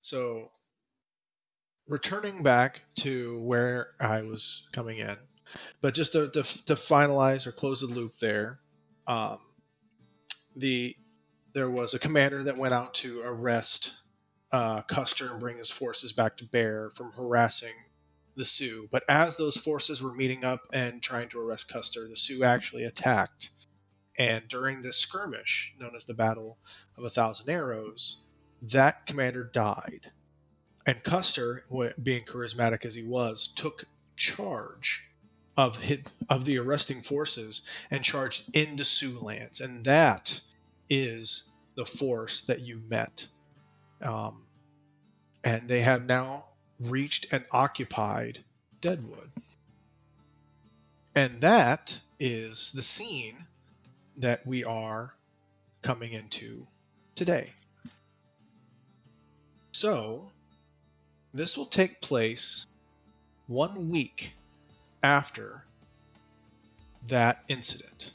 So, returning back to where I was coming in, but just to finalize or close the loop there, um, there was a commander that went out to arrest Custer and bring his forces back to bear from harassing the Sioux. But as those forces were meeting up and trying to arrest Custer, the Sioux actually attacked. And during this skirmish, known as the Battle of 1,000 Arrows, that commander died. And Custer, being charismatic as he was, took charge of the arresting forces and charged into Sioux lands. And that is the force that you met. And they have now reached and occupied Deadwood. And that is the scene that we are coming into today. So, this will take place 1 week after that incident,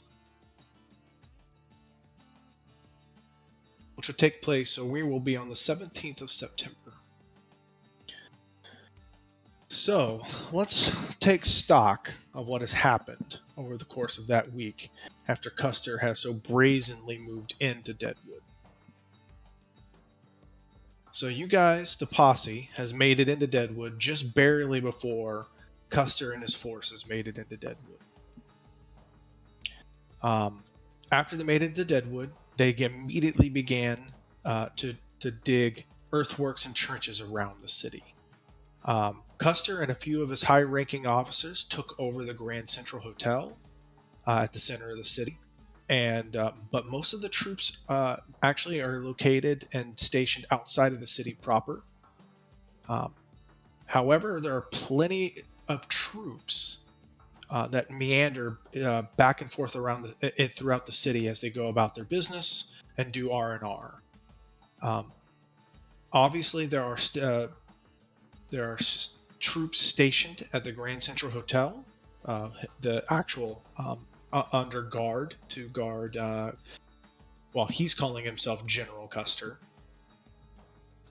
which will take place, so we will be on the 17th of September. So, let's take stock of what has happened over the course of that week after Custer has so brazenly moved into Deadwood. So you guys, the posse, has made it into Deadwood just barely before Custer and his forces made it into Deadwood. After they made it into Deadwood, they immediately began to dig earthworks and trenches around the city. Custer and a few of his high-ranking officers took over the Grand Central Hotel at the center of the city, but most of the troops actually are located and stationed outside of the city proper. However, there are plenty of troops that meander back and forth around throughout the city as they go about their business and do R&R. Obviously, there are troops stationed at the Grand Central Hotel, the actual under guard to guard. He's calling himself General Custer,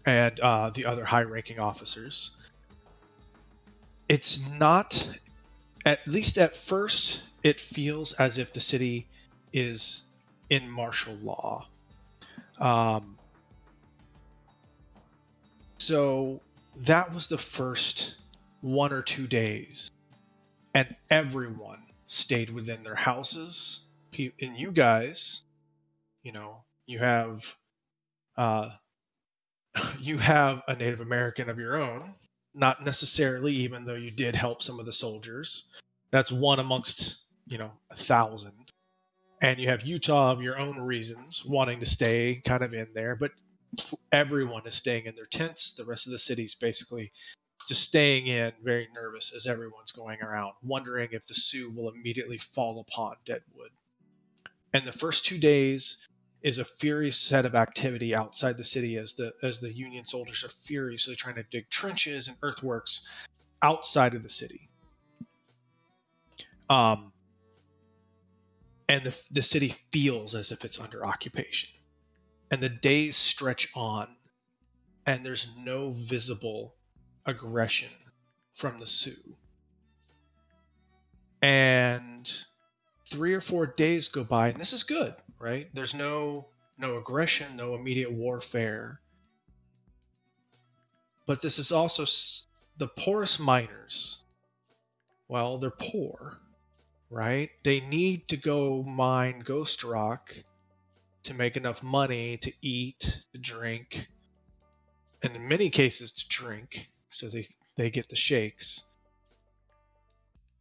and the other high-ranking officers. It's not, at least at first, it feels as if the city is in martial law. So that was the first 1 or 2 days, and everyone stayed within their houses. And you guys, you have a Native American of your own. Not necessarily, even though you did help some of the soldiers. That's one amongst 1,000. And you have Utah of your own reasons, wanting to stay kind of in there, but everyone is staying in their tents. The rest of the city's basically just staying in, very nervous as everyone's going around, wondering if the Sioux will immediately fall upon Deadwood. And the first 2 days is a furious set of activity outside the city as the Union soldiers are furiously trying to dig trenches and earthworks outside of the city. And the city feels as if it's under occupation. And the days stretch on, and there's no visible aggression from the Sioux. And 3 or 4 days go by, and this is good, right? There's no aggression, no immediate warfare. But this is also the poorest miners. Well, they're poor, right? They need to go mine ghost rock to make enough money to eat, to drink, and in many cases to drink, so they get the shakes.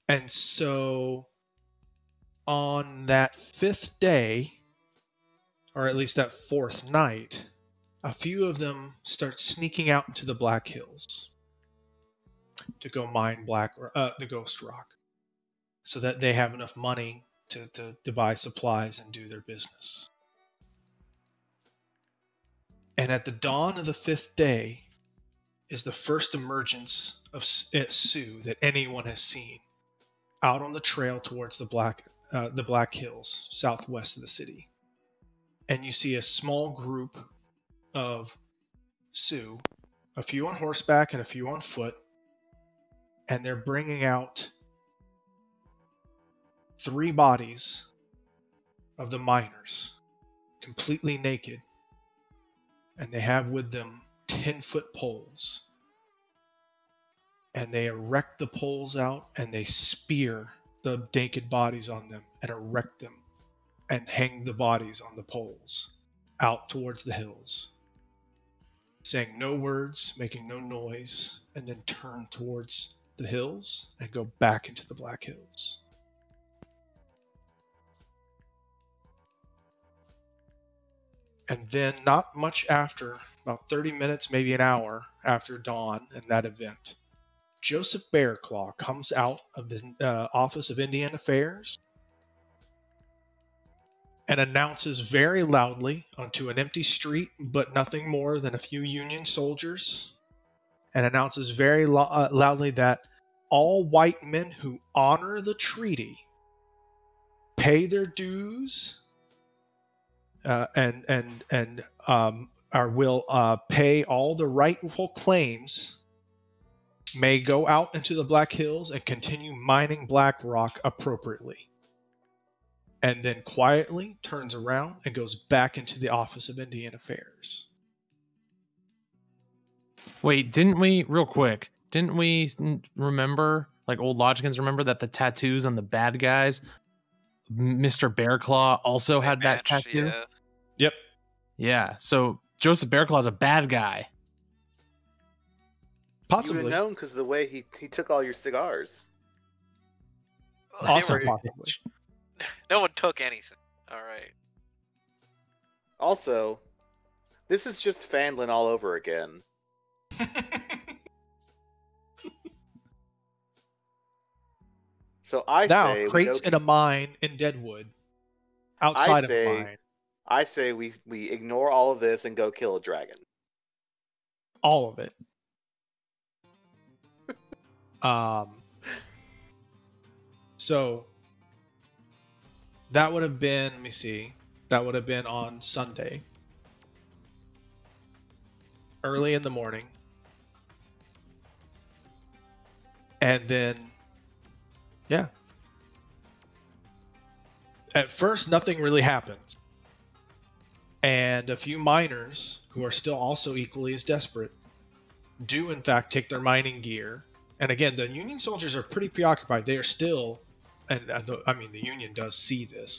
And so on that 5th day, or at least that 4th night, a few of them start sneaking out into the Black Hills to go mine the ghost rock, so that they have enough money to buy supplies and do their business. And at the dawn of the 5th day is the first emergence of Sioux that anyone has seen out on the trail towards the Black Hills, southwest of the city. And you see a small group of Sioux a few on horseback and a few on foot, and they're bringing out 3 bodies of the miners, completely naked, and they have with them 10-foot poles. And they erect the poles out, and they spear the naked bodies on them and erect them and hang the bodies on the poles out towards the hills, saying no words, making no noise, and then turn towards the hills and go back into the Black Hills. And then not much after, about 30 minutes, maybe an hour after dawn and that event, Joseph Bearclaw comes out of the Office of Indian Affairs and announces very loudly onto an empty street, but nothing more than a few Union soldiers, and announces very loudly that all white men who honor the treaty, pay their dues, and will pay all the rightful claims, may go out into the Black Hills and continue mining black rock appropriately. And then quietly turns around and goes back into the Office of Indian Affairs. Wait, real quick, didn't we remember, like old Logicans remember that the tattoos on the bad guys, Mr. Bearclaw also had that tattoo? Yeah. Yep. Yeah, so Joseph Bearclaw's a bad guy. Possibly. You would have known because of the way he took all your cigars. Also, No one took anything. All right. Also, this is just Fandlin all over again. So I say now crates in a mine in Deadwood, outside of a mine. I say we ignore all of this and go kill a dragon. All of it. So that would have been, let me see, that would have been on Sunday, early in the morning. And then, yeah. At first, nothing really happens. And a few miners, who are still also equally as desperate, do in fact take their mining gear. And again, the Union soldiers are pretty preoccupied. They are still, I mean, the Union does see this,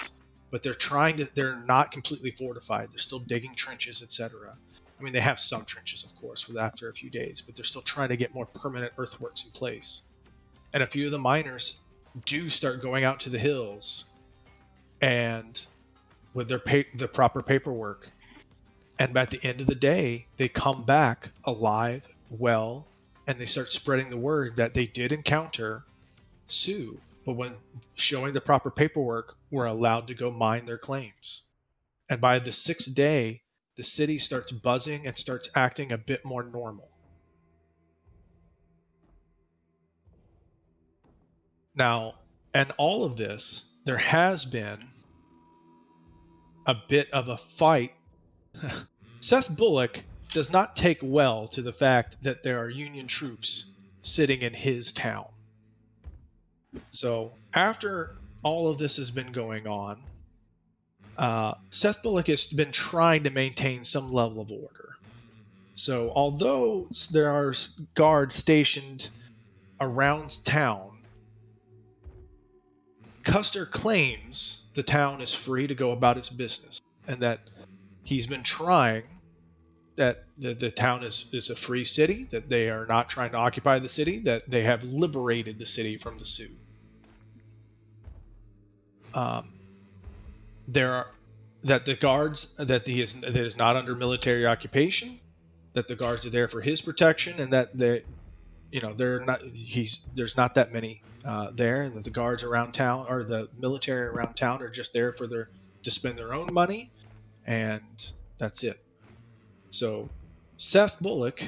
but they're not completely fortified. They're still digging trenches, etc. I mean, they have some trenches, of course, after a few days, but they're still trying to get more permanent earthworks in place. And a few of the miners do start going out to the hills and with the proper paperwork. And at the end of the day, they come back alive, well, and they start spreading the word that they did encounter Sioux, but when showing the proper paperwork, were allowed to go mine their claims. And by the 6th day, the city starts buzzing and starts acting a bit more normal. Now, and all of this, there has been a bit of a fight. Seth Bullock does not take well to the fact that there are Union troops sitting in his town. So after all of this has been going on, Seth Bullock has been trying to maintain some level of order. So although there are guards stationed around town, Custer claims the town is free to go about its business, and that he's been trying, that the town is a free city, that they are not trying to occupy the city, that they have liberated the city from the Sioux. That the guards, that is not under military occupation, that the guards are there for his protection, and that there's not that many there, and that the guards around town, or the military around town, are just there to spend their own money, and that's it. So Seth Bullock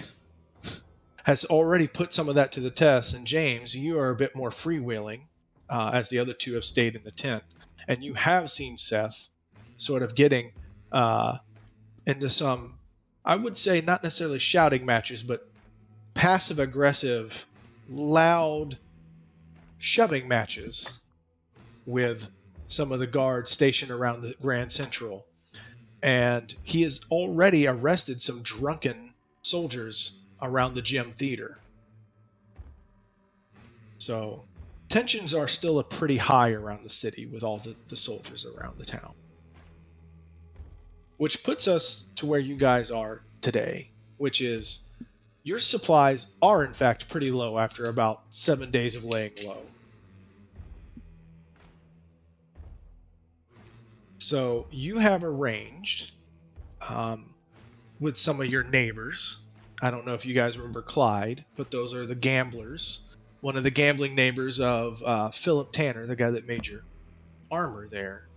has already put some of that to the test, and James, you are a bit more freewheeling, as the other two have stayed in the tent, and you have seen Seth sort of getting into some, I would say not necessarily shouting matches, but passive-aggressive, loud shoving matches with some of the guards stationed around the Grand Central. And he has already arrested some drunken soldiers around the gym theater. So tensions are still pretty high around the city with all the soldiers around the town. Which puts us to where you guys are today, which is your supplies are in fact pretty low after about 7 days of laying low. So you have arranged with some of your neighbors. I don't know if you guys remember Clyde, but those are the gamblers. One of the gambling neighbors of Philip Tanner, the guy that made your armor there,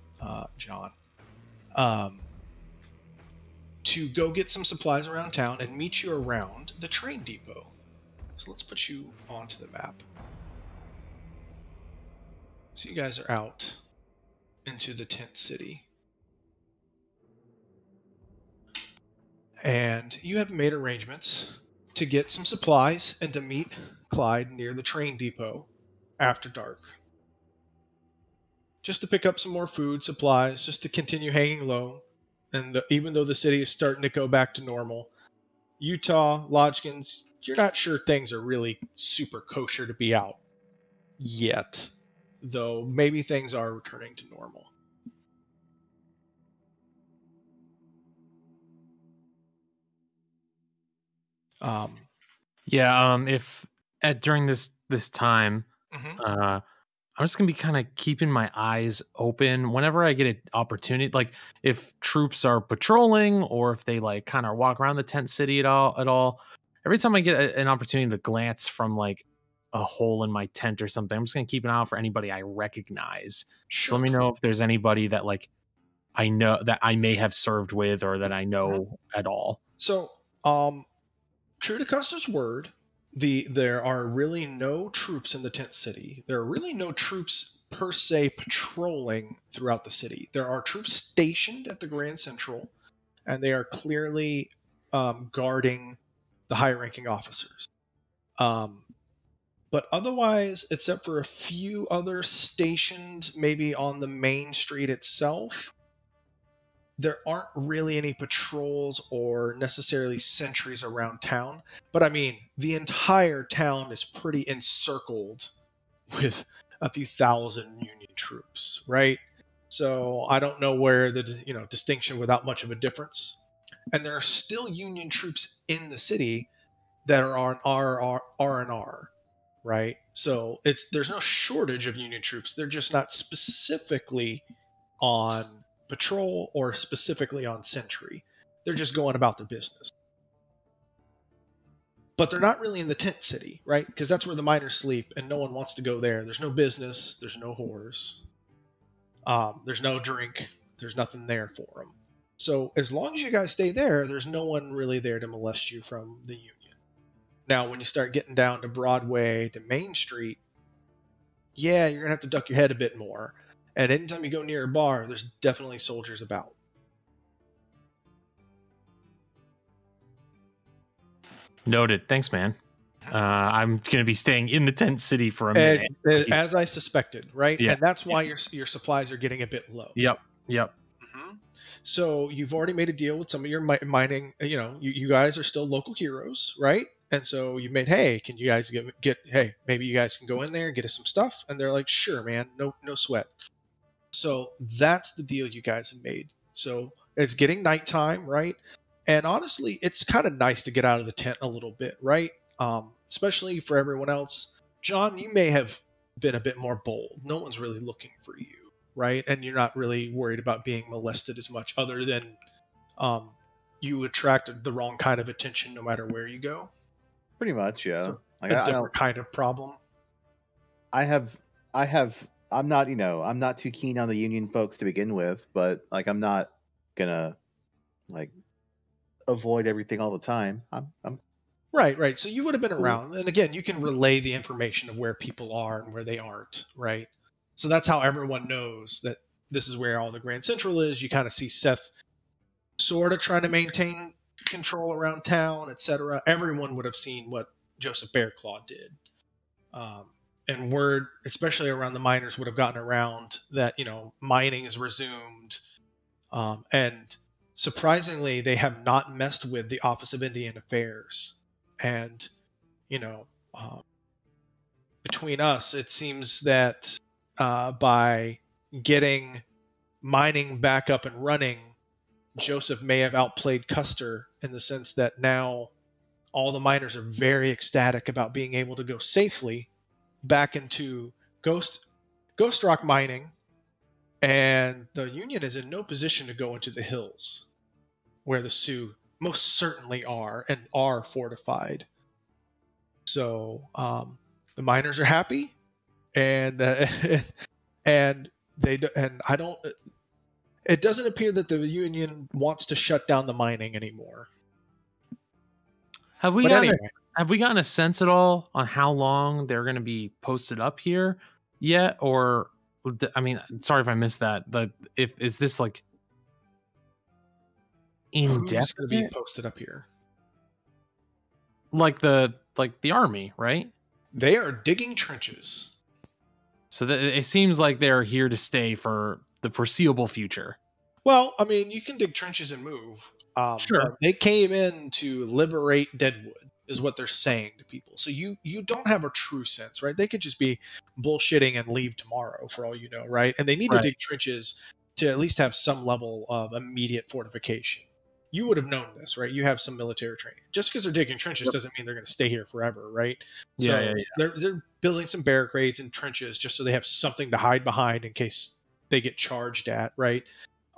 John. To go get some supplies around town and meet you around the train depot. So let's put you onto the map. So you guys are out into the tent city. And you have made arrangements to get some supplies and to meet Clyde near the train depot after dark. Just to pick up some more food, supplies, just to continue hanging low. And even though the city is starting to go back to normal, Utah, Lodgkins, you're not sure things are really super kosher to be out yet. Though maybe things are returning to normal. If during this time, I'm just gonna be kind of keeping my eyes open whenever I get an opportunity. Like if troops are patrolling or if they like kind of walk around the tent city at all. Every time I get an opportunity to glance from like a hole in my tent or something, I'm just gonna keep an eye out for anybody I recognize. Sure. So let me know if there's anybody that like I know that I may have served with or that I know at all. So, true to Custer's word, there are really no troops in the tent city. There are really no troops per se patrolling throughout the city. There are troops stationed at the Grand Central, and they are clearly guarding the high-ranking officers. But otherwise, except for a few others stationed maybe on the main street itself, there aren't really any patrols or necessarily sentries around town. But I mean, the entire town is pretty encircled with a few thousand Union troops, right? So I don't know where the distinction without much of a difference. And there are still Union troops in the city that are on R&R, right? So there's no shortage of Union troops. They're just not specifically on patrol or specifically on sentry. They're just going about their business. But they're not really in the tent city, right? Because that's where the miners sleep, and no one wants to go there. There's no business. There's no whores. There's no drink. There's nothing there for them. So as long as you guys stay there, there's no one really there to molest you from the Union. Now, when you start getting down to Broadway, to Main Street, yeah, you're going to have to duck your head a bit more. And anytime you go near a bar, there's definitely soldiers about. Noted. Thanks, man. I'm going to be staying in the tent city for a minute. As I suspected, right? Yeah. And that's why your supplies are getting a bit low. Yep. Mm-hmm. So you've already made a deal with some of your mining. You guys are still local heroes, right? And so you made, hey, can you guys hey, maybe you guys can go in there and get us some stuff? And they're like, sure, man, no sweat. So that's the deal you guys have made. So it's getting nighttime, right? And honestly, it's kind of nice to get out of the tent a little bit, right? Especially for everyone else. John, you may have been a bit more bold. No one's really looking for you, right? And you're not really worried about being molested as much, other than you attracted the wrong kind of attention no matter where you go. Pretty much, yeah. So a different kind of problem. I'm not too keen on the Union folks to begin with, but like I'm not gonna like avoid everything all the time. I'm Right. So you would have been cool. around, and again, you can relay the information of where people are and where they aren't, right? So that's how everyone knows that this is where all the Grand Central is. You kind of see Seth sort of trying to maintain control around town, etc. Everyone would have seen what Joseph Bearclaw did. And word, especially around the miners, would have gotten around that, mining is resumed. And surprisingly, they have not messed with the Office of Indian Affairs. And, between us, it seems that by getting mining back up and running, Joseph may have outplayed Custer in the sense that now all the miners are very ecstatic about being able to go safely back into Ghost Rock mining, and the Union is in no position to go into the hills where the Sioux most certainly are and are fortified. So the miners are happy, and and I don't. It doesn't appear that the Union wants to shut down the mining anymore. Have we gotten a sense at all on how long they're going to be posted up here yet? Or, I mean, sorry if I missed that, but is this like indefinite? Who's going to be posted up here? Like the army, right? They are digging trenches. So it seems like they're here to stay for the foreseeable future. Well, I mean, you can dig trenches and move. Sure. They came in to liberate Deadwood, is what they're saying to people. So you don't have a true sense, right? They could just be bullshitting and leave tomorrow, for all you know, right? And they need to dig trenches to at least have some level of immediate fortification. You would have known this, right? You have some military training. Just because they're digging trenches doesn't mean they're going to stay here forever, right? Yeah. They're building some barricades and trenches just so they have something to hide behind in case they get charged at, right?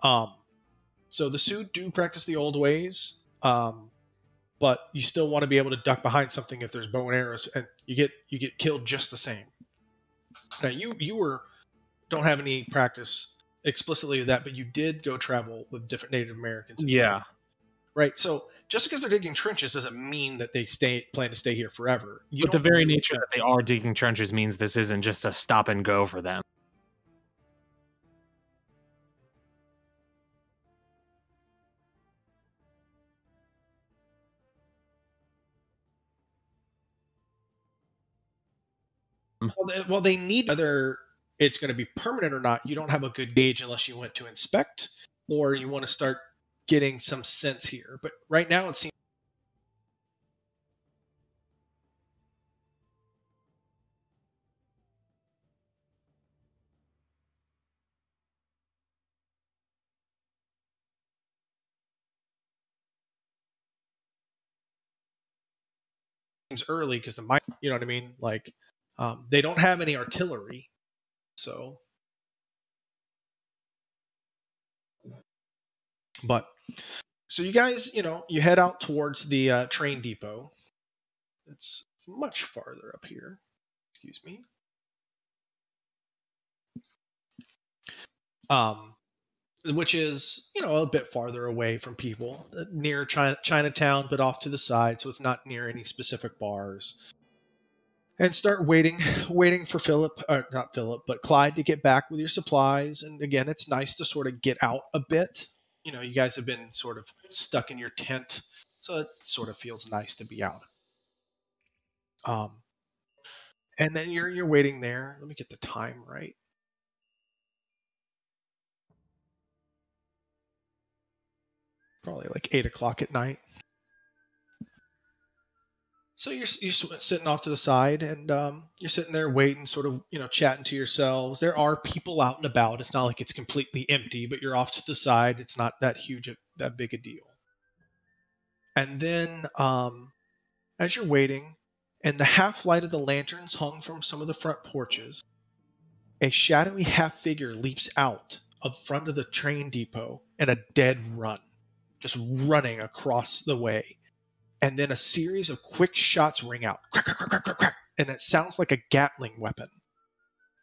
So the Sioux do practice the old ways, but you still want to be able to duck behind something if there's bow and arrows, and you get killed just the same. Now you don't have any practice explicitly with that, but you did go travel with different Native Americans. Yeah. Right. So just because they're digging trenches doesn't mean that they plan to stay here forever. But the very nature that they are digging trenches means this isn't just a stop and go for them. Well, they need whether it's going to be permanent or not. You don't have a good gauge unless you went to inspect or you want to start getting some sense here. But right now it seems early because you know what I mean? Like, they don't have any artillery, so. But so you guys, you head out towards the train depot. It's much farther up here. Excuse me. Which is, a bit farther away from people, near Chinatown, but off to the side, so it's not near any specific bars. And start waiting for not Philip, but Clyde to get back with your supplies. And again, it's nice to sort of get out a bit. You guys have been sort of stuck in your tent, so it sort of feels nice to be out. And then you're waiting there. Let me get the time right. Probably like 8 o'clock at night. So you're sitting off to the side, and you're sitting there waiting, sort of, chatting to yourselves. There are people out and about. It's not like it's completely empty, but you're off to the side. It's not that big a deal. And then, as you're waiting, and the half light of the lanterns hung from some of the front porches, a shadowy half figure leaps out of front of the train depot in a dead run, just running across the way. And then a series of quick shots ring out. Crack, crack, crack, crack, crack, and it sounds like a Gatling weapon.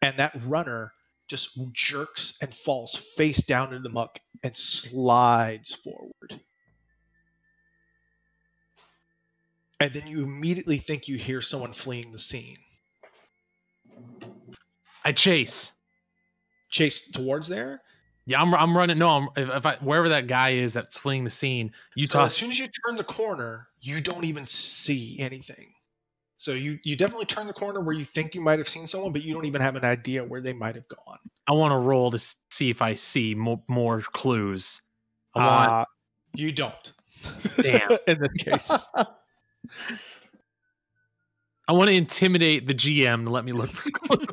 And that runner just jerks and falls face down into the muck and slides forward. And then you immediately think you hear someone fleeing the scene. I chase towards there? Yeah, I'm running. No, wherever that guy is that's fleeing the scene, you toss. As soon as you turn the corner, you don't even see anything. So you definitely turn the corner where you think you might have seen someone, but you don't even have an idea where they might have gone. I want to roll to see if I see more clues. I want. You don't. Damn. In this case. I want to intimidate the GM to let me look for clues.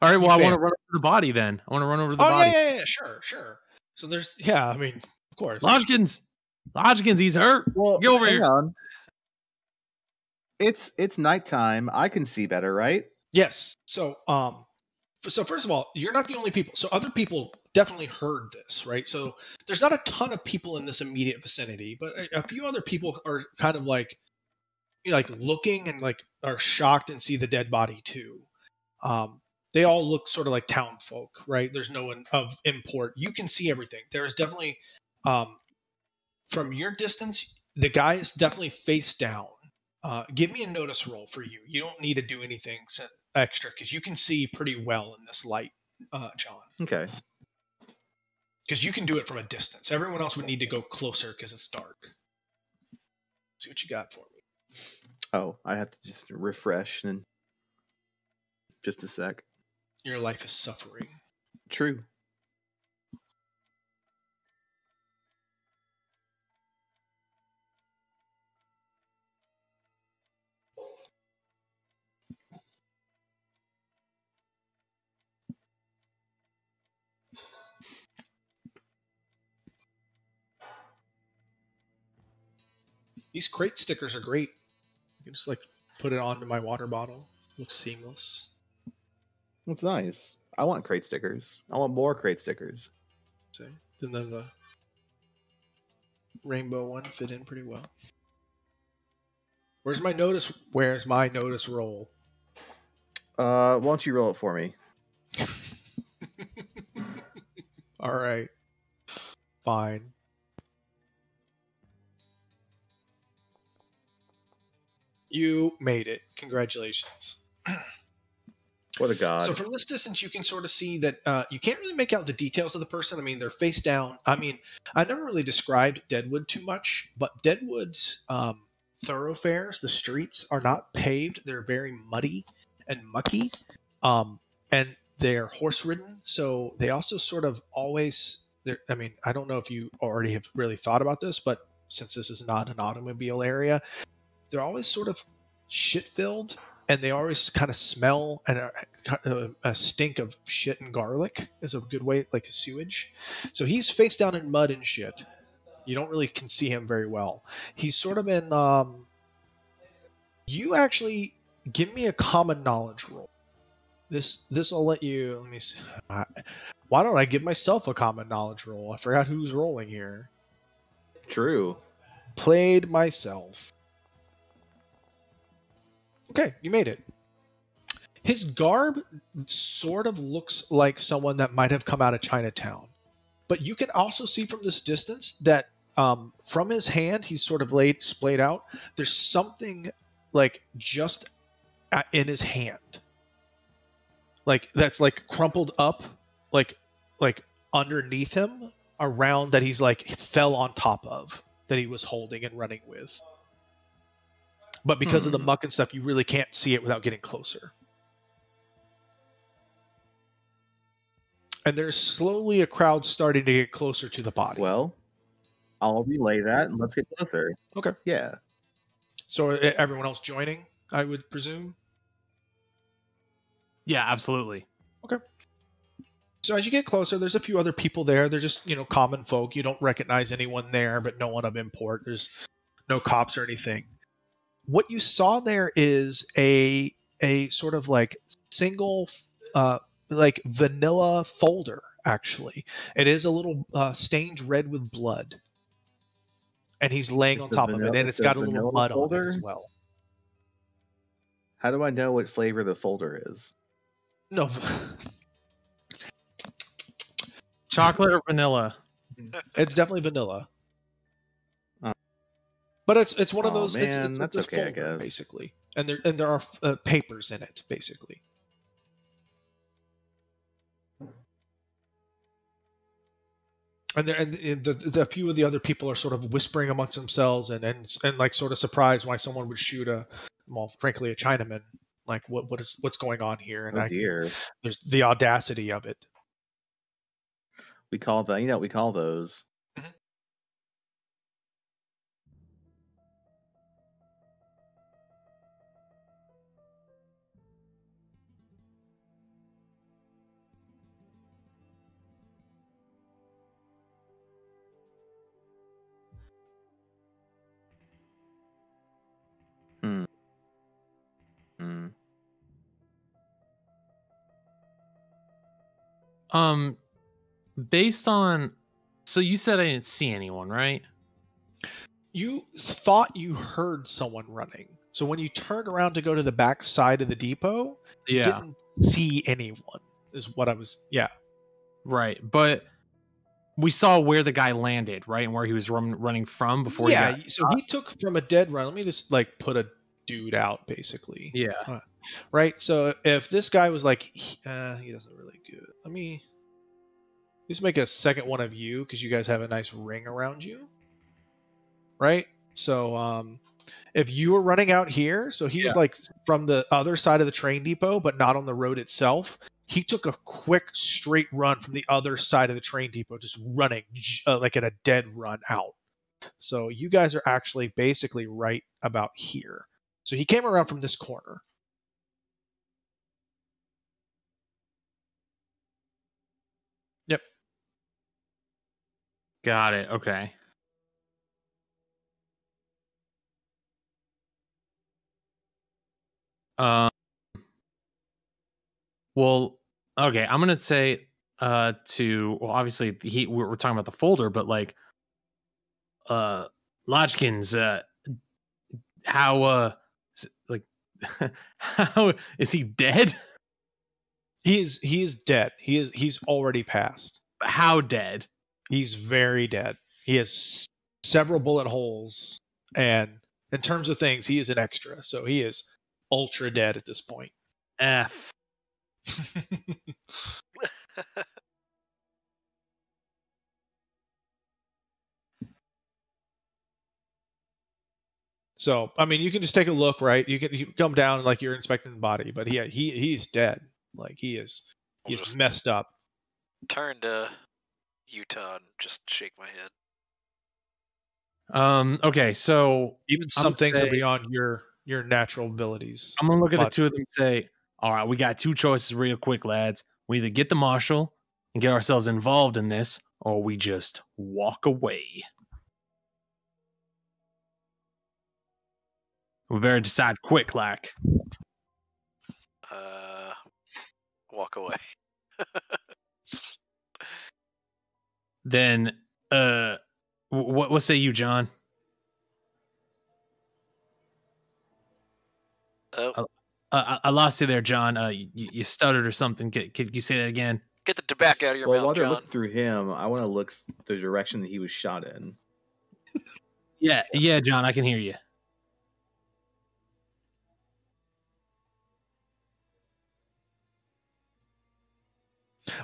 All right, well, I want to run over the body then. I want to run over the body. Yeah, sure. So there's, I mean, of course. Lodgkins, he's hurt. Well, get over hang here. On. It's nighttime. I can see better, right? Yes. So first of all, you're not the only people. So other people definitely heard this, right? So there's not a ton of people in this immediate vicinity, but a few other people are kind of like looking and like are shocked and see the dead body too. They all look sort of like town folk, right? There's no one of import. You can see everything. There is definitely, from your distance, the guy is definitely face down. Give me a notice roll for you. You don't need to do anything extra because you can see pretty well in this light, John. Okay. Because you can do it from a distance. Everyone else would need to go closer because it's dark. See what you got for me. Oh, I have to just refresh in just a sec. Your life is suffering. True. These crate stickers are great. You can just like put it onto my water bottle. Looks seamless. That's nice. I want crate stickers. I want more crate stickers. See? And then the rainbow one fit in pretty well. Where's my notice roll? Why don't you roll it for me? All right. Fine. You made it. Congratulations. What a god. So from this distance, you can sort of see that you can't really make out the details of the person. I mean, they're face down. I mean, I never really described Deadwood too much, but Deadwood's thoroughfares, the streets, are not paved. They're very muddy and mucky, and they're horse-ridden. So they also sort of always. I mean, I don't know if you already have really thought about this, but since this is not an automobile area, they're always sort of shit-filled. And they always kind of smell, and a stink of shit and garlic is a good way, like sewage. So he's face down in mud and shit. You don't really can see him very well. He's sort of in. You actually give me a common knowledge roll. This I'll let you. Let me see. Why don't I give myself a common knowledge roll? I forgot who's rolling here. True. Played myself. Okay, you made it. His garb sort of looks like someone that might have come out of Chinatown. But you can also see from this distance that from his hand, he's sort of splayed out. There's something like just in his hand. Like that's like crumpled up, like underneath him, around that he's like fell on top of, that he was holding and running with. But because of the muck and stuff, you really can't see it without getting closer. And there's slowly a crowd starting to get closer to the body. Well, I'll relay that and let's get closer. Okay. Yeah. So everyone else joining, I would presume? Yeah, absolutely. Okay. So as you get closer, there's a few other people there. They're just, common folk. You don't recognize anyone there, but no one of import. There's no cops or anything. What you saw there is a sort of like single like vanilla folder, actually. It is a little stained red with blood. And he's laying on top of it, and it's got a little mud on it as well. How do I know what flavor the folder is? No. Chocolate or vanilla? It's definitely vanilla. But it's one of those. Man, it's that's a okay, folder, I guess. basically, and there are papers in it, basically. and the few of the other people are sort of whispering amongst themselves and like sort of surprised why someone would shoot frankly a Chinaman. Like what's going on here? And Oh dear. there's the audacity of it. We call that, we call those. Mhm. Hmm. Hmm. Based on, so you said I didn't see anyone, right? You thought you heard someone running. So when you turned around to go to the back side of the depot, you didn't see anyone. Is what I was. Yeah. Right, but we saw where the guy landed, right, and where he was running from before. Yeah. He got So he took from a dead run. Let me just like put a dude out, basically. Yeah. Right. So if this guy was like, he doesn't really good. Let me just make a second one of you because you guys have a nice ring around you. Right. So if you were running out here, so he was like from the other side of the train depot, but not on the road itself. He took a quick straight run from the other side of the train depot, just running like at a dead run out. So you guys are actually basically right about here. So he came around from this corner. Yep. Got it. Okay. Well, okay. I'm gonna say obviously we're talking about the folder, but like Lodgkins, how like how is he dead? He is dead. He's already passed. How dead? He's very dead. He has several bullet holes, and in terms of things, he is an extra. So he is ultra dead at this point. F. So I mean, you can just take a look, right? You can come down like you're inspecting the body, but he's dead. Like he's messed up. Turn to Utah and just shake my head. Okay, so Even some things are beyond your natural abilities. I'm gonna look at the two of them and say, all right, we got two choices real quick, lads. We either get the marshal and get ourselves involved in this, or we just walk away. We better decide quick, like. Walk away. Then, what say you, John? Oh. I lost you there, John. You stuttered or something. Could you say that again? Get the tobacco out of your mouth, while they're John. looking through him, I want to look the direction that he was shot in. Yeah, John, I can hear you.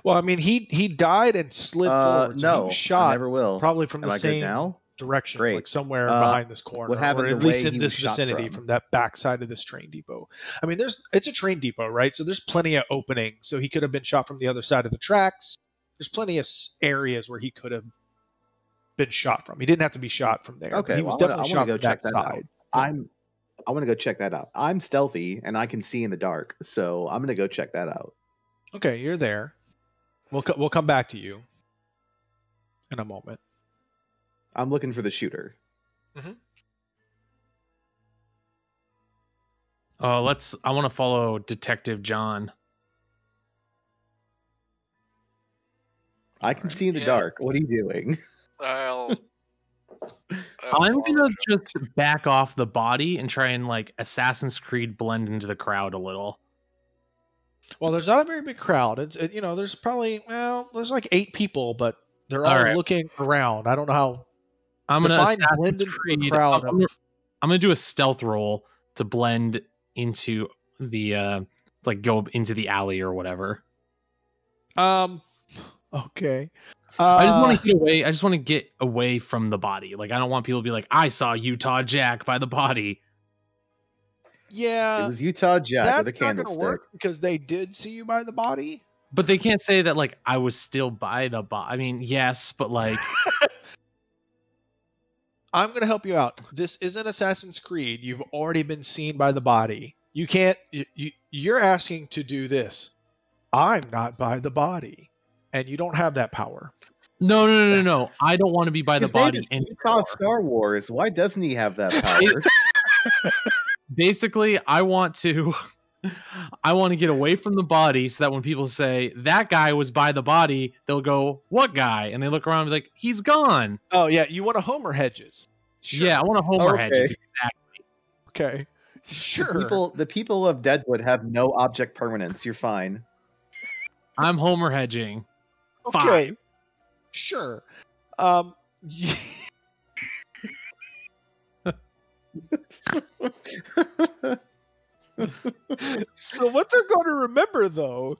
Well, I mean, he died and slid forward. So no, he was shot. I never will. Probably from the same direction, Great. like somewhere behind this corner, what happened or at the least way in he this was shot vicinity from that back side of this train depot. I mean, it's a train depot, right? So there's plenty of opening. So he could have been shot from the other side of the tracks. There's plenty of areas where he could have been shot from. He didn't have to be shot from there. Okay, he was definitely shot from that side. I want to go check that out. I'm stealthy and I can see in the dark, so I'm gonna go check that out. Okay, you're there. We'll come back to you in a moment. I'm looking for the shooter. Mm-hmm. I want to follow Detective John. I can see in the dark. What are you doing? I'm gonna just back off the body and try and like Assassin's Creed blend into the crowd a little. Well, there's not a very big crowd. There's probably there's like 8 people, but they're all looking around. I don't know how. I'm gonna blend into the crowd. I'm gonna do a stealth roll to blend into the go into the alley or whatever. Okay. I just want to get away. I just want to get away from the body. Like, I don't want people to be like, I saw Utah Jack by the body. Yeah, It was Utah Jack with a that's not going to candlestick. work because they did see you by the body. But they can't say that, like, I was still by the body. I mean, yes, but like, I'm going to help you out. This isn't Assassin's Creed. You've already been seen by the body. You can't. You're asking to do this. I'm not by the body, and you don't have that power. no. I don't want to be by the body Utah anymore. Star Wars. Why doesn't he have that power? Basically, I want to get away from the body so that when people say that guy was by the body, they'll go, "What guy?" And they look around and be like, "He's gone." Oh yeah, you want to Homer Hedges? Sure. Yeah, I want to Homer Hedges. Exactly. Okay. Sure. The people of Deadwood have no object permanence. You're fine. I'm Homer hedging. Okay. Fine. Sure. So what they're going to remember, though,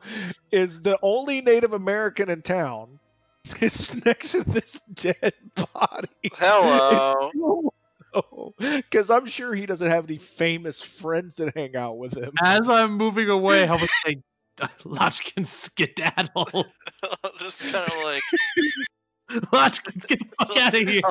is the only Native American in town is next to this dead body. Hello. Because I'm sure he doesn't have any famous friends that hang out with him. As I'm moving away, how about I Lodgkin skedaddle? Just kind of like, Lodgkins, get the fuck out of here.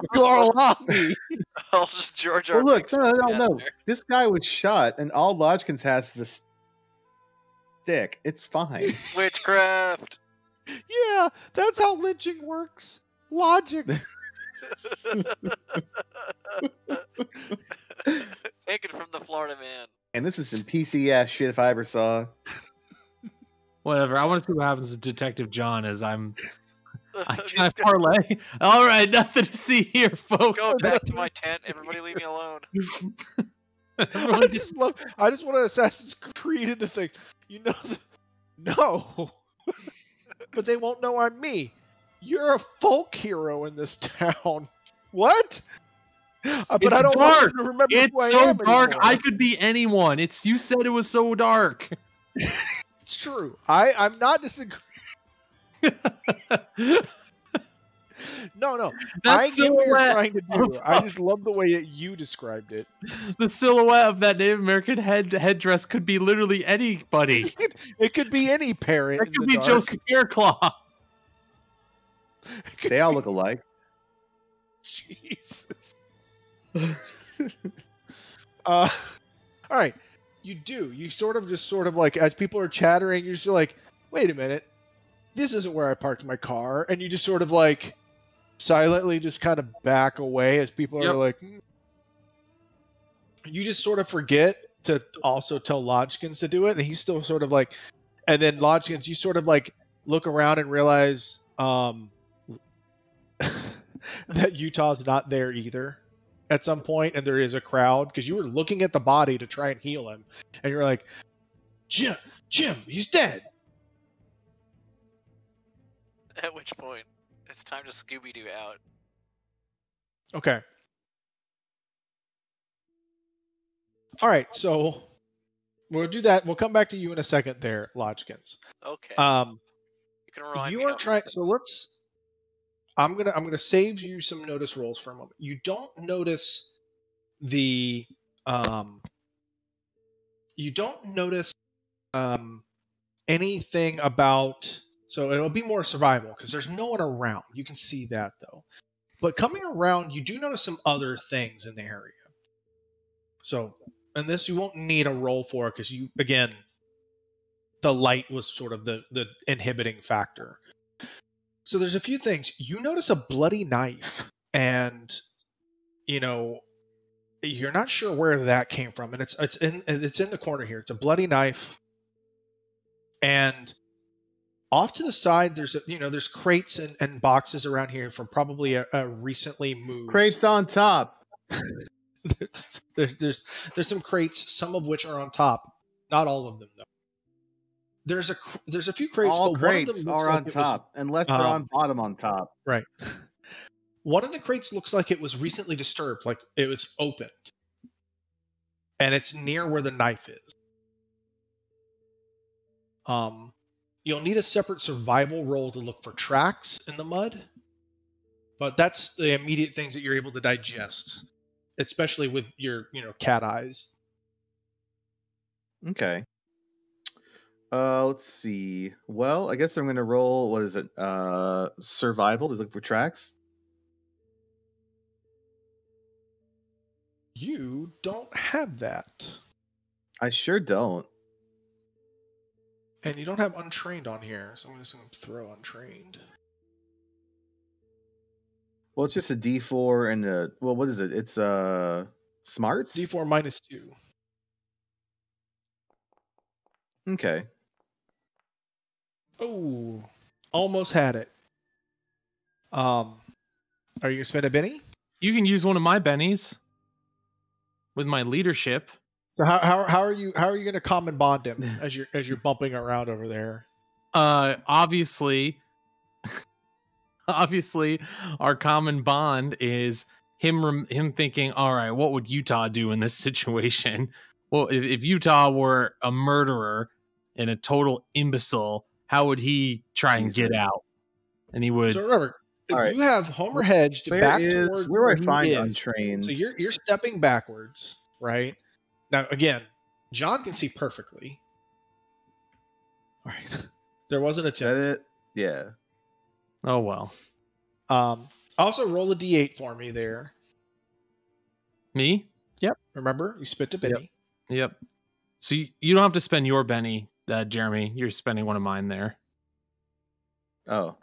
I'll just George R. Well, look, Mixon down no. there. This guy was shot, and all Lodgkins has is a stick. It's fine. Witchcraft. Yeah, that's how lynching works. Logic. Taken from the Florida man. And this is some PC ass shit if I ever saw. Whatever. I want to see what happens to Detective John as I'm. He's I parlay. All right, nothing to see here, folks. going back to my tent. Everybody leave me alone. I just want to Assassin's Creed into things. You know, no. But they won't know I'm me. You're a folk hero in this town. What? But It's I don't dark. want you to remember It's who I so am dark. anymore. I could be anyone. You said it was so dark. It's true. I'm not disagreeing. No. That I get what you're silhouette trying to do. of- I just love the way that you described it. The silhouette of that Native American headdress could be literally anybody. It could be any parent. That in could the be dark. Joseph Faircloth. They all look alike. Jesus. All right. You sort of like, as people are chattering, you're just like, wait a minute, this isn't where I parked my car, and you just sort of like silently just kind of back away as people are Yep. like, you just sort of forget to also tell Lodgkins to do it, and he's still sort of like, and then Lodgkins, you sort of like look around and realize that Utah's not there either at some point, and there is a crowd because you were looking at the body to try and heal him, and you're like, Jim, he's dead. At which point, it's time to Scooby-Doo out. Okay. All right, so we'll do that. We'll come back to you in a second there, Lodgkins. Okay. You You can remind you me are how- trying. So let's. I'm gonna save you some notice rolls for a moment. You don't notice the You don't notice anything about. So it'll be more survival because there's no one around. You can see that though. But coming around, you do notice some other things in the area. So, and this you won't need a roll for because you, again, the light was sort of the inhibiting factor. So there's a few things. You notice a bloody knife, and you're not sure where that came from, and it's in the corner here. It's a bloody knife, and off to the side there's crates and boxes around here from probably a recently moved. Crates on top. There's some crates, some of which are on top. Not all of them though. There's a few crates. All but crates one of them looks are like on top, unless they're on bottom on top. Right. One of the crates looks like it was recently disturbed, like it was opened. And it's near where the knife is. You'll need a separate survival roll to look for tracks in the mud, but that's the immediate things that you're able to digest, especially with your cat eyes. Okay. Let's see. Well, I guess I'm gonna roll. What is it? Survival to look for tracks. You don't have that, I sure don't. and you don't have untrained on here, so I'm just gonna throw untrained. Well, it's just a D4 and a. Well, what is it? It's smarts. D4 -2. Okay. Oh, almost had it. Are you gonna spend a Benny? You can use one of my bennies with my leadership. So how are you gonna common bond him as you're bumping around over there? Obviously, our common bond is him thinking, all right, what would Utah do in this situation? Well, if Utah were a murderer and a total imbecile, how would he try and get out? And he would. So remember, right. you have Homer hedged back towards where do I find he is. untrained? So you're stepping backwards, right? Now again, John can see perfectly. All right, there wasn't a Is that tip. it? Yeah. Oh well. Also roll a D8 for me there. Me? Yep. Remember, you spent a Benny. Yep. So you don't have to spend your Benny, Jeremy. You're spending one of mine there. Oh.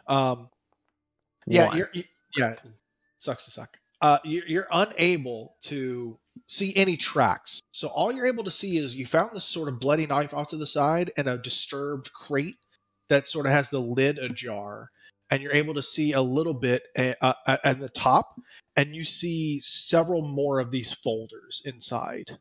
Yeah. Yeah. Sucks to suck. You're unable to see any tracks. So all you're able to see is you found this sort of bloody knife off to the side and a disturbed crate that sort of has the lid ajar. And you're able to see a little bit at the top, and you see several more of these folders inside.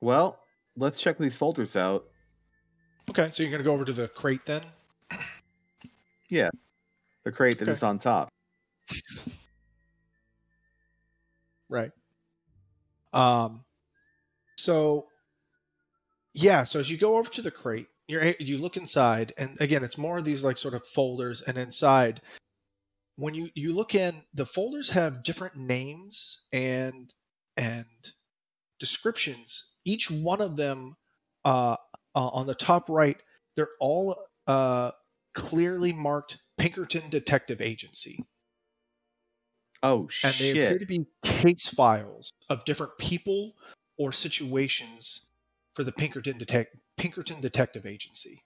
Well, let's check these folders out. Okay, so you're going to go over to the crate then? Yeah. The crate that is on top. Right. So as you go over to the crate, you look inside, and again, it's more of these like sort of folders, and inside, when you look in, the folders have different names and descriptions. Each one of them, on the top right, they're all clearly marked Pinkerton Detective Agency. Oh, and they shit. appear to be case files of different people or situations for the Pinkerton Detective Agency.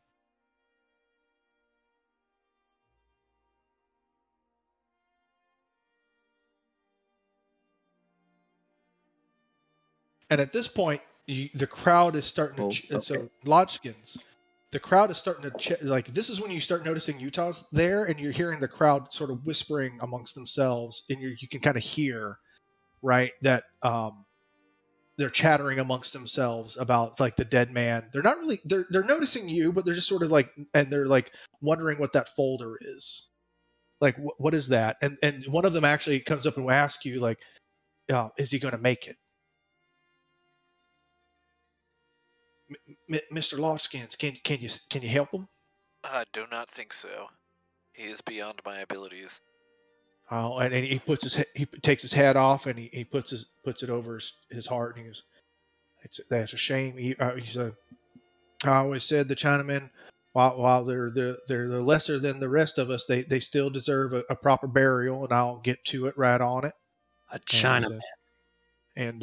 And at this point, the crowd is starting to. Okay. So, Lodgkins, the crowd is starting to like. This is when you start noticing Utah's there, and you're hearing the crowd sort of whispering amongst themselves, and you can kind of hear, right, that they're chattering amongst themselves about like the dead man. They're not really. They're noticing you, but they're just sort of like, and they're like wondering what that folder is. Like, what is that? And one of them actually comes up and will ask you, like, is he going to make it? Mr. Lawskins, can you help him? I do not think so. He is beyond my abilities. Oh, and he takes his hat off and he puts it over his heart and he goes, that's a shame. He said, I always said the Chinamen, while they're lesser than the rest of us, they still deserve a proper burial, and I'll get to it right on it. A Chinaman. And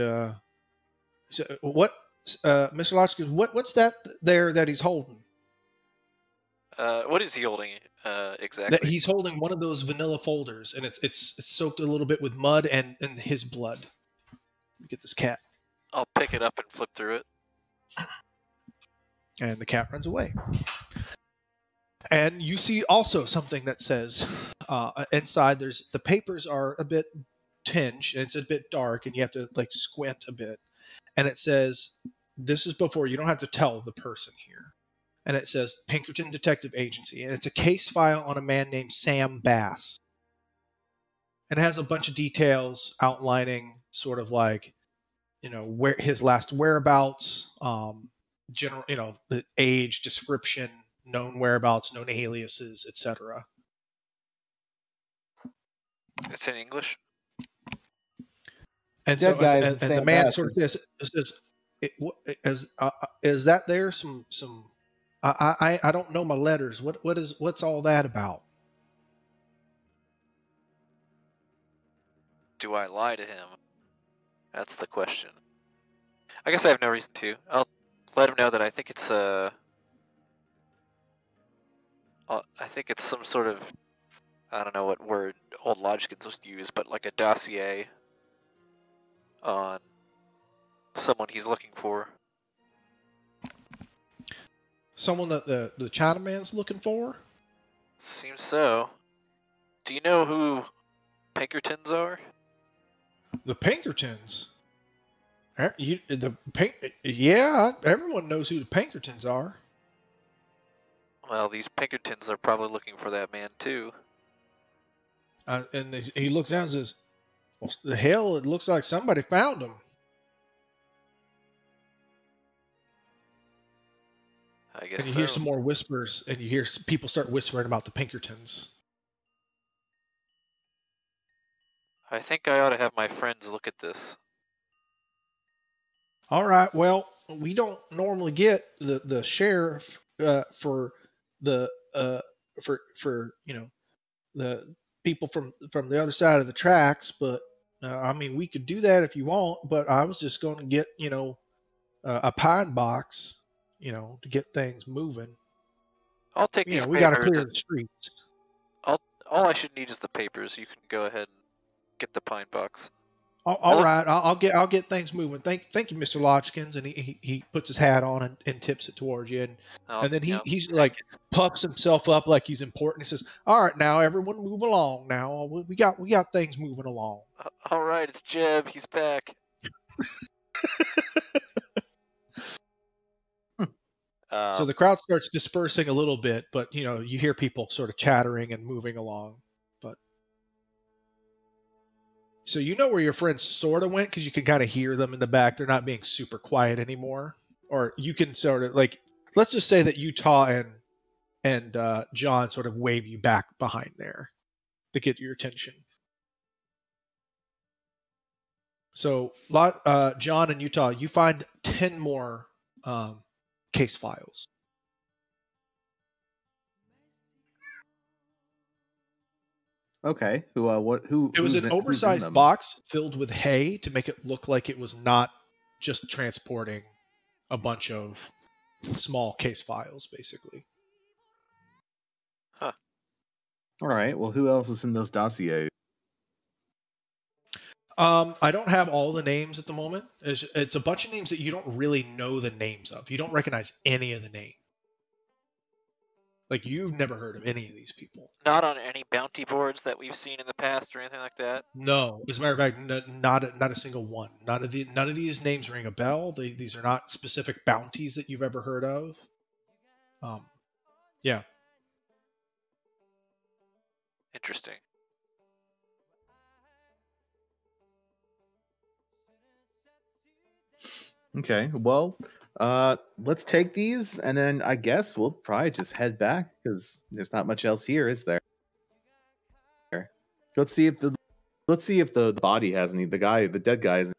so what? Mr. Lodgkins, what's that there that he's holding? What is he holding exactly? That he's holding one of those vanilla folders, and it's soaked a little bit with mud and his blood. Get this cat. I'll pick it up and flip through it. And the cat runs away. And you see also something that says inside the papers are a bit tinged, and it's a bit dark, and you have to like squint a bit. And it says, this is before, you don't have to tell the person here. And it says Pinkerton Detective Agency. And it's a case file on a man named Sam Bass. And it has a bunch of details outlining sort of like, where his last whereabouts, general, the age, description, known whereabouts, known aliases, etc. It's in English. And Dead so, guys and, and and the Sam man Bass sort of says, is that there some I don't know my letters. What's all that about? Do I lie to him? That's the question. I guess I have no reason to. I'll let him know that I think it's I think it's some sort of, I don't know what word old logicans would use, but like a dossier on someone he's looking for. Someone that the Chinaman's looking for? Seems so. Do you know who Pinkertons are? The Pinkertons. Yeah, everyone knows who the Pinkertons are. Well, these Pinkertons are probably looking for that man too. And he looks down and says, well, the hell, it looks like somebody found him. I guess And you so. hear some more whispers, and you hear people start whispering about the Pinkertons. I think I ought to have my friends look at this. All right, well, we don't normally get the sheriff for the the people from the other side of the tracks, but I mean, we could do that if you want. But I was just going to get a pine box, to get things moving. I'll take these We got to papers. clear the streets. All I should need is the papers. You can go ahead and get the pine box. All right, I'll get things moving. Thank you, Mr. Lodgkins. And he puts his hat on and tips it towards you, and then he's like puffs himself up like he's important. He says, "All right, now everyone move along. Now we got things moving along." All right, it's Jeb. He's back. So the crowd starts dispersing a little bit, but you hear people sort of chattering and moving along. But so where your friends sort of went because you can kind of hear them in the back. They're not being super quiet anymore, or you can sort of let's just say that Utah and John sort of wave you back behind there to get your attention. So John and Utah, you find 10 more case files. Okay. Who? It was an oversized box filled with hay to make it look like it was not just transporting a bunch of small case files, basically. Huh. All right. Well, who else is in those dossiers? I don't have all the names at the moment. It's a bunch of names that you don't really know the names of. You don't recognize any of the names. Like, you've never heard of any of these people. Not on any bounty boards that we've seen in the past or anything like that? No. As a matter of fact, not a single one. None of these names ring a bell. These are not specific bounties that you've ever heard of. Yeah. Interesting. Okay. Well, let's take these, and then I guess we'll probably just head back because there's not much else here, is there? Let's see if the body has any. The dead guy is.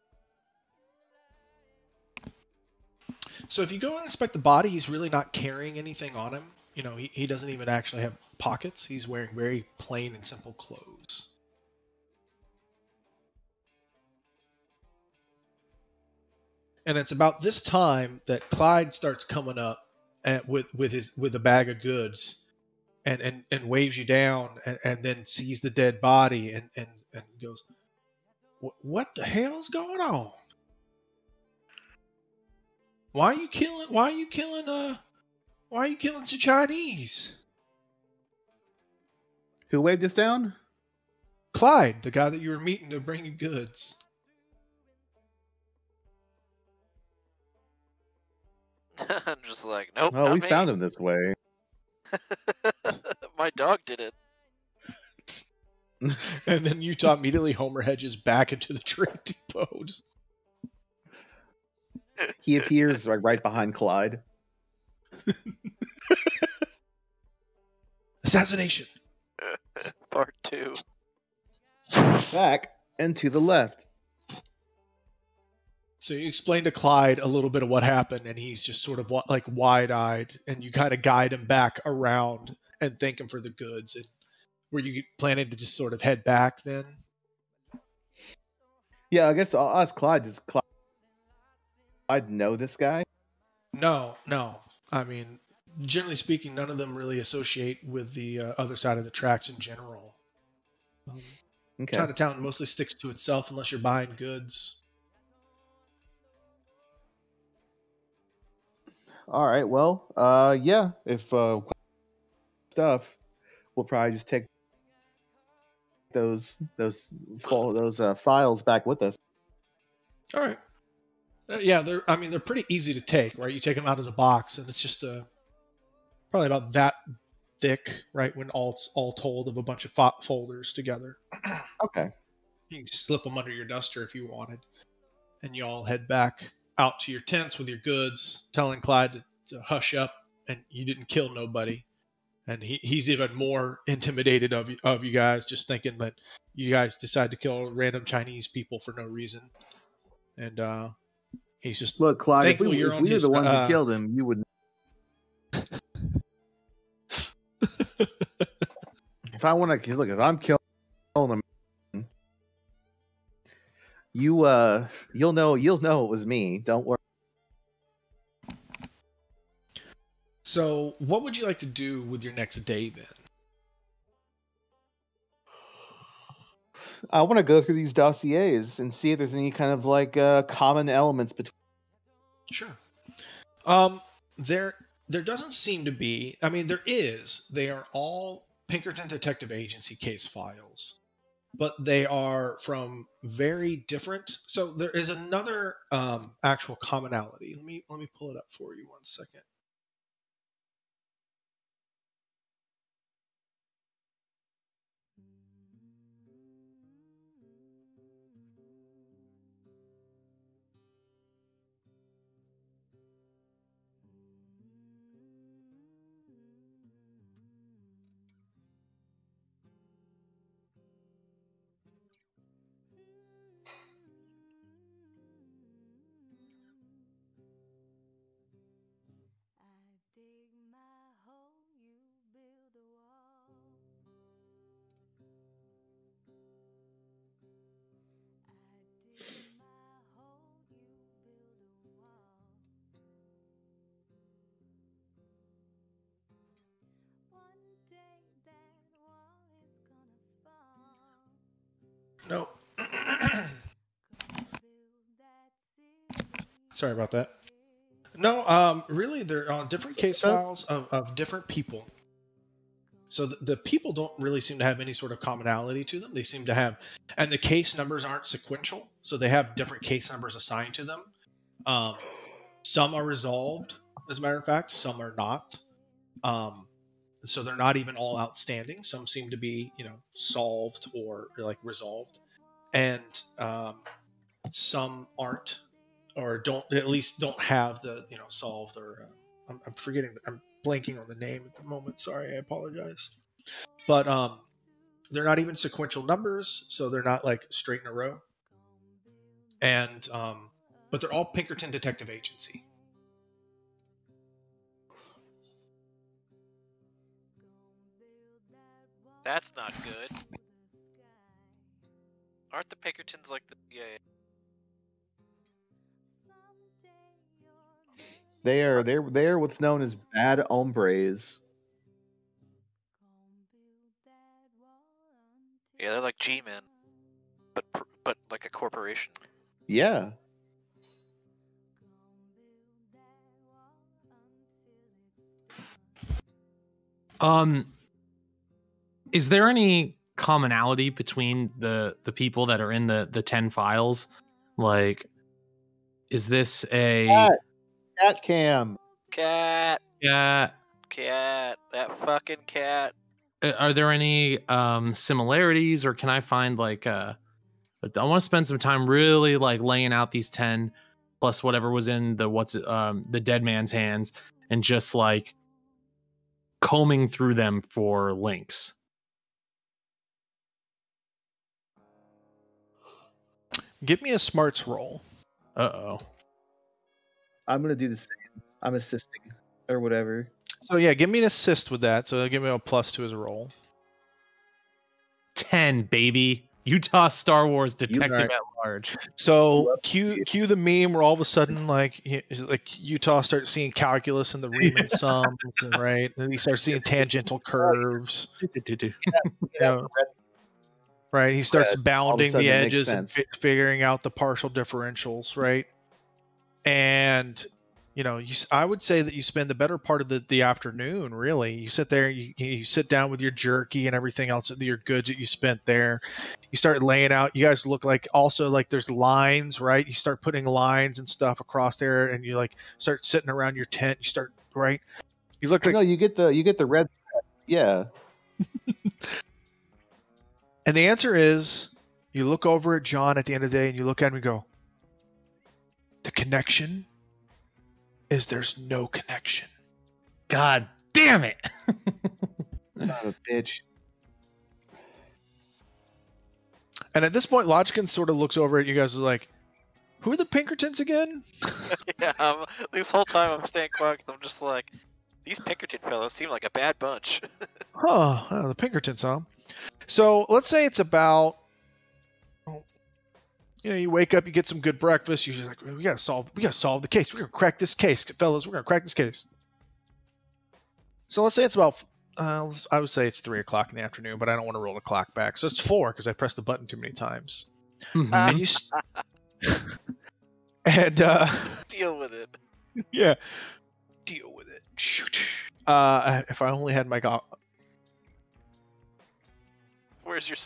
So if you go and inspect the body, he's really not carrying anything on him. He doesn't even actually have pockets. He's wearing very plain and simple clothes. And it's about this time that Clyde starts coming up with a bag of goods, and waves you down, and then sees the dead body and goes, "What the hell's going on? Why are you killing the Chinese?" Who waved us down? Clyde, the guy that you were meeting to bring you goods. I'm just like, nope. Oh, we found him this way. My dog did it. And then Utah immediately Homer hedges back into the train depot. He appears right behind Clyde. Assassination. Part 2. Back and to the left. So you explain to Clyde a little bit of what happened, and he's just sort of like wide-eyed, and you kind of guide him back around and thank him for the goods. And were you planning to just sort of head back then? Yeah, I guess I'll ask Clyde. Does Clyde know this guy? No. I mean, generally speaking, none of them really associate with the other side of the tracks in general. Okay. Chinatown mostly sticks to itself unless you're buying goods. All right. Well, yeah. If stuff, we'll probably just take those files back with us. All right. Yeah, they're pretty easy to take, right? You take them out of the box, and it's just probably about that thick, right? When it's all told, of a bunch of folders together. Okay. You can slip them under your duster if you wanted, and you all head back out to your tents with your goods, telling Clyde to hush up, and you didn't kill nobody. And he's even more intimidated of you guys, just thinking that you guys decide to kill random Chinese people for no reason. And he's just Look, Clyde. If we you're were the ones that killed him, you would. If I want to look, if I'm killing him, you'll know it was me. Don't worry. So, what would you like to do with your next day then? I want to go through these dossiers and see if there's any kind of like common elements between. Sure. There doesn't seem to be. I mean, there is. They are all Pinkerton Detective Agency case files, but they are from very different. So there is another actual commonality. Let me pull it up for you 1 second. No. Sorry about that. No, really, they're on different case files of different people. So the people don't really seem to have any sort of commonality to them. They seem to have, and the case numbers aren't sequential, so they have different case numbers assigned to them. Some are resolved, as a matter of fact. Some are not. So they're not even all outstanding. Some seem to be, solved or like resolved, and some aren't, or don't have the solved, or I'm forgetting. I'm blanking on the name at the moment. Sorry, I apologize. But they're not even sequential numbers, so they're not like straight in a row. And but they're all Pinkerton Detective Agency. That's not good. Aren't the Pinkertons like the CIA? They're what's known as bad hombres. Yeah, they're like G-men, but like a corporation. Yeah. Is there any commonality between the people that are in the 10 files? Like, is this a cat cam? Cat. Yeah. Cat. That fucking cat. Are there any similarities, or can I find like I want to spend some time really like laying out these 10 plus whatever was in the dead man's hands, and just like combing through them for links. Give me a smarts roll. Uh-oh. I'm gonna do the same. I'm assisting or whatever. So yeah, give me an assist with that. So give me a plus to his roll. 10, baby. Utah Star Wars detective right. at large. So cue the meme where all of a sudden like Utah starts seeing calculus in the Riemann sums, and right, and he starts seeing tangential curves. You know, right, he starts bounding the edges and figuring out the partial differentials, right? And you know, I would say that you spend the better part of the afternoon, really. You sit there, you sit down with your jerky and everything else, your goods that you spent there. You start laying out. You guys look like also like there's lines, right? You start putting lines and stuff across there, and you like start sitting around your tent. You start, right? You look like no, you get the red, yeah. And the answer is, you look over at John at the end of the day, and you look at him and go, the connection is there's no connection. God damn it. Not a bitch. And at this point, Lodgkin sort of looks over at you guys and is like, who are the Pinkertons again? Yeah, this whole time I'm staying quiet because I'm just like, these Pinkerton fellows seem like a bad bunch. The Pinkertons, huh? So let's say it's about, you wake up, you get some good breakfast. You're just like, we gotta solve the case. We're gonna crack this case, fellas. We're gonna crack this case. So let's say it's about, I would say it's 3 o'clock in the afternoon, but I don't want to roll the clock back. So it's 4 because I pressed the button too many times. And deal with it. Yeah, deal with it. Shoot. If I only had my Where's my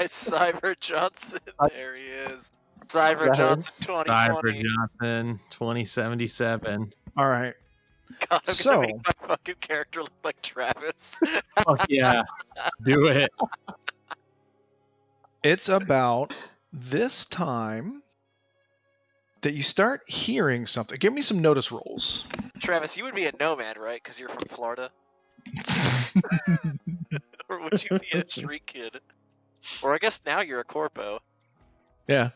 Cyber Johnson? There he is. Cyber Johnson 2020. Cyber Johnson 2077. All right. God, I'm gonna make my fucking character look like Travis. Fuck yeah. Do it. It's about this time that you start hearing something. Give me some notice rolls. Travis, you would be a nomad, right? Because you're from Florida. Or would you be a street kid? Or I guess now you're a corpo. Yeah.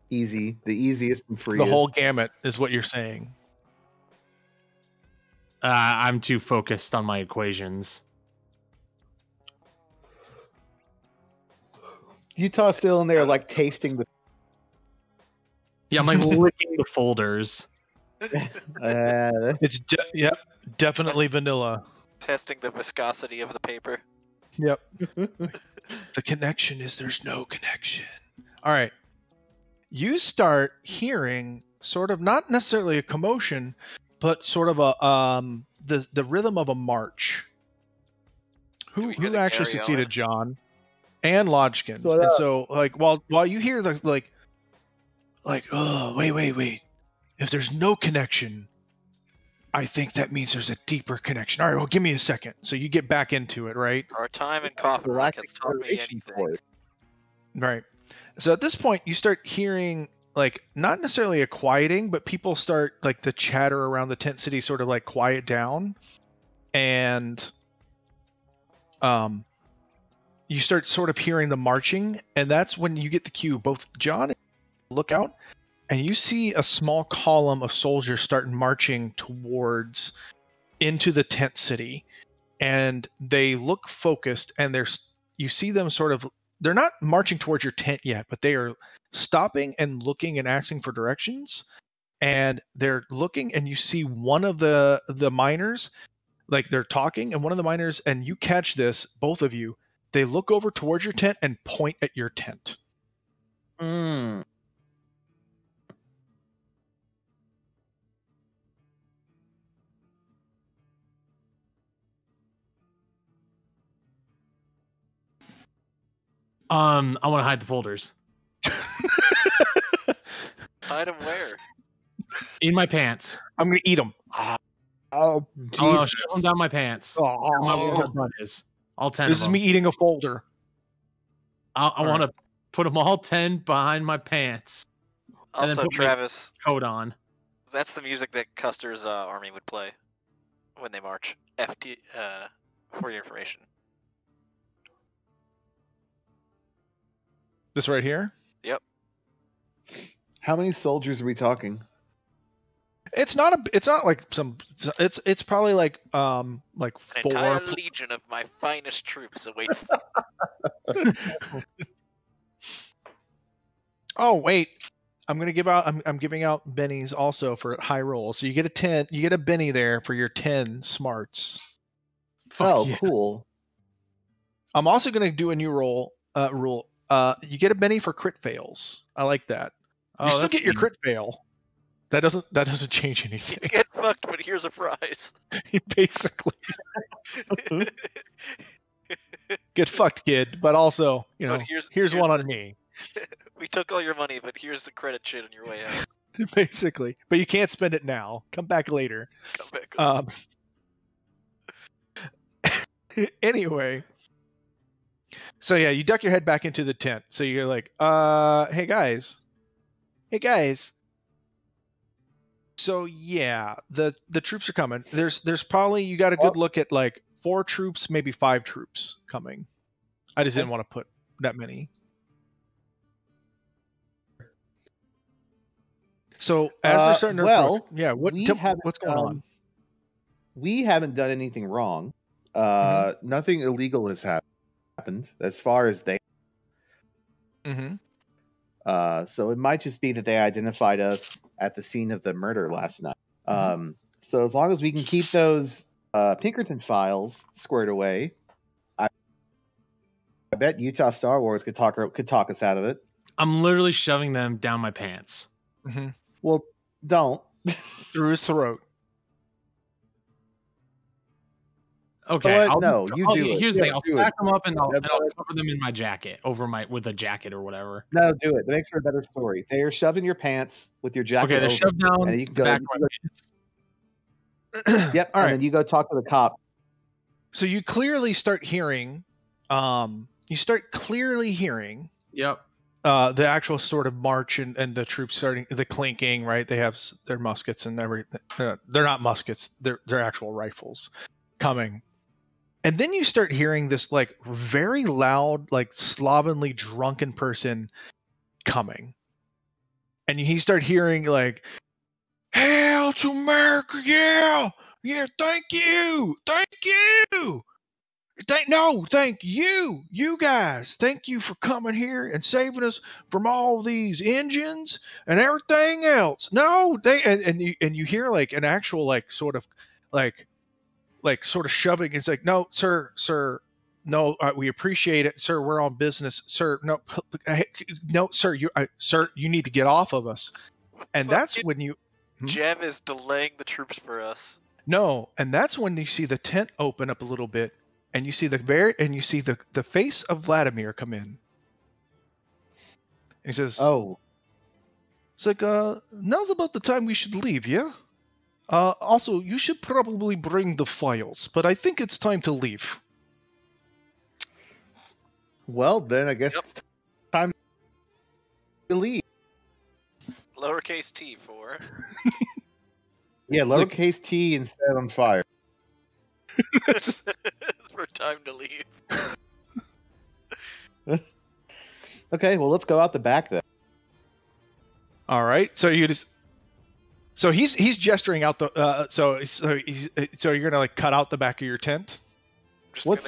Easy. The easiest and freest. The whole gamut is what you're saying. I'm too focused on my equations. Utah's still in there, like tasting the. Yeah, I'm like licking the folders. It's definitely vanilla. Testing the viscosity of the paper. Yep. The connection is there's no connection. All right. You start hearing sort of not necessarily a commotion, but sort of a the rhythm of a march. Who actually succeeded John and Lodgkins? So like while you hear the like oh wait. If there's no connection, I think that means there's a deeper connection. All right, well, give me a second. So you get back into it, right? Our time and coffee has taught me anything. Right. So at this point, you start hearing, like, not necessarily a quieting, but people start, like, the chatter around the tent city sort of, like, quiet down. And you start sort of hearing the marching. And that's when you get the cue. Both John and look out. And you see a small column of soldiers start marching towards into the tent city, and they look focused. And you see them sort of. They're not marching towards your tent yet, but they are stopping and looking and asking for directions. And they're looking, and you see one of the miners, like they're talking, and one of the miners, and you catch this, both of you. They look over towards your tent and point at your tent. Mm. I want to hide the folders. Hide them where? In my pants. I'm gonna eat them. Oh, Jesus. Shove them down my pants. My butt is. All 10 This of is them. me eating a folder. I want to put them all 10 behind my pants. And then Also, put my Travis, coat on. that's the music that Custer's army would play when they march. FT, for your information. This right here? Yep. How many soldiers are we talking? It's not like some. It's probably like An 4. entire legion of my finest troops awaits them. Oh wait, I'm giving out bennies also for high roll. So you get a 10. You get a benny there for your 10 smarts. Oh, yeah. cool. I'm also gonna do a new rule. You get a benny for crit fails. I like that. You still get your crit fail. That doesn't change anything. You get fucked, but here's a prize. Basically, get fucked, kid. But also, But here's one on me. We took all your money, but here's the credit shit on your way out. Basically, but you can't spend it now. Come back later. Come back. Anyway, so yeah, you duck your head back into the tent. So you're like, hey guys. So yeah, the troops are coming. There's probably, you got a good look at like 4 troops, maybe 5 troops coming. I just didn't want to put that many. So as they're starting to approach, what's going on? We haven't done anything wrong. Nothing illegal has happened as far as they. So it might just be that they identified us at the scene of the murder last night. So as long as we can keep those Pinkerton files squared away, I bet Utah Star Wars could talk us out of it. I'm literally shoving them down my pants. Well, don't. Through his throat. Okay. Here's the thing. I'll stack them up and I'll cover them in my jacket with a jacket or whatever. No, do it. That makes for a better story. They are shoved in your pants with your jacket. Okay, they're shoved down and you can the back of my pants. Yep. All right. And then you go talk to the cop. So you clearly start hearing, Yep. The actual sort of march and the troops starting, the clinking, right? They have their muskets and everything. They're not muskets. They're actual rifles coming. And then you start hearing this like very loud, like slovenly drunken person coming. And you start hearing like, "Hail to America, yeah! Yeah, thank you! Thank you! Thank you! You guys! Thank you for coming here and saving us from all these engines and everything else." No, and you hear like an actual like sort of shoving. It's like, "No, sir, no, we appreciate it, sir. We're on business, sir. No, sir, you need to get off of us." And that's when you. Jem is delaying the troops for us. No, and that's when you see the tent open up a little bit, and you see the face of Vladimir come in. And he says, "Oh, it's like now's about the time we should leave, yeah? Also, you should probably bring the files, but I think it's time to leave." Well, then I guess it's time to leave. Lowercase t for. Yeah, lowercase t instead on fire. It's for time to leave. Okay, well, let's go out the back then. All right, so he's gesturing out the so you're gonna like cut out the back of your tent. What's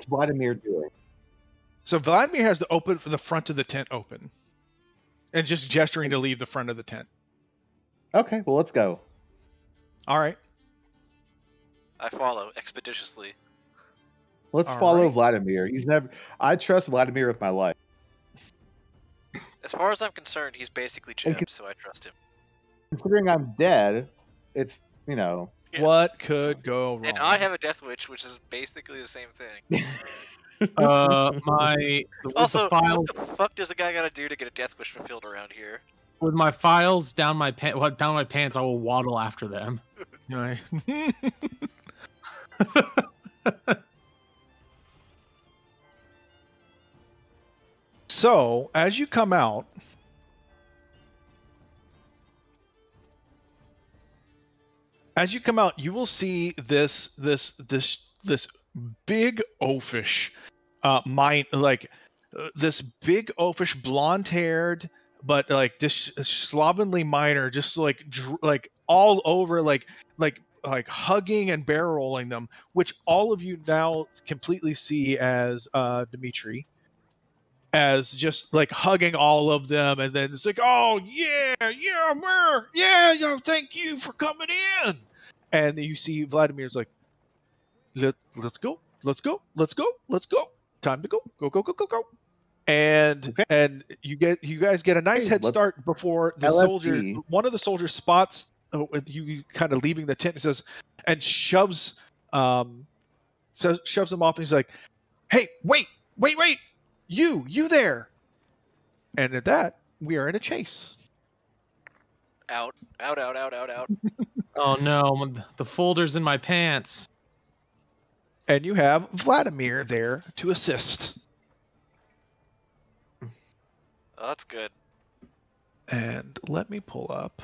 Vladimir doing? So Vladimir has the front of the tent open, and just gesturing to leave the front of the tent. Okay, well, let's go. All right. I follow expeditiously. Let's follow Vladimir. I trust Vladimir with my life. As far as I'm concerned, he's basically Jim, so I trust him. Considering I'm dead, it's, Yeah. What could go wrong? And I have a Death Witch, which is basically the same thing. Also, what the fuck does a guy gotta do to get a Death Wish fulfilled around here? With my files down my pants, I will waddle after them. Right. So as you come out, you will see this big oafish this big oafish blonde-haired but like this slovenly miner, just like all over like hugging and barrel rolling them, which all of you now completely see as Dimitri, as just like hugging all of them, and then it's like, oh yeah, thank you for coming in. And then you see Vladimir's like, let's go, time to go. And Okay. and you guys get a nice head start before the soldier. One of the soldiers spots with you kind of leaving the tent and says, and shoves him off, and he's like, hey, wait, you there. And at that, we are in a chase. Out. Oh no, the folder's in my pants. And you have Vladimir there to assist. Oh, that's good. And let me pull up.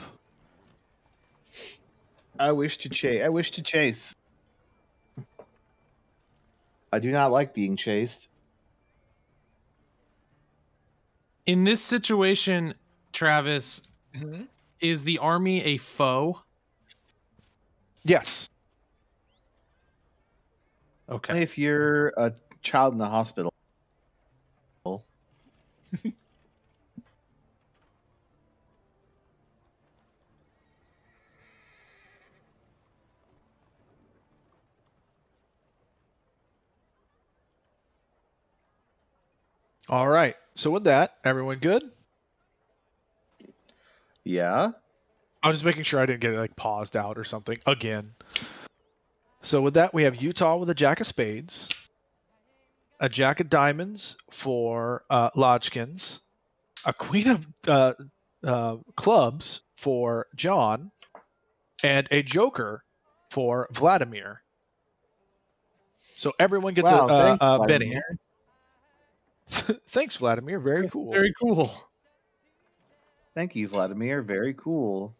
I wish to chase. I do not like being chased. In this situation, Travis, is the army a foe? Yes. Okay. If you're a child in the hospital. All right. So with that, everyone good? Yeah. I was just making sure I didn't get it like paused out or something again. So with that, we have Utah with a jack of spades, a jack of diamonds for Lodgkins, a queen of clubs for John, and a joker for Vladimir. So everyone gets a Benny. Thanks, Vladimir. Very cool. Very cool. Thank you, Vladimir. Very cool.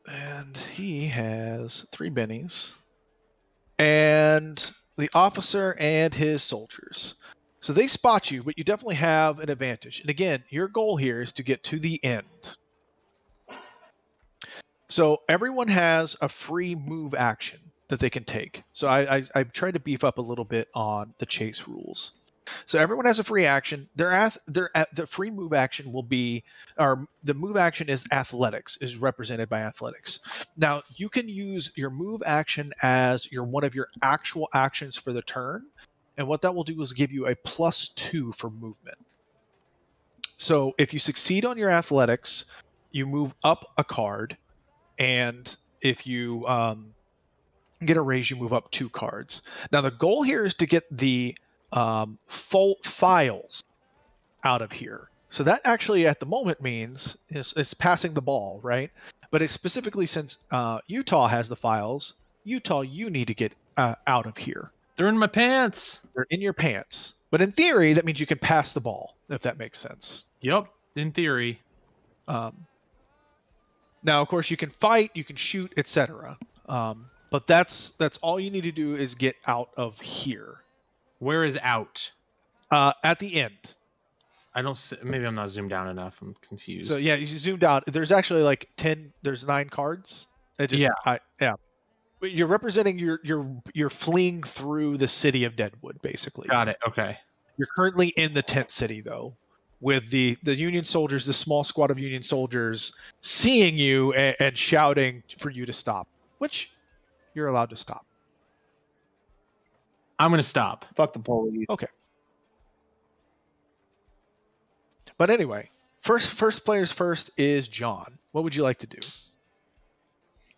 And he has 3 bennies. And the officer and his soldiers. So they spot you, but you definitely have an advantage. And again, your goal here is to get to the end. So everyone has a free move action that they can take. So I tried to beef up a little bit on the chase rules. So everyone has a free action. The free move action will be, or the move action is athletics, is represented by athletics. Now you can use your move action as one of your actual actions for the turn, and what that will do is give you a +2 for movement. So if you succeed on your athletics, you move up a card, and if you get a raise, you move up 2 cards. Now the goal here is to get the full files out of here. So that actually at the moment means it's passing the ball, right? But it's specifically since Utah has the files, Utah, you need to get out of here. They're in my pants. They're in your pants. But in theory, that means you can pass the ball, if that makes sense. Yep, in theory. Now, of course, you can fight, you can shoot, etc. But that's all you need to do is get out of here. Where is out? At the end. I don't see, maybe I'm not zoomed down enough. I'm confused. So yeah, you zoomed out. There's actually like 10. There's 9 cards. Yeah. But you're representing you're fleeing through the city of Deadwood, basically. Got it. Okay. You're currently in the tent city though, with the Union soldiers, the small squad of Union soldiers, seeing you and shouting for you to stop, which you're allowed to stop. I'm gonna stop. Fuck the police. Okay. But anyway, first players first is John. What would you like to do?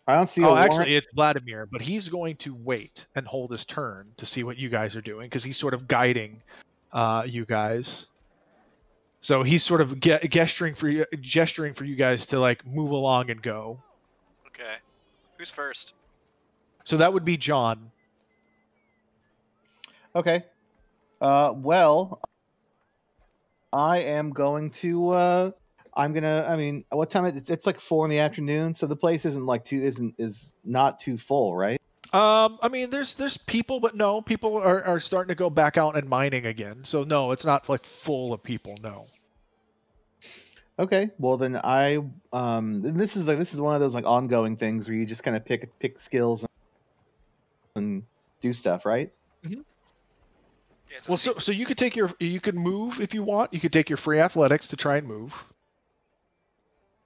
I don't see. Actually, it's Vladimir, but he's going to wait and hold his turn to see what you guys are doing because he's sort of guiding you guys. So he's sort of gesturing for you guys to like move along and go. Okay. Who's first? So that would be John. Okay. Well, I am going to. I'm gonna. I mean, what time? It's like 4 in the afternoon, so the place isn't like is not too full, right? I mean, there's people, but no, people are starting to go back out and mining again. So no, it's not like full of people. No. Okay. Well, then this is one of those like ongoing things where you just kind of pick skills and do stuff, right? Mm-hmm. Yeah, Well, so you could move if you want. You could take your free athletics to try and move.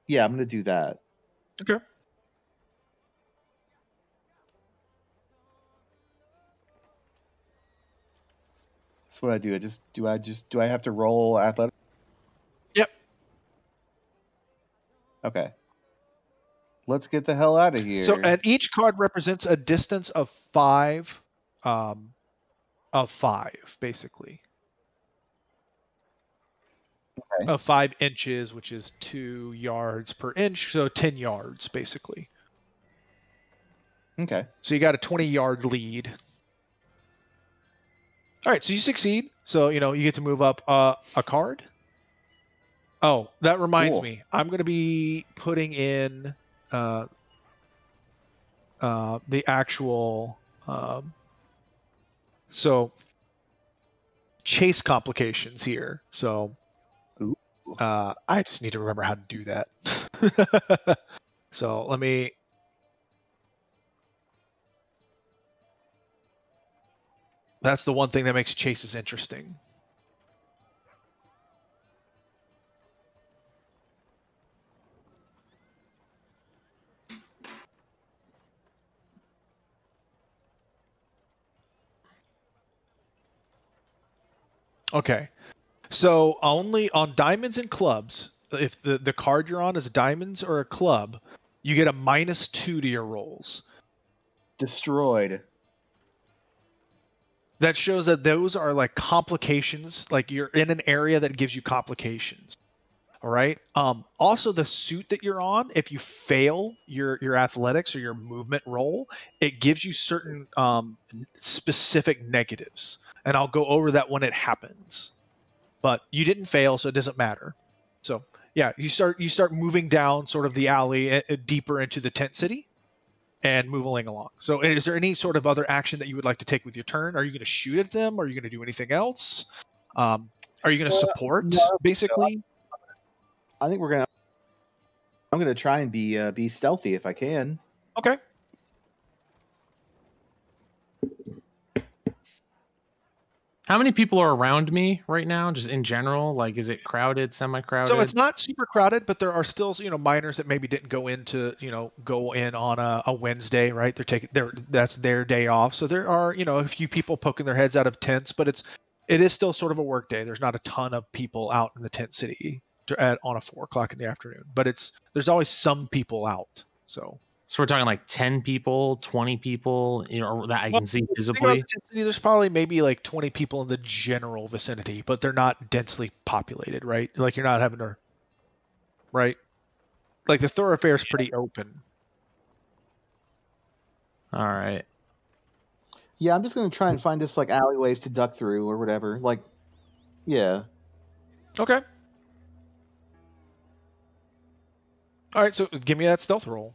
Yeah, I'm gonna do that. Okay. That's what I do. Do I have to roll athletics? Yep. Okay. Let's get the hell out of here. So, and each card represents a distance of 5, basically. Okay. Of 5 inches, which is 2 yards per inch, so 10 yards, basically. Okay. So you got a 20-yard lead. All right, so you succeed. So, you get to move up a card. Oh, that reminds Cool. me. I'm going to be putting in the actual so chase complications here. So Ooh. I just need to remember how to do that. So let me. That's the one thing that makes chases interesting. Okay. So only on diamonds and clubs, if the card you're on is diamonds or a club, you get a -2 to your rolls. Destroyed. That shows that those are like complications, like you're in an area that gives you complications. All right. Also, the suit that you're on, if you fail your athletics or your movement roll, it gives you certain specific negatives, and I'll go over that when it happens. But you didn't fail, so it doesn't matter. So yeah, you start moving down sort of the alley deeper into the tent city, and moving along. So is there any sort of other action that you would like to take with your turn? Are you going to shoot at them? Are you going to do anything else? Are you going to support, no, basically? I'm gonna try and be stealthy if I can. Okay. How many people are around me right now, just in general? Like, is it crowded, semi-crowded? So it's not super crowded, but there are still, miners that maybe didn't go in on a Wednesday, right? That's their day off. So there are, a few people poking their heads out of tents, but it is still sort of a work day. There's not a ton of people out in the tent city on a 4 o'clock in the afternoon, but there's always some people out. So we're talking like 10 people, 20 people, that I can see visibly. There's probably maybe like 20 people in the general vicinity, but they're not densely populated, right? Like you're not having to, right? Like the thoroughfare is pretty open. All right. Yeah, I'm just gonna try and find just like alleyways to duck through or whatever. Like, yeah. Okay. All right, so give me that stealth roll.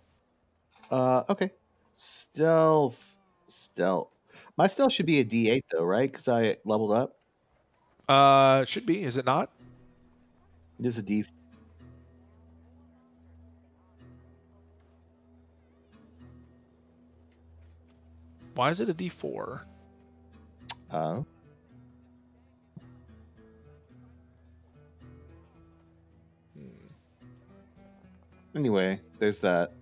Okay. Stealth. My stealth should be a D8 though, right? Because I leveled up. Should be. Is it not? It is a D. Why is it a D4? Oh. Anyway, there's that.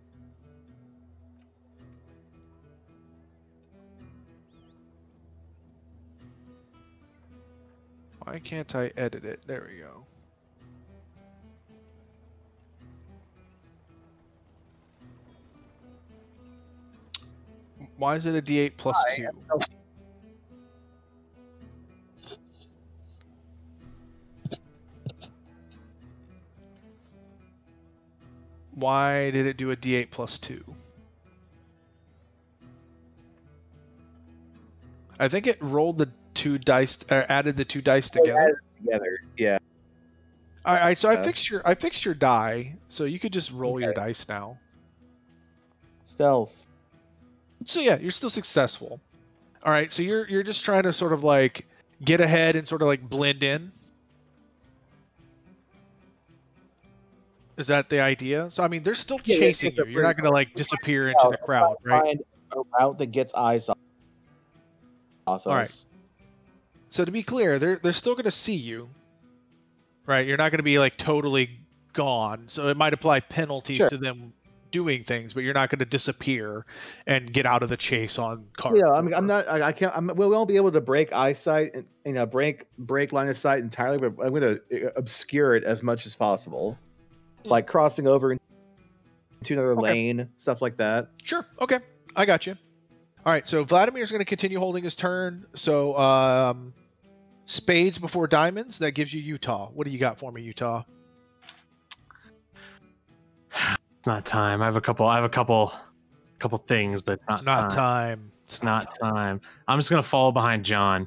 Why can't I edit it? There we go. Why is it a D8 plus 2? Why did it do a D8 plus 2? I think it rolled the 2 dice, added the 2 dice together. Added together, yeah. All right, so I fixed your die, so you could just roll your dice now. Stealth. So yeah, you're still successful. All right, so you're just trying to sort of like get ahead and sort of like blend in. Is that the idea? So I mean, they're still chasing you. You're not gonna like disappear into the crowd, right? Find a route that gets eyes off us. All right. So to be clear, they're still gonna see you, right? You're not gonna be like totally gone. So it might apply penalties to them doing things, but you're not gonna disappear and get out of the chase on cars. Yeah, I mean, I'm not. I can't. We won't be able to break eyesight and break line of sight entirely, but I'm going to obscure it as much as possible, like crossing over into another lane, stuff like that. Sure. Okay, I got you. All right. So Vladimir's going to continue holding his turn. So spades before diamonds. That gives you Utah. What do you got for me, Utah? It's not time. I have a couple things, but it's not time. It's not time. I'm just gonna follow behind John.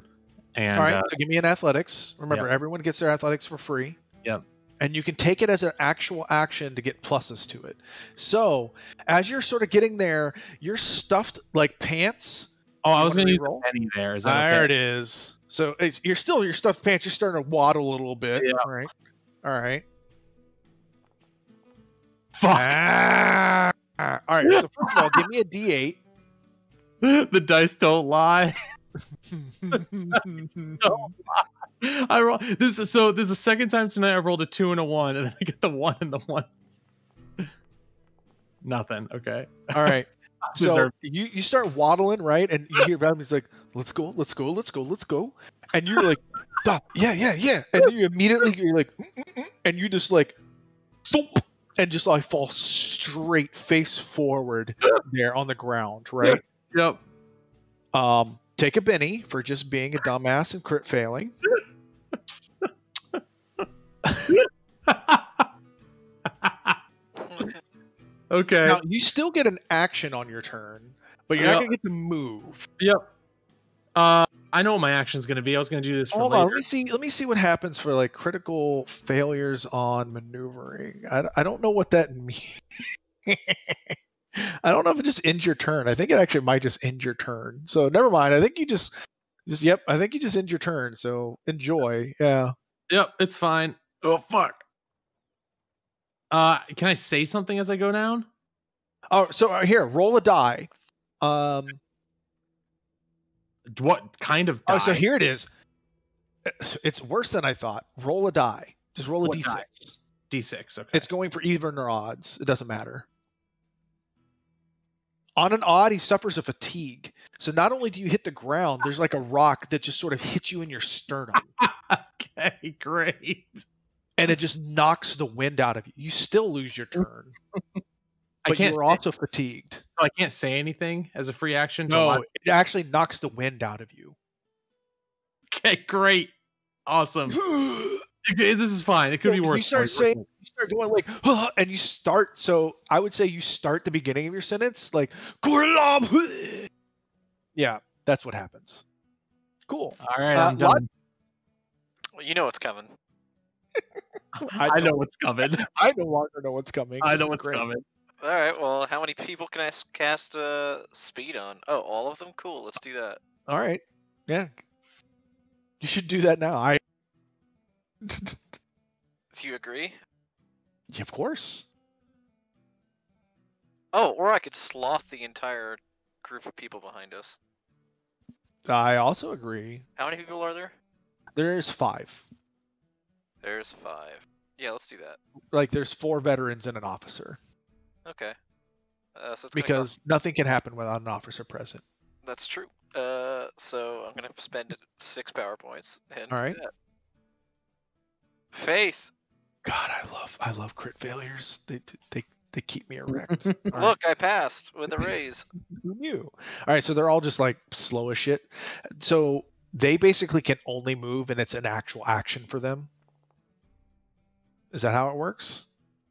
And all right, so give me an athletics. Remember, everyone gets their athletics for free. Yep. And you can take it as an actual action to get pluses to it. So as you're sort of getting there, you're stuffed like pants. Oh, I was gonna use a penny there. Is that there? It is. So you're still your stuffed pants. You're starting to waddle a little bit. Yeah. All right. All right. Fuck. All right. So first of all, give me a D8. The dice don't lie. I roll this is the second time tonight I rolled a 2 and a 1, and then I get the 1 and the 1. Nothing. Okay. All right. So you start waddling, right? And you hear Vladimir, he's like, let's go. And you're like, yeah. And you immediately, you're like, and you just like, thump, and just like fall straight face forward there on the ground, right? Yep. Take a Benny for just being a dumbass and crit failing. Okay. Now you still get an action on your turn, but you're not gonna get to move. Yep. I know what my action's gonna be. I was gonna do this for later. Hold on, let me see what happens for like critical failures on maneuvering. I don't know what that means. I don't know if it just ends your turn. I think it actually might just end your turn. So never mind. I think you just I think you just end your turn. So enjoy. Yeah. Yep, it's fine. Oh fuck. Can I say something as I go down? Oh, so here, roll a die. What kind of die? Oh, so here it is. It's worse than I thought. Roll a die. Just roll a D6. Die? D6. Okay. It's going for even or odds. It doesn't matter. On an odd, he suffers a fatigue. So not only do you hit the ground, there's like a rock that just sort of hits you in your sternum. Okay, great. And it just knocks the wind out of you. You still lose your turn. But you're also fatigued. So I can't say anything as a free action? No, it actually knocks the wind out of you. Okay, great. Awesome. This is fine. It could be worse. You start going like, and you start. So I would say you start the beginning of your sentence like, yeah, that's what happens. Cool. All right, I'm done. Well, you know what's coming. I know what's coming. I no longer know what's coming. I know what's coming. All right. Well, how many people can I cast speed on? Oh, all of them. Cool. Let's do that. All right. Yeah. You should do that now. Do you agree? Yeah, of course. Oh, or I could sloth the entire group of people behind us. I also agree. How many people are there? There's 5. There's 5. Yeah, let's do that. Like, there's 4 veterans and an officer. Okay. So it's because nothing can happen without an officer present. That's true. So I'm gonna spend 6 power points and all right. Do that. Faith. God, I love crit failures. They keep me erect. Look, I passed with a raise. Who knew? All right, so they're all just like slow as shit. So they basically can only move, and it's an actual action for them. Is that how it works?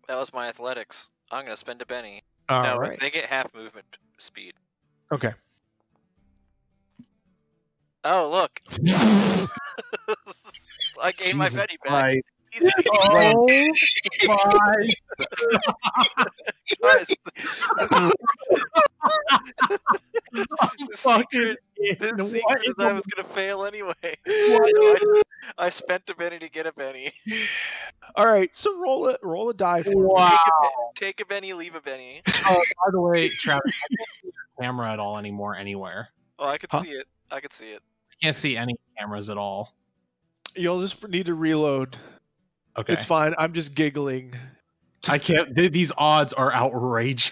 That was my athletics. I'm gonna spend a penny. All right. They get half movement speed. Okay. Oh, look. I gave my Jesus Benny back. Christ. Easy. Oh my! Guys, Fucking the what secret in is I the was gonna fail anyway. what? I spent a Benny to get a Benny. All right, so roll a die for me. Wow. Take a Benny, leave a Benny. Oh, by the way, Travis, I can't see your camera at all anymore anywhere. Oh, I could Huh? see it. I could see it. I can't see any cameras at all. You'll just need to reload. Okay. It's fine. I'm just giggling. I can't. These odds are outrageous.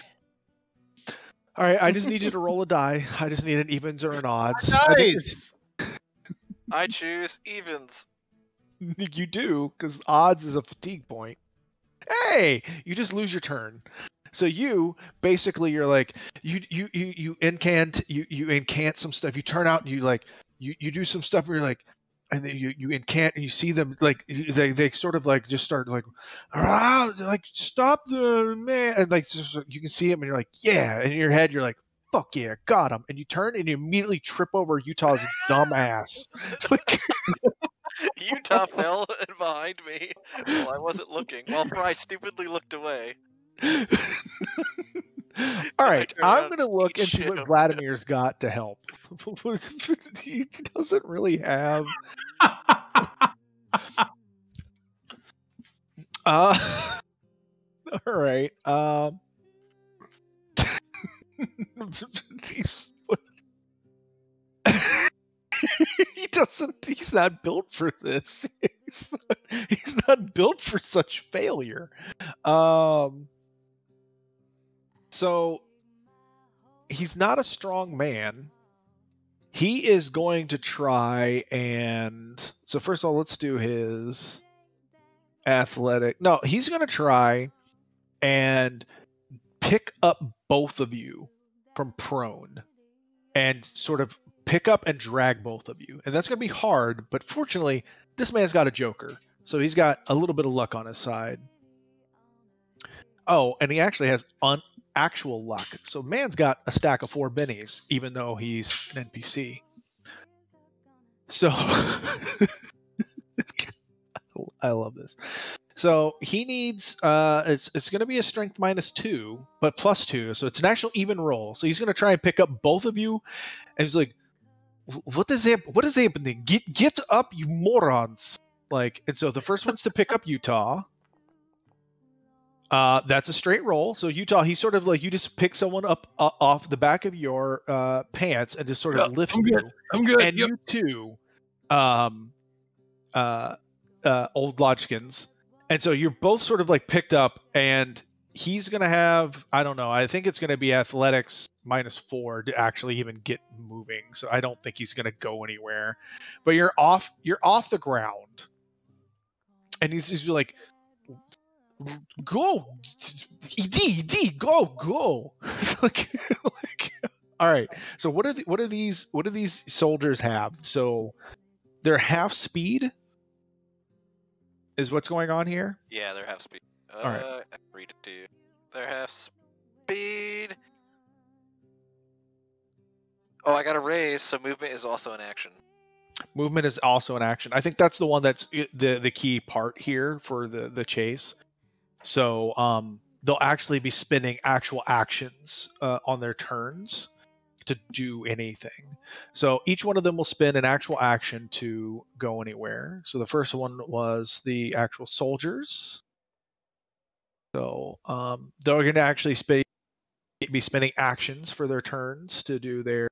All right, I just need you to roll a die. I just need an evens or an odds. Nice. I choose evens. You do, because odds is a fatigue point. Hey, you just lose your turn. So you basically you're like you incant some stuff. You turn out and you do some stuff where you're like, and then you incant and you see them like they sort of like just start like stop the man, and like you can see him and you're like yeah, and in your head you're like fuck yeah, got him, and you turn and you immediately trip over Utah's dumb ass. Like, Utah fell behind me while I wasn't looking, while Fry stupidly looked away. All right, turned I'm around gonna look and and see shit what him. Vladimir's got to help. He doesn't really have. All right. He doesn't. He's not built for this. He's not built for such failure. So he's not a strong man. He is going to try and so first of all, let's do his athletic. No, he's going to try and pick up both of you from prone and sort of pick up and drag both of you. And that's going to be hard, but fortunately, this man's got a joker. So he's got a little bit of luck on his side. Oh, and he actually has actual luck. So man's got a stack of 4 bennies, even though he's an NPC. So I love this. So he needs it's going to be a strength -2, but +2, so it's an actual even roll. So he's going to try and pick up both of you, and he's like, "What is happening? Get up, you morons!" Like, and so the first one's to pick up Utah. That's a straight roll. So Utah, he sort of like you just pick someone up off the back of your pants and just sort of lift you. I'm good. And you too, old Lodgkins. And so you're both sort of like picked up, and he's gonna have, I don't know, I think it's gonna be athletics -4 to actually even get moving. So I don't think he's gonna go anywhere. But you're off the ground. And he's like, go, ED, go. like, all right. So what do these soldiers have? So they're half speed. Is what's going on here? Yeah, they're half speed. All right. I can read it to you. They're half speed. Oh, I got a raise, so movement is also an action. Movement is also an action. I think that's the one that's the key part here for the chase. So they'll actually be spending actual actions on their turns to do anything. So each one of them will spend an actual action to go anywhere. So the first one was the actual soldiers. So they're going to actually be spending actions for their turns to do their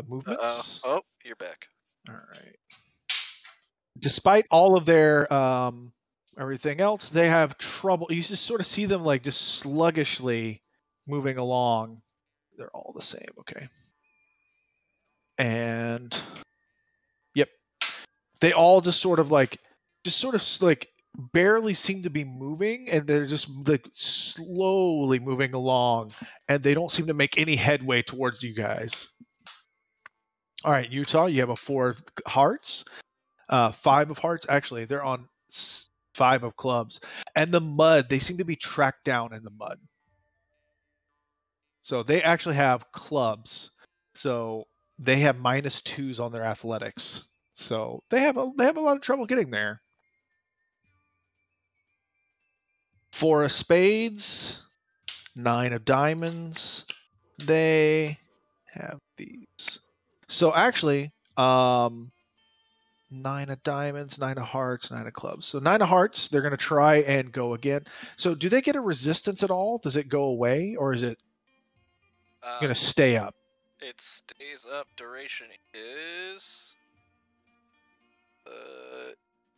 movements. Oh, you're back. All right. Despite all of their everything else, they have trouble. You just sort of see them like just sluggishly moving along. They're all the same, okay. And yep, they all just sort of like barely seem to be moving, and they're just like slowly moving along, and they don't seem to make any headway towards you guys. All right, Utah, you have a 4 of hearts, 5 of hearts. Actually, they're on 5 of clubs, and the mud. They seem to be tracked down in the mud. So they actually have clubs. So they have -2s on their athletics. So they have a lot of trouble getting there. 4 of spades, 9 of diamonds. They have these. So actually, 9 of diamonds, 9 of hearts, 9 of clubs. So 9 of hearts, they're going to try and go again. So do they get a resistance at all? Does it go away, or is it going to stay up? It stays up. Duration is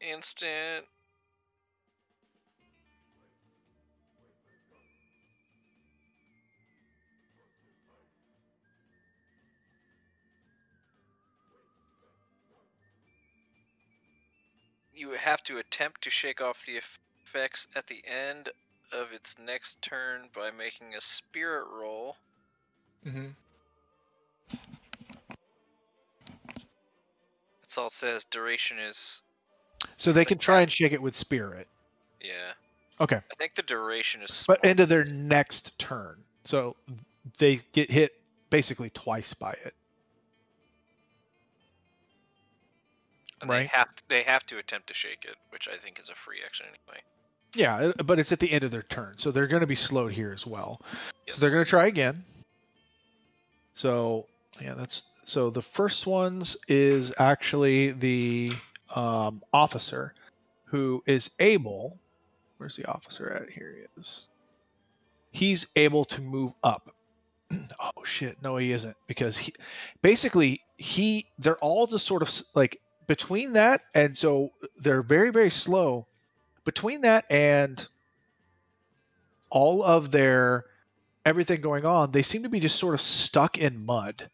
instant. You have to attempt to shake off the effects at the end of its next turn by making a spirit roll. Mm-hmm. That's all it says. Duration is... So they can try and shake it with spirit. Yeah. Okay. I think the duration is... But into their next turn. So they get hit basically twice by it. And right? They have to attempt to shake it, which I think is a free action anyway. Yeah, but it's at the end of their turn, so they're going to be slowed here as well. Yes. So they're going to try again. So yeah, so the first ones is actually the officer, who is able. Where's the officer at? Here he is. He's able to move up. Oh shit! No, he isn't, because they're all just sort of like between that, and so they're very, very slow. Between that and all of their everything going on, they seem to be just sort of stuck in mud,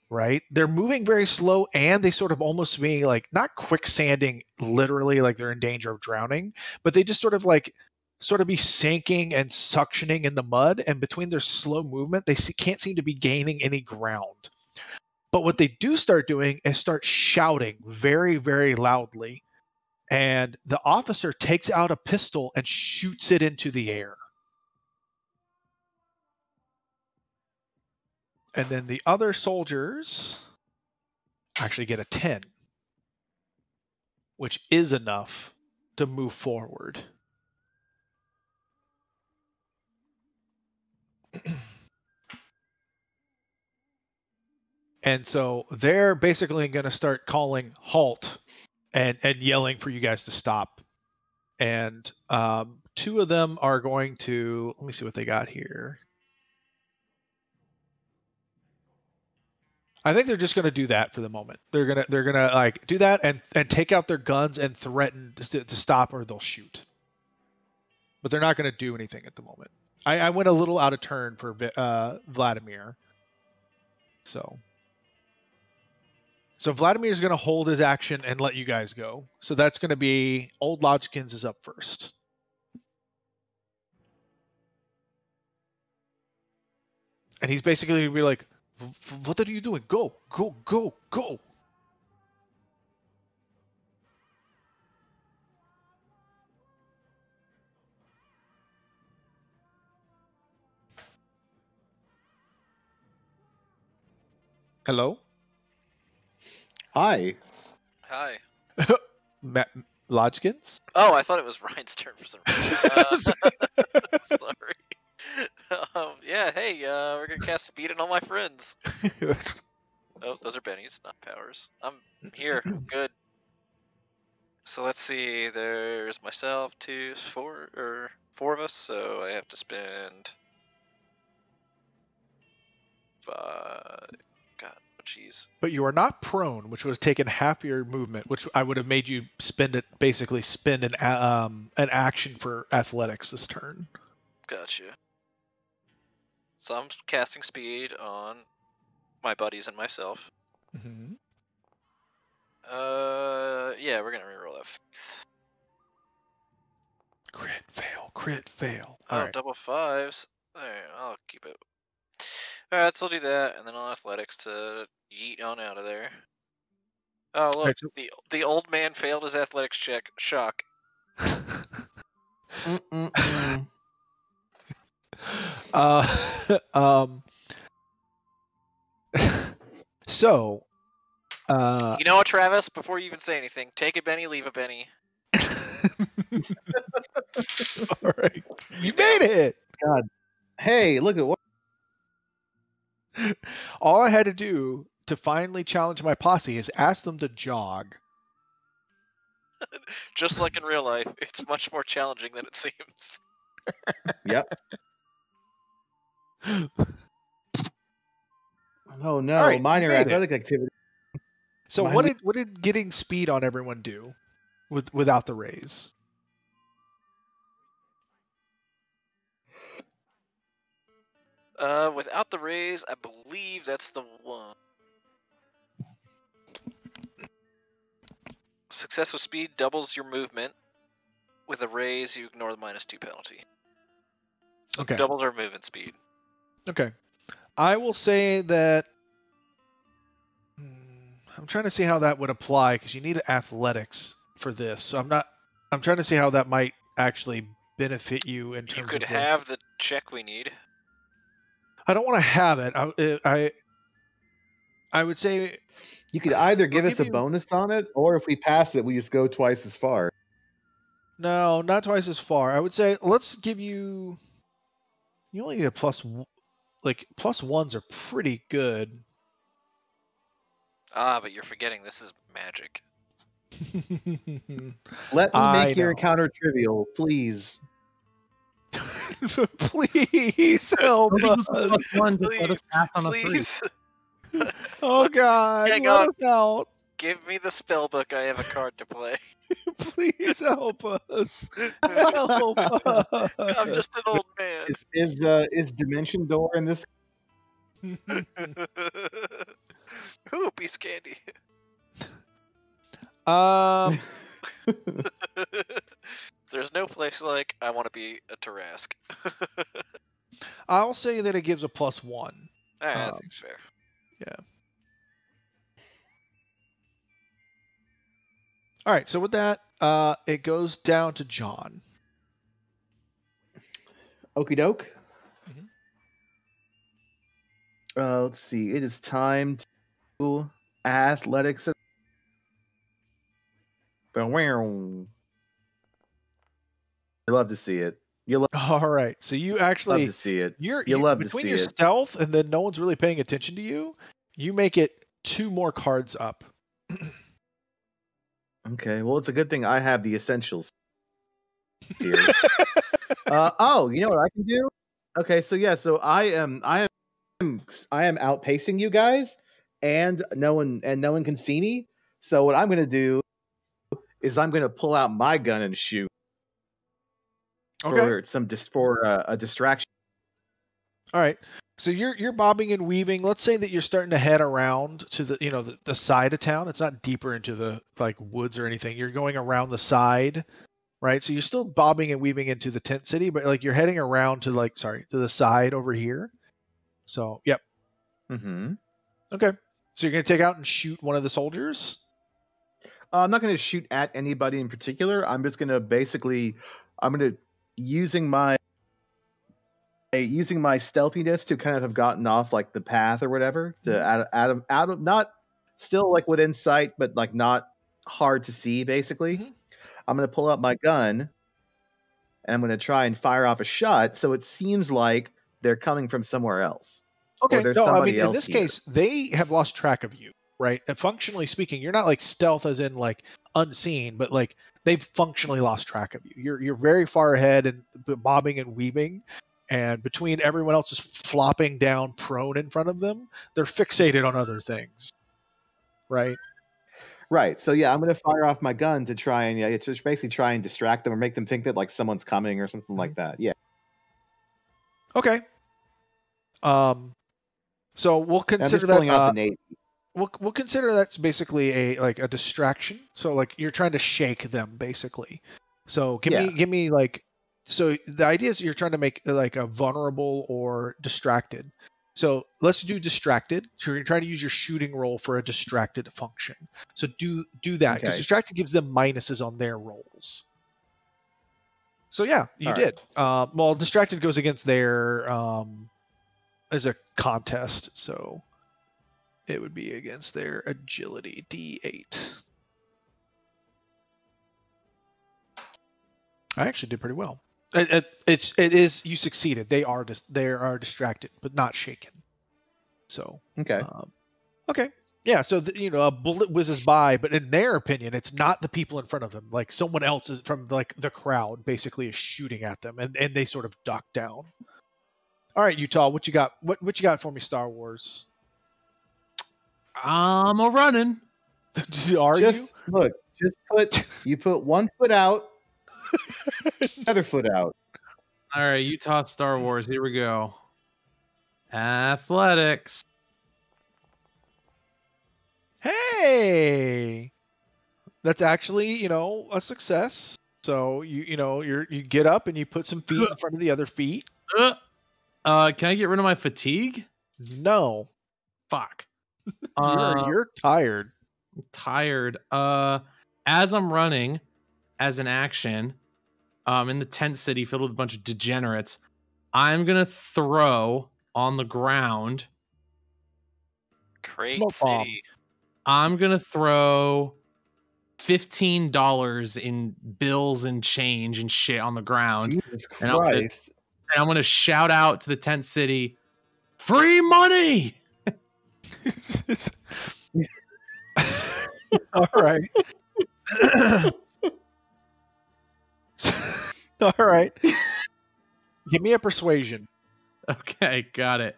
right? They're moving very slow, and they sort of almost being like not quicksanding literally, like they're in danger of drowning, but they just sort of be sinking and suctioning in the mud, and between their slow movement, they can't seem to be gaining any ground. But what they do start doing is start shouting very, very loudly. And the officer takes out a pistol and shoots it into the air. And then the other soldiers actually get a 10, which is enough to move forward. And so they're basically going to start calling halt and yelling for you guys to stop. And 2 of them are going to, let me see what they got here. I think they're just going to do that for the moment. They're gonna like do that and take out their guns and threaten to stop, or they'll shoot. But they're not going to do anything at the moment. I went a little out of turn for Vladimir. So Vladimir's going to hold his action and let you guys go. So that's going to be Old Lodgkins is up first. And he's basically going to be like, what are you doing? Go, go, go, go. Hello? Hi. Hi. Lodgkins? Oh, I thought it was Ryan's turn for some reason. Sorry. Yeah, hey, we're going to cast Speed on all my friends. Oh, those are Benny's, not Powers. I'm here. I'm good. So let's see. There's myself, 4 of us. So I have to spend 5. God, jeez. But you are not prone, which would have taken half your movement, which I would have made you spend an action for athletics this turn. Gotcha. So I'm casting Speed on my buddies and myself. Mm-hmm. Yeah, we're gonna reroll that. Crit fail. Oh, right. Double 5s. Alright, I'll keep it. Alright, so I'll do that, and then I'll athletics to yeet on out of there. Oh, look, right, so... the old man failed his athletics check. Shock. um. So. You know what, Travis? Before you even say anything, take a Benny, leave a Benny. All right, you nailed made it. God. Hey, look at what. All I had to do to finally challenge my posse is ask them to jog. Just like in real life, it's much more challenging than it seems. Yep. Oh no, All right, minor you made it. athletic activity. So My what did getting speed on everyone do without the raise? Without the raise, I believe that's the one. Success with speed doubles your movement. With a raise, you ignore the -2 penalty. So Okay. it doubles our movement speed. Okay. I will say that I'm trying to see how that would apply because you need athletics for this. So I'm trying to see how that might actually benefit you in terms You could of have the check we need. I don't want to have it. I would say You could either give I'll us a you- bonus on it, or if we pass it, we just go twice as far. No, not twice as far. I would say let's give you. You only get a plus ones are pretty good. Ah, but you're forgetting this is magic. Let me I make your know. encounter trivial, please. Please help Don't give us a us. +1, just let us pass on a 3. Please, Oh God, hang let on. us out. give me the spell book. I have a card to play. Please help us. Help us. I'm just an old man. Is Dimension Door in this? Ooh, piece of candy. Um, There's no place like I want to be a Tarask. I'll say that it gives a +1. That seems fair. Yeah. All right. So with that, it goes down to John. Okie doke. Mhm. Let's see. It is time to athletics. You love to see it. You All right. So you love actually to see it. you You love to between see your it. stealth and then no one's really paying attention to you. You make it 2 more cards up. Okay. Well, it's a good thing I have the essentials here. Oh, you know what I can do? Okay, so yeah, so I am outpacing you guys, and no one can see me. So what I'm gonna do is I'm gonna pull out my gun and shoot Okay. for a distraction. All right. So you're bobbing and weaving. Let's say that you're starting to head around to the side of town. It's not deeper into the like woods or anything. You're going around the side, right? So you're still bobbing and weaving into the tent city, but like you're heading around to to the side over here. So, yep. Mm-hmm. Okay. So you're going to take out and shoot one of the soldiers? I'm not gonna shoot at anybody in particular. I'm just gonna using my stealthiness to kind of have gotten off like the path or whatever to out of not still like within sight, but like not hard to see basically. Mhm. I'm going to pull out my gun and I'm going to try and fire off a shot. So it seems like they're coming from somewhere else. Okay. Or there's No, I somebody mean, in else this here. case, they have lost track of you, right? And functionally speaking, you're not like stealth as in like unseen, but like they've functionally lost track of you. You're very far ahead and bobbing and weaving, and between everyone else just flopping down prone in front of them, they're fixated on other things, right? Right. So yeah, I'm going to fire off my gun to try and it's just basically try and distract them or make them think that like someone's coming or something like that. Yeah. Okay. So we'll I'm consider just pulling out that. the Navy. We'll consider that's basically a distraction. So like you're trying to shake them basically. So give me like, so the idea is you're trying to make like a vulnerable or distracted. So let's do distracted. So you're trying to use your shooting roll for a distracted function. So do that because Okay. distracted gives them minuses on their rolls. So yeah, you All did. Well, distracted goes against their is a contest, so it would be against their agility D8. I actually did pretty well. It is you succeeded. They are distracted, but not shaken. So Okay. Okay. Yeah. So a bullet whizzes by, but in their opinion, it's not the people in front of them. Like someone else is from like the crowd, basically, is shooting at them, and they sort of duck down. All right, Utah, what you got? What you got for me, Star Wars? I'm a running. Look, you put one foot out, other foot out. All right, Utah Star Wars. Here we go. Athletics. Hey, that's actually a success. So you get up and you put some feet in front of the other feet. Can I get rid of my fatigue? No. Fuck. You're tired. I'm tired. As I'm running, as an action, in the tent city filled with a bunch of degenerates, I'm gonna throw on the ground. Great Smoke bomb. city. I'm gonna throw $15 in bills and change and shit on the ground. Jesus Christ. And I'm gonna shout out to the tent city, free money! All right. All right. Give me a persuasion. Okay, got it.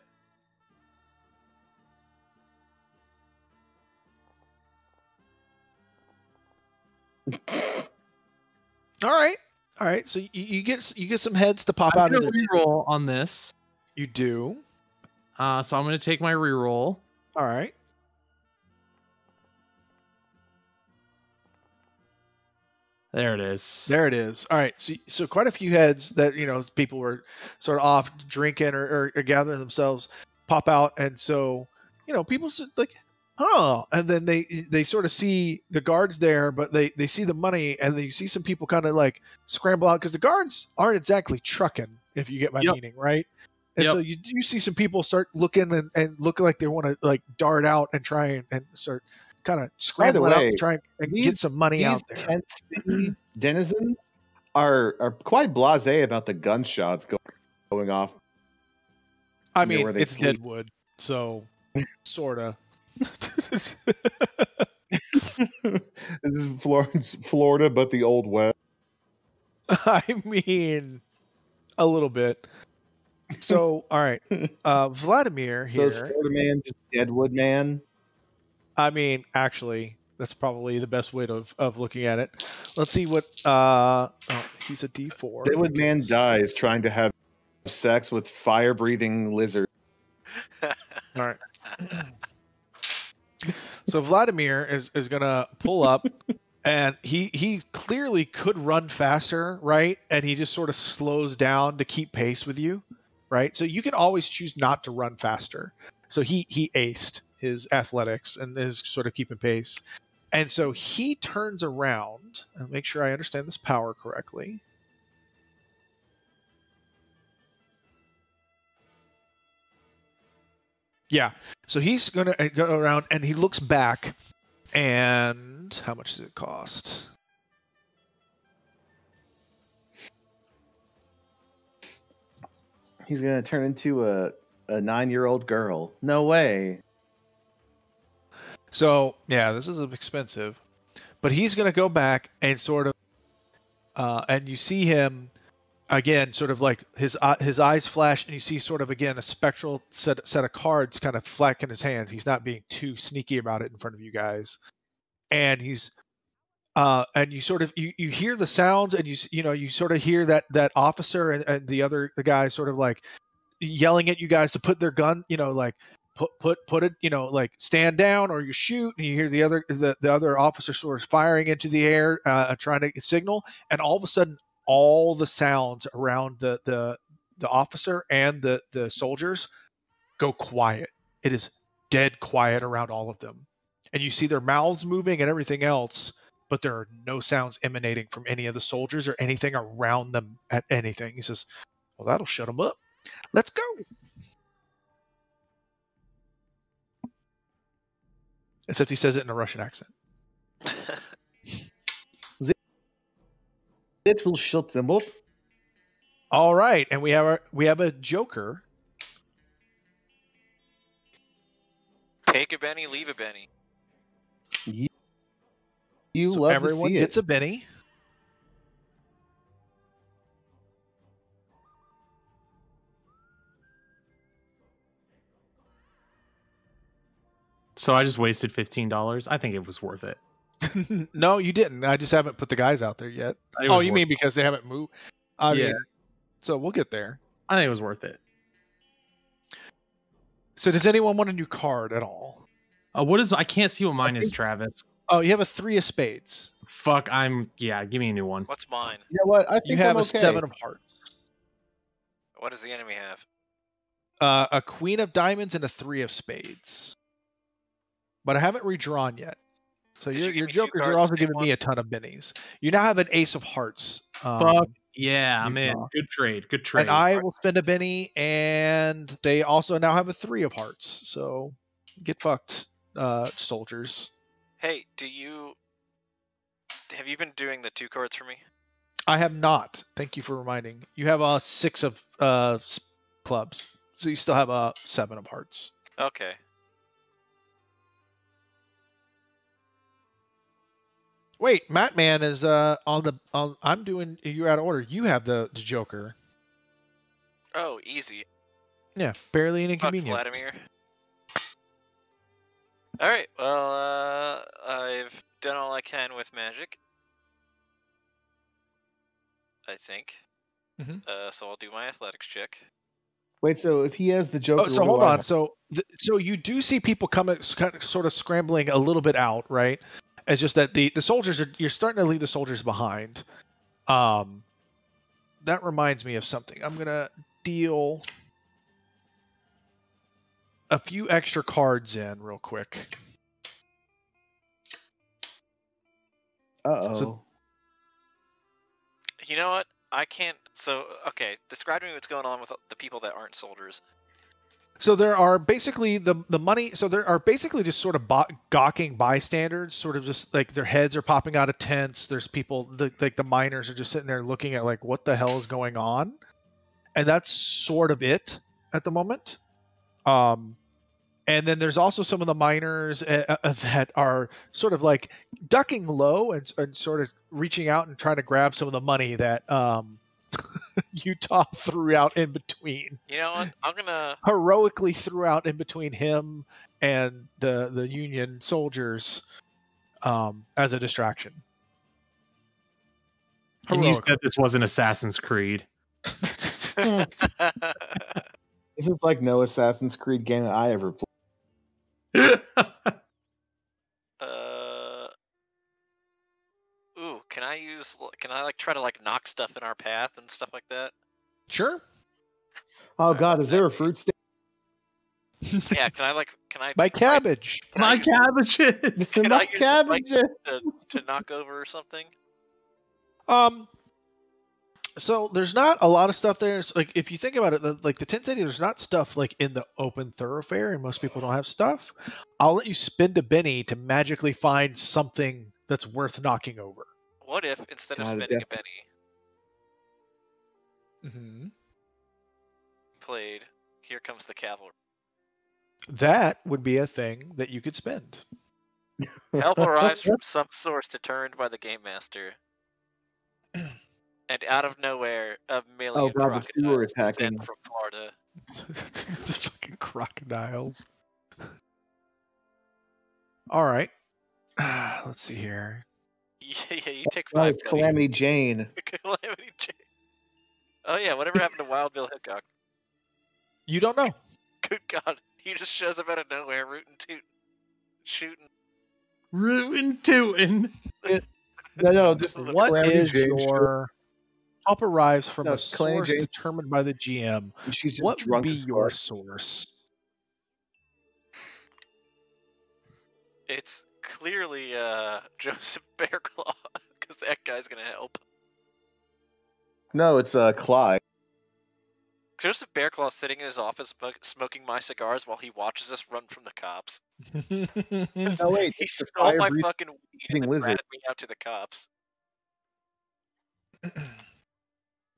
All right. So you get some heads to pop out of there. Reroll on this. You do. So I'm going to take my reroll. All right. There it is. There it is. All right. So quite a few heads that people were sort of off drinking or gathering themselves pop out, and so people like, huh, and then they sort of see the guards there, but they see the money, and they see some people kind of like scramble out because the guards aren't exactly trucking, if you get my meaning, right? And so you see some people start looking and looking like they want to like dart out and try and start kind of scrambling out and try and get some money out there. These tent city denizens are quite blasé about the gunshots going off. I mean, it's Deadwood, so sorta. This is Florida, but the Old West. I mean, a little bit. So, all right, Vladimir here. So is Florida man just Deadwood man? I mean, actually, that's probably the best way of looking at it. Let's see what. He's a D4. Deadwood man dies trying to have sex with fire-breathing lizard. All right. So Vladimir is gonna pull up, and he clearly could run faster, right? And he just sort of slows down to keep pace with you, right? So you can always choose not to run faster. So he aced his athletics and is sort of keeping pace. And so he turns around and make sure I understand this power correctly. Yeah. So he's going to go around and he looks back, and how much does it cost? He's going to turn into a 9-year-old girl. No way. So, yeah, this is expensive. But he's going to go back and sort of, and you see him, again, sort of like his eyes flash, and you see sort of, again, a spectral set of cards kind of flack in his hands. He's not being too sneaky about it in front of you guys. And he's, and you sort of, you hear the sounds, and you sort of hear that officer and the guy sort of like yelling at you guys to put their gun, like, put it, like stand down or you shoot, and you hear the other officer sort of firing into the air, trying to signal, and all of a sudden all the sounds around the officer and the soldiers go quiet. It is dead quiet around all of them, and you see their mouths moving and everything else, but there are no sounds emanating from any of the soldiers or anything around them at anything. He says, well, that'll shut them up. Let's go. Except he says it in a Russian accent. It will shut them up. All right, and we have a Joker. Take a Benny, leave a Benny. You So love everyone to see gets it. a Benny. So I just wasted $15. I think it was worth it. No, you didn't. I just haven't put the guys out there yet. It Oh, was you worth mean because they haven't moved? I Yeah. mean, so we'll get there. I think it was worth it. So does anyone want a new card at all? What is? I can't see what mine is, think- Travis. Oh, you have a 3 of spades. Fuck. Give me a new one. What's mine? You know what? I think You have I'm a okay. 7 of hearts. What does the enemy have? A queen of diamonds and a 3 of spades. But I haven't redrawn yet. So Did you your give me 2 jokers are cards also to take giving me one? a ton of bennies. You now have an ace of hearts. Fuck yeah, I'm in. Utah. Good trade. Good trade. And I will spend a benny, and they also now have a 3 of hearts. So get fucked, soldiers. Hey, have you been doing the 2 cards for me? I have not. Thank you for reminding. You have a 6 of clubs, so you still have a 7 of hearts. Okay. Wait, Matman is on. I'm doing. You're out of order. You have the Joker. Oh, easy. Yeah, barely an Fuck inconvenience. Vladimir. Alright, well, I've done all I can with magic. I think. Mhm. So I'll do my athletics check. Wait, so if he has the Joker, Oh, so what do hold I on. have? So you do see people coming, kind of, sort of scrambling a little bit out, right? It's just that the soldiers you're starting to leave the soldiers behind. That reminds me of something. I'm gonna deal a few extra cards in real quick. Uh-oh. So- You know what? I can't. So, okay, describe to me what's going on with the people that aren't soldiers. So there are basically the money. So there are basically just sort of gawking bystanders, sort of just like their heads are popping out of tents. There's people like the miners are just sitting there looking at like what the hell is going on, and that's sort of it at the moment. And then there's also some of the miners that are sort of like ducking low and sort of reaching out and trying to grab some of the money that Utah threw out in between. You know what? I'm gonna. Heroically threw out in between him and the Union soldiers as a distraction. And you said this wasn't Assassin's Creed. This is like no Assassin's Creed game that I ever played. Ooh, can I like try to like knock stuff in our path and stuff like that? Sure. Oh God, is there a fruit stand? Yeah, can I My cabbage. Can I My use- cabbages. Can I My use the bike cabbages. to knock over or something? So there's not a lot of stuff there. It's like if you think about it, like the tent city, there's not stuff like in the open thoroughfare, and most people don't have stuff. I'll let you spend a Benny to magically find something that's worth knocking over. What if instead of God, spending a penny, Mm-hmm. played "Here Comes the Cavalry"? That would be a thing that you could spend. Help arrives from some source determined by the game master. And out of nowhere, a million God, the sewer crocodiles attacking. descend from Florida. The fucking crocodiles. All right. Let's see here. Yeah, you take Oh, 5. it's buddy. Calamity Jane. Calamity Jane. Oh yeah, whatever happened to Wild Bill Hickok? You don't know. Good God, he just shows up out of nowhere, rootin' tootin', shooting. Rootin' tootin'. No, just What Calamity is Jane your help arrives from No, a Calamity source Jane- determined by the GM? She's just What would drunk be as your fuck. source? It's clearly Joseph Bearclaw, because that guy's gonna help. No, it's Clyde. Joseph Bearclaw sitting in his office smoking my cigars while he watches us run from the cops. Oh wait, He it's the stole my fire-breathing fucking weed and then lizard. ratted me out to the cops.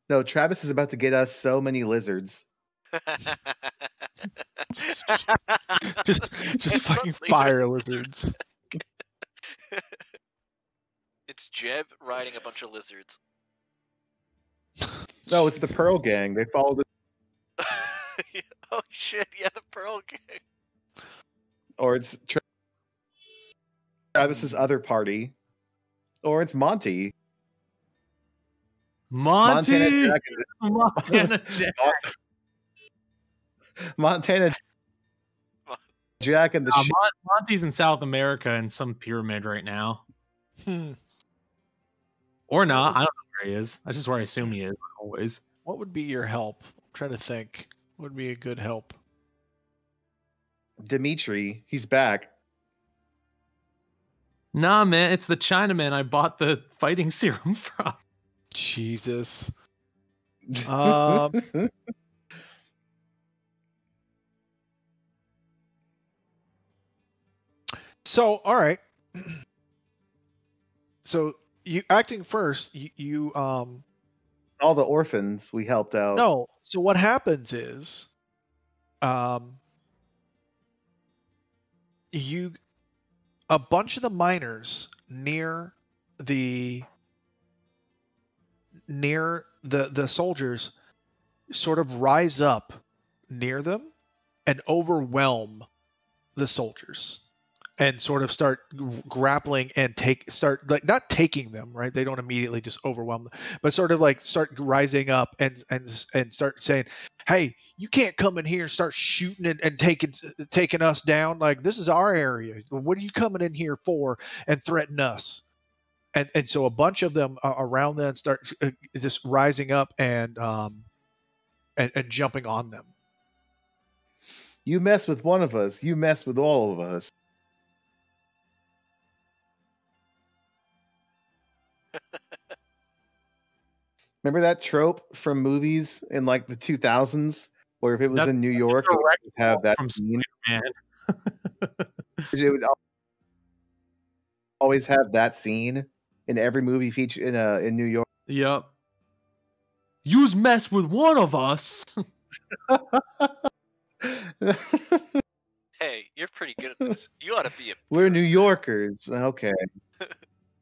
No, Travis is about to get us so many lizards. just It's fucking totally fire lizards. lizards. It's Jeb riding a bunch of lizards. No, it's the Pearl Gang. They followed it. Oh shit! Yeah, the Pearl Gang. Or it's Travis's other party. Or it's Monty. Montana Jack. Montana Jack. Montana Jack and the Monty's in South America in some pyramid right now. Hmm. Or not. I don't know where he is. That's just where I assume he is always. What would be your help? I'm trying to think. What would be a good help? Dimitri. He's back. Nah, man, it's the Chinaman I bought the fighting serum from. Jesus. So, all right. So, you acting first, you all the orphans we helped out. No. So what happens is a bunch of the miners near the soldiers sort of rise up near them and overwhelm the soldiers and sort of start grappling and start like not taking them, right? They don't immediately just overwhelm them, but sort of like start rising up and start saying, hey, you can't come in here and start shooting and taking us down. Like, this is our area. What are you coming in here for and threaten us? And so a bunch of them around them start just rising up and jumping on them. You mess with one of us, you mess with all of us. Remember that trope from movies in like the 2000s, where if it was in New York, it would have that scene. It would always have that scene in every movie feature in New York. Yep. You's mess with one of us. Hey, you're pretty good at this. You ought to be a. We're New Yorkers. Okay.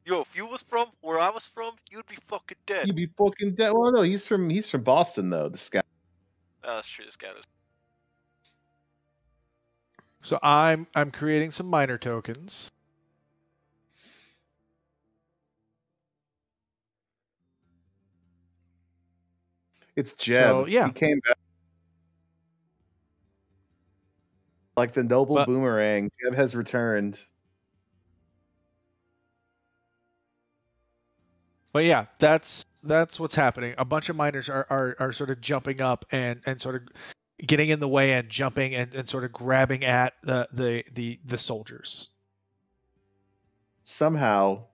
Yo, if you was from where I was from, you'd be fucking dead. You'd be fucking dead. Well, no, he's from Boston though. This guy. Oh, that's true. This guy is. So I'm creating some miner tokens. It's Jeb. So, yeah. He came back. Like the noble boomerang, Jeb has returned. But yeah, that's what's happening. A bunch of miners are sort of jumping up and sort of getting in the way and jumping and sort of grabbing at the soldiers. Somehow,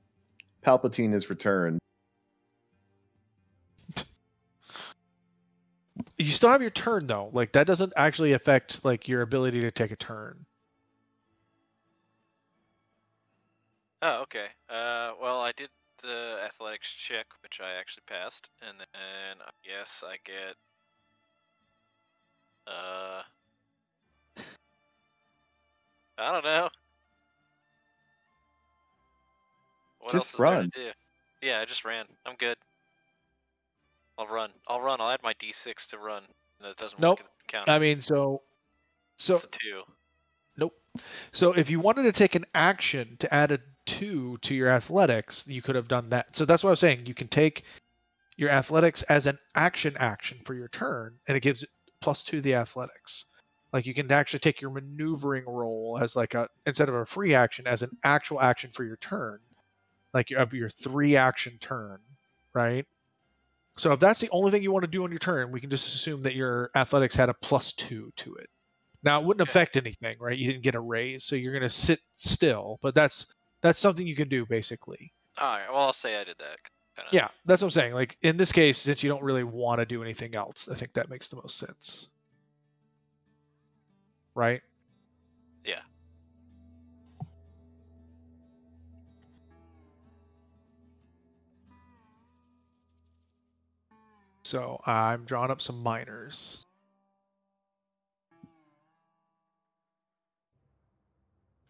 Palpatine has returned. You still have your turn though. Like, that doesn't actually affect like your ability to take a turn. Oh, okay. Well, I did the athletics check, which I actually passed, and then yes, I get I don't know. What Just else is run. there to do? Yeah, I just ran. I'm good. I'll run. I'll add my D6 to run. That doesn't Nope. count. I mean, so It's a 2. Nope. So if you wanted to take an action to add a 2 to your athletics, you could have done that. So that's what I was saying. You can take your athletics as an action for your turn, and it gives +2 to the athletics. Like, you can actually take your maneuvering roll as like instead of a free action, as an actual action for your turn, like of your 3 action turn, right? So if that's the only thing you want to do on your turn, we can just assume that your athletics had a +2 to it. Now, it wouldn't affect anything, right? You didn't get a raise, so you're going to sit still. But that's something you can do, basically. All right. Well, I'll say I did that. Yeah, that's what I'm saying. Like in this case, since you don't really want to do anything else, I think that makes the most sense. Right? Yeah. So I'm drawing up some miners.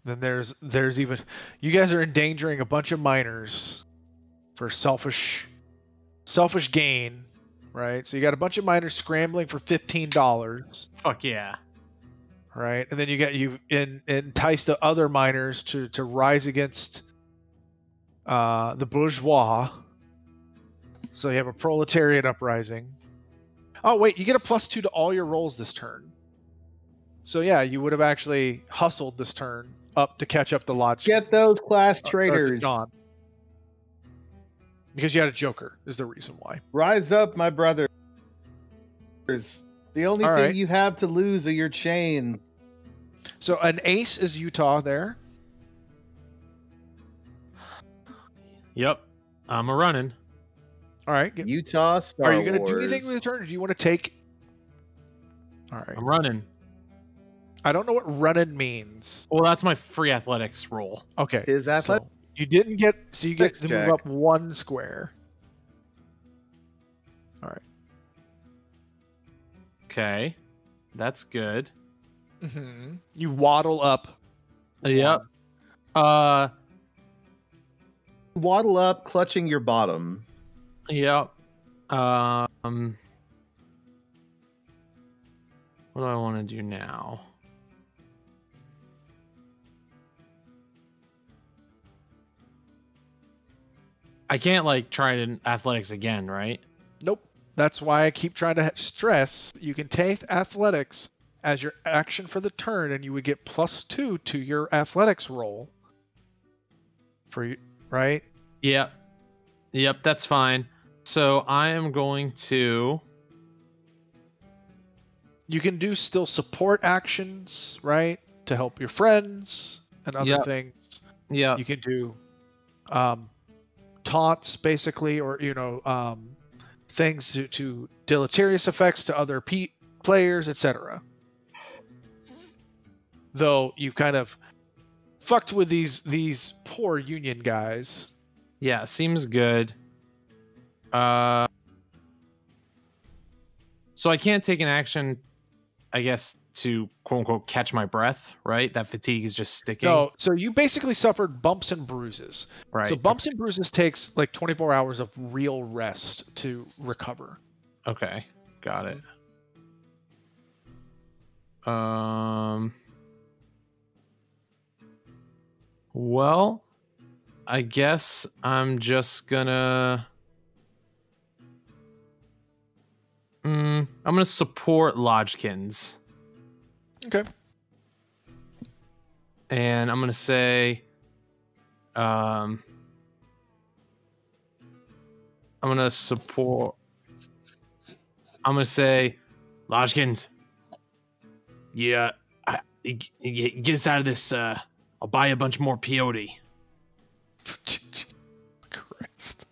Then there's even you guys are endangering a bunch of miners for selfish gain, right? So you got a bunch of miners scrambling for $15, Fuck yeah. right? And then you've enticed the other miners to rise against the bourgeois. So you have a proletariat uprising. Oh wait, you get a +2 to all your rolls this turn. So yeah, you would have actually hustled this turn up to catch up the lodge. Get those class traitors. John. Because you had a joker is the reason why. Rise up, my brothers. The only All thing right. you have to lose are your chains. So an ace is Utah there. Yep. I'm a running. All right. Utah Star Are you going to do Wars. anything with the turn, or do you want to take? All right. I'm running. I don't know what running means. Well, that's my free athletics roll. Okay. His athletic. So you didn't get. So you get Next to check. move up 1 square. All right. Okay. That's good. Mm-hmm. You waddle up. Yep. Waddle up, clutching your bottom. Yep. What do I want to do now? I can't like try to athletics again, right? Nope. That's why I keep trying to stress. You can take athletics as your action for the turn, and you would get +2 to your athletics roll. For you, right? Yep. Yep, that's fine. So I am going to. You can do still support actions, right? To help your friends and other Yep. things. Yeah. You can do taunts, basically, or things to deleterious effects to other players, etc. Though you kind of fucked with these poor Union guys. Yeah, seems good. So I can't take an action, I guess, to quote unquote catch my breath, right? That fatigue is just sticking. No, so you basically suffered bumps and bruises. Right. So bumps and bruises takes like 24 hours of real rest to recover. Okay, got it. Well, I guess I'm just gonna. I'm gonna support Lodgkins. Okay. And I'm gonna say, I'm gonna support. I'm gonna say, Lodgkins. Yeah, get us out of this. I'll buy a bunch more peyote. Christ.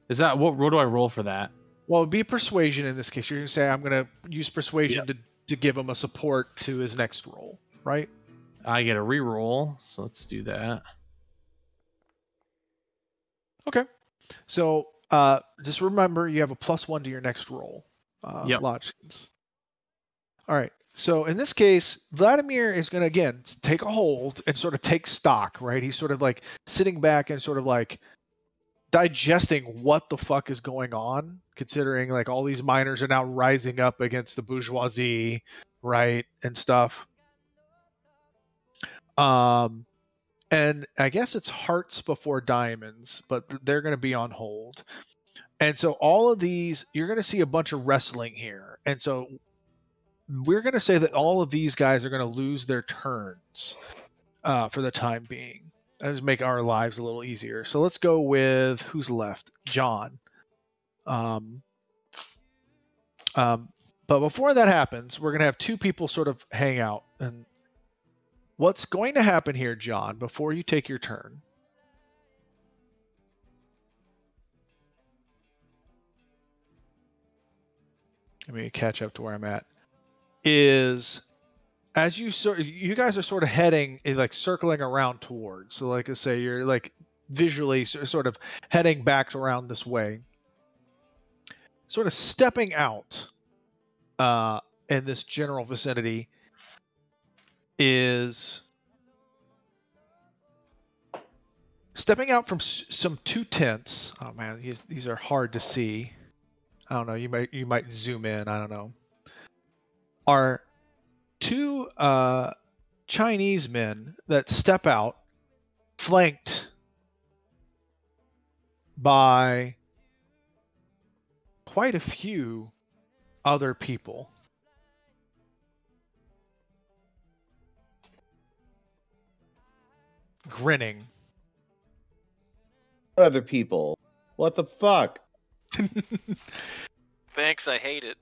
Is that what do I roll for that? Well, it'd be persuasion in this case. You're gonna say I'm gonna use persuasion to give him a support to his next roll, right? I get a reroll, so let's do that. Okay. So just remember you have a +1 to your next roll. Yep. Lodgkins. All right. So in this case, Vladimir is going to, again, take a hold and sort of take stock, right? He's sort of like sitting back and sort of like digesting what the fuck is going on, considering like all these miners are now rising up against the bourgeoisie, right? And stuff. And I guess it's hearts before diamonds, but they're going to be on hold. And so all of these, you're going to see a bunch of wrestling here. And so we're going to say that all of these guys are going to lose their turns for the time being. That just make our lives a little easier. So let's go with who's left? John. But before that happens, we're going to have two people sort of hang out. And what's going to happen here, John, before you take your turn, let me catch up to where I'm at. Is as you guys are sort of heading, like circling around towards. So, like I say, you're like visually sort of heading back around this way. Sort of stepping out in this general vicinity is stepping out from some two tents. Oh man, these are hard to see. I don't know. You might zoom in. I don't know. Are two Chinese men that step out, flanked by quite a few other people. Grinning. Other people. What the fuck? Thanks, I hate it.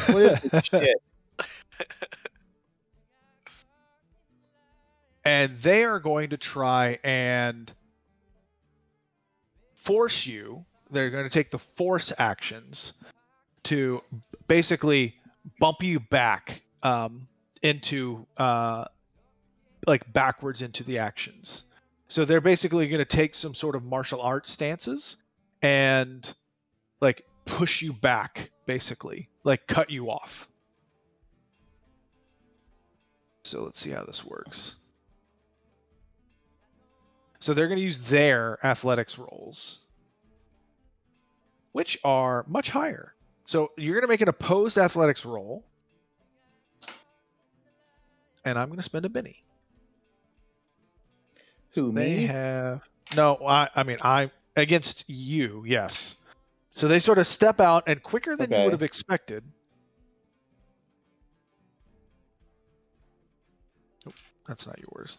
What is this shit? And they are going to try and force you. They're going to take the force actions to basically bump you back into like backwards into the actions. So they're basically going to take some sort of martial arts stances and like push you back, basically, like cut you off. So let's see how this works. So they're going to use their athletics rolls, which are much higher. So you're going to make an opposed athletics roll. And I'm going to spend a Benny. Who, They me? have... No, I mean, I'm against you, yes. So they sort of step out, and quicker than you would have expected. Oh, that's not yours.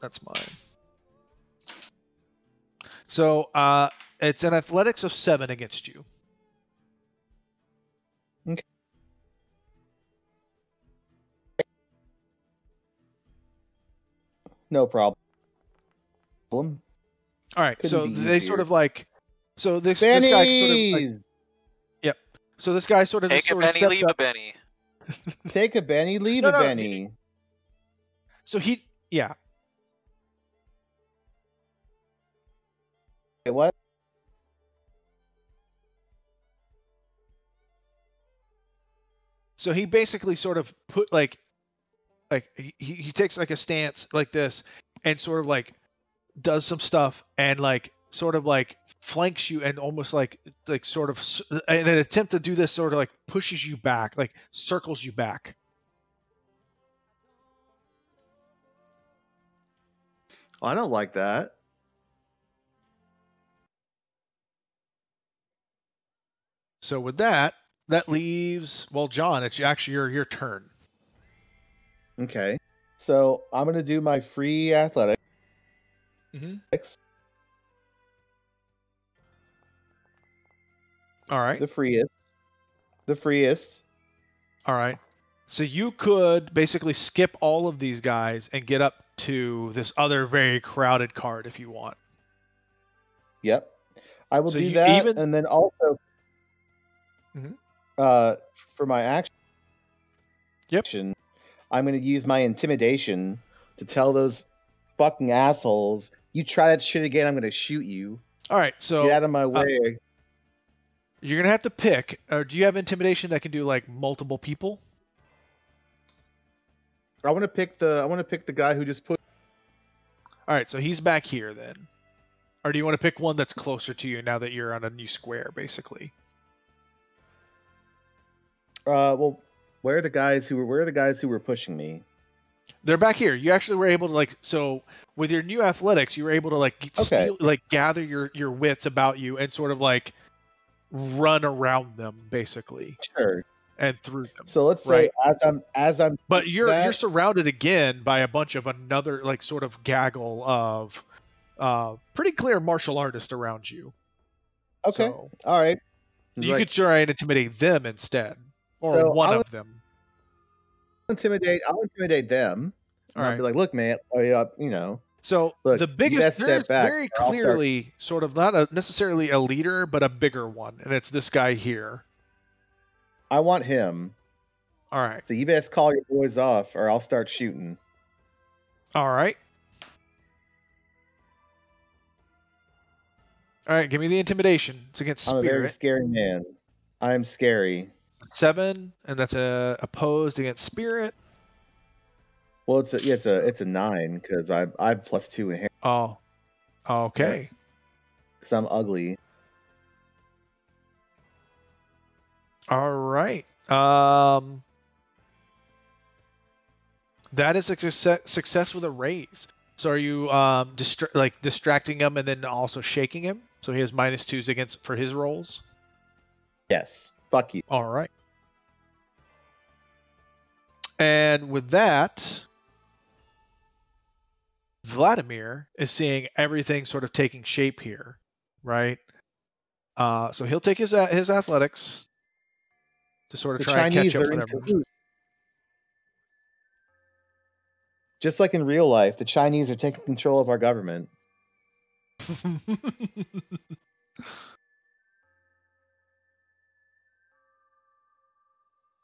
That's mine. So it's an athletics of 7 against you. Okay. No problem. All right, Couldn't so be they easier. sort of like, so this guy sort of like, Bennies! yep. So this guy sort of Take just a sort of Benny, steps leave a up. Benny. Take a Benny, leave No, a no, Benny. So yeah. Wait, what? So he basically sort of put like he takes like a stance like this and sort of like does some stuff and like sort of like flanks you and almost like sort of in an attempt to do this sort of like pushes you back, like circles you back. I don't like that. So with that leaves, well, John, it's actually your turn. Okay. So I'm going to do my free athletics. Mm-hmm. All right. The freest. All right. So you could basically skip all of these guys and get up to this other very crowded card if you want. Yep. I will So do you that. even- And then also, Mhm. For my action, Yep. I'm going to use my intimidation to tell those fucking assholes, you try that shit again, I'm going to shoot you. All right. So Get out of my way. you're gonna have to pick. Do you have intimidation that can do like multiple people? I want to pick the guy who just put. All right. So he's back here then. Or do you want to pick one that's closer to you now that you're on a new square, basically? Well, where are the guys who were pushing me? They're back here. You actually were able to like, so with your new athletics, you were able to like steal, like gather your wits about you and sort of like run around them basically. Sure. And through them. So let's say as I'm But you're surrounded again by a bunch of another like sort of gaggle of pretty clear martial artists around you. Okay. So, all right. you could try and intimidate them instead. Or So one of them. I'll intimidate them. All I'll right. be like, look, man, you know. So Look, the you biggest, best step there's back, very or I'll start- clearly sort of not necessarily a leader, but a bigger one, and it's this guy here. I want him. All right. So you best call your boys off, or I'll start shooting. All right. All right. Give me the intimidation. It's against I'm a very spirit. scary man. I'm scary. 7, and that's opposed against spirit. Well, it's a 9 because I'm +2 in hair Oh, okay. because I'm ugly. All right. That is a success with a raise. So are you distracting him and then also shaking him? So he has -2s for his rolls. Yes. Fuck you. All right. And with that, Vladimir is seeing everything sort of taking shape here, right? So he'll take his athletics to sort of The try Chinese and catch up are in with everyone. cahoots. Just like in real life, the Chinese are taking control of our government.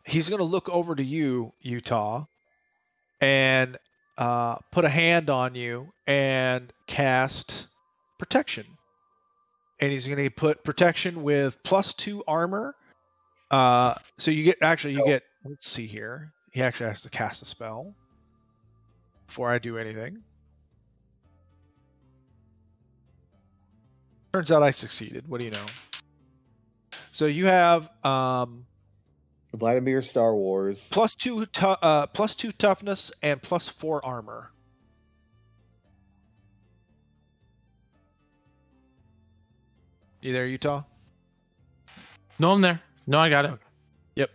He's going to look over to you, Utah, and put a hand on you and cast protection. And he's going to put protection with +2 armor. So you get, let's see here. He actually has to cast a spell before I do anything. Turns out I succeeded. What do you know? So you have Vladimir Star Wars. +2 toughness and +4 armor. You there, Utah? No, I'm there. No, I got it. Okay. Yep.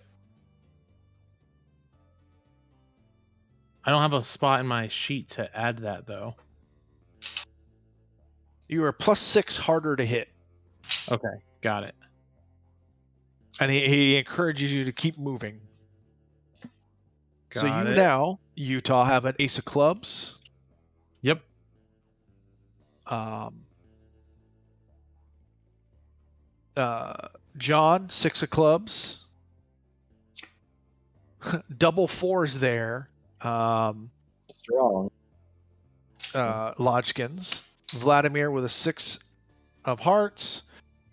I don't have a spot in my sheet to add that though. You are +6 harder to hit. Okay, got it. And he encourages you to keep moving. So Got you it. now, Utah, have an ace of clubs. Yep. John, 6 of clubs. Double 4s there. Strong. Lodgkins. Vladimir with a 6 of hearts.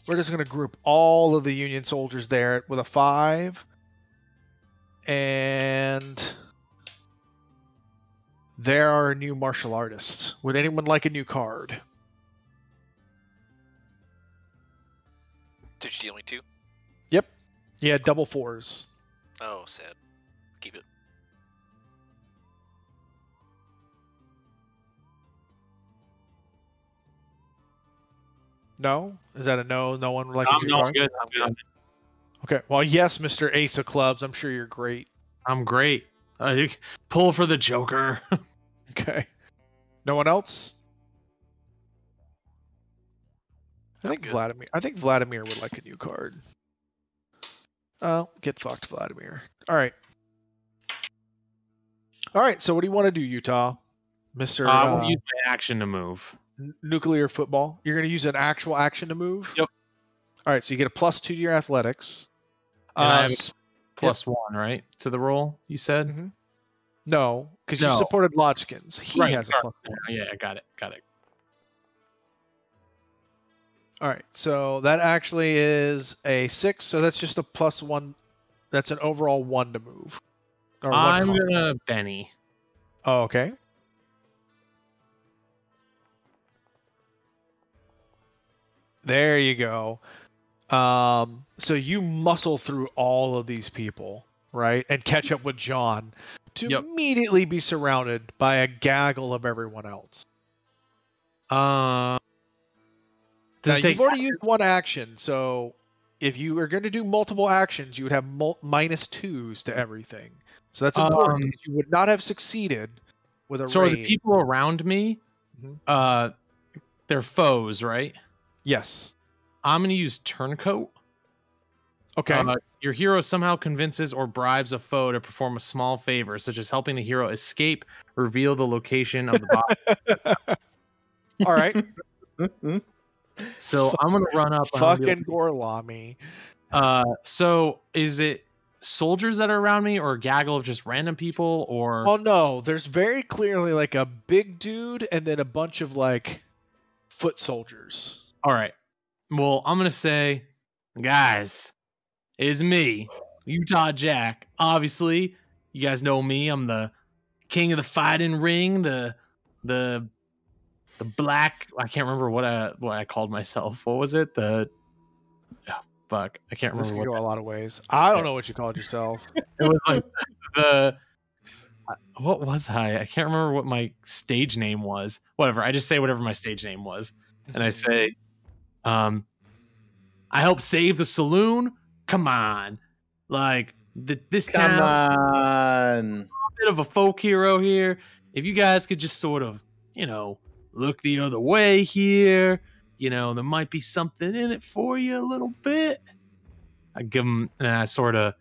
We're just going to group all of the Union soldiers there with a 5. And there are new martial artists. Would anyone like a new card? Did you deal me 2? Yep. Yeah, double 4s. Oh, sad. Keep it. No? Is that a no? No one would like a new No, I'm card? good. I'm good. Okay. Well, yes, Mr. Ace of Clubs. I'm sure you're great. I'm great. Pull for the Joker. Okay. No one else? I I'm think good. Vladimir would like a new card. Oh, get fucked, Vladimir. All right. All right. So what do you want to do, Utah? Mr. I want to use my action to move. Nuclear football. You're going to use an actual action to move? Yep. All right. So you get a +2 to your athletics. And I have +1, right? To the roll, you said? Mm-hmm. No, because you No. supported Lodgkins. He Right, has a sorry. +1. Yeah, got it. All right, so that actually is a 6, so that's just a +1. That's an overall 1 to move. Or I'm one gonna Benny. Oh, okay. There you go. So you muscle through all of these people, right, and catch up with John to immediately be surrounded by a gaggle of everyone else. Now, You've already used one action, so if you are going to do multiple actions, you would have -2s to everything. So that's important. Because you would not have succeeded with a raise. So are the people around me, Mhm. they're foes, right? Yes. I'm going to use Turncoat. Okay. Your hero somehow convinces or bribes a foe to perform a small favor, such as helping the hero escape, reveal the location of the boss. All right. So I'm going to run up. Fucking Gorlami. So is it soldiers that are around me, or a gaggle of just random people, or? Oh no, there's very clearly like a big dude and then a bunch of like foot soldiers. All right. Well, I'm gonna say, guys, it's me, Utah Jack. Obviously, you guys know me. I'm the king of the fighting ring. The black. I can't remember what I called myself. What was it? Fuck. I can't This remember could what. go a lot of ways. I don't know what you called yourself. It was like the. What was I? I can't remember what my stage name was. Whatever. I just say whatever my stage name was, and I say, I helped save the saloon. Come on, like this Come town. on. A bit of a folk hero here. If you guys could just sort of, look the other way here, there might be something in it for you a little bit. I give them, and I sort of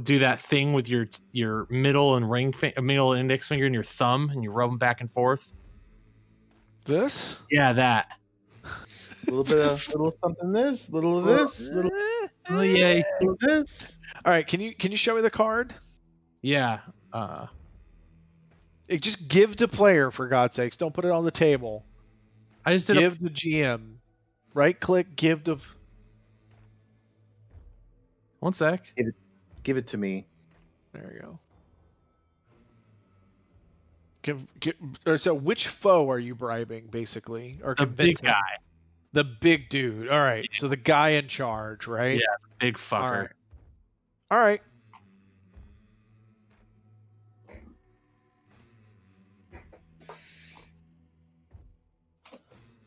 do that thing with your middle and middle index finger and your thumb, and you rub them back and forth. This? Yeah, that. A little something this, little of this, little Yeah. of this. All right, can you show me the card? Yeah. Just give to player, for God's sakes. Don't put it on the table. I just did give to GM. Right click, give to. One sec. Give it to me. There you go. So which foe are you bribing, basically, or The big convincing? guy. The big dude. All right. So the guy in charge, right? Yeah, big fucker. All right.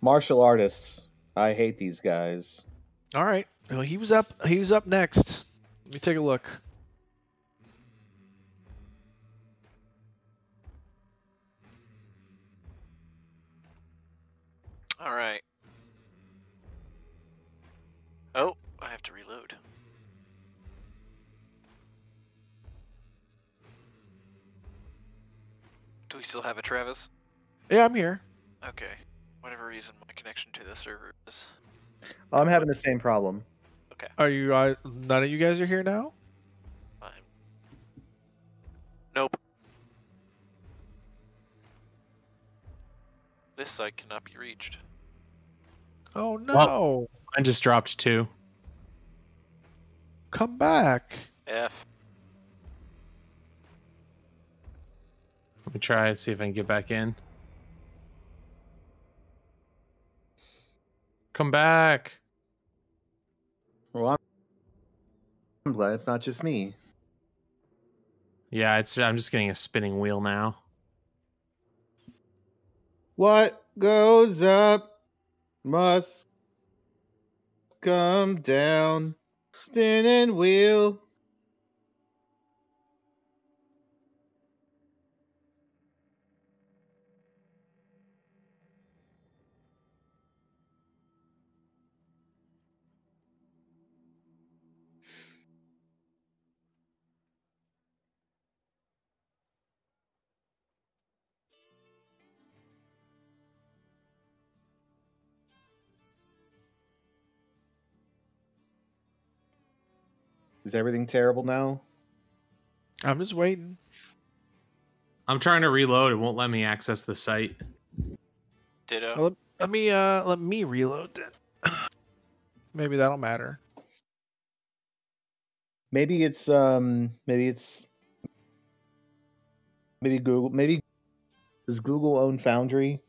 Martial artists. I hate these guys. All right. Well, he was up next. Let me take a look. All right. Oh, I have to reload. Do we still have it, Travis? Yeah, I'm here. Okay. Whatever reason, my connection to the server is. I'm having the same problem. Okay. Are you? None of you guys are here now? Fine. Nope. This site cannot be reached. Oh no! Well, I just dropped 2. Come back. F. Let me try and see if I can get back in. Come back. Well, I'm glad it's not just me. Yeah, I'm just getting a spinning wheel now. What goes up must come down. Spinning wheel. Is everything terrible now? I'm just waiting. I'm trying to reload. It won't let me access the site. Ditto. Well, let me reload then. Maybe that'll matter. Maybe Google. Maybe does Google own Foundry?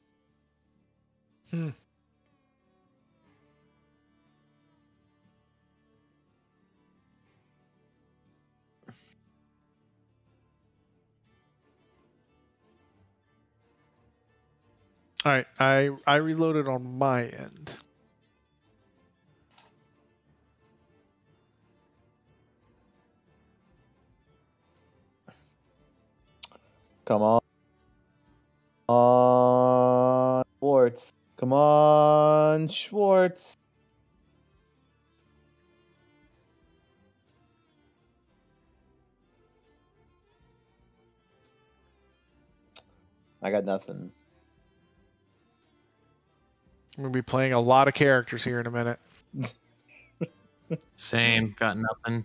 All right, I reloaded on my end. Come on, Schwartz. Come on, Schwartz. I got nothing. I'm gonna be playing a lot of characters here in a minute. Same. Got nothing.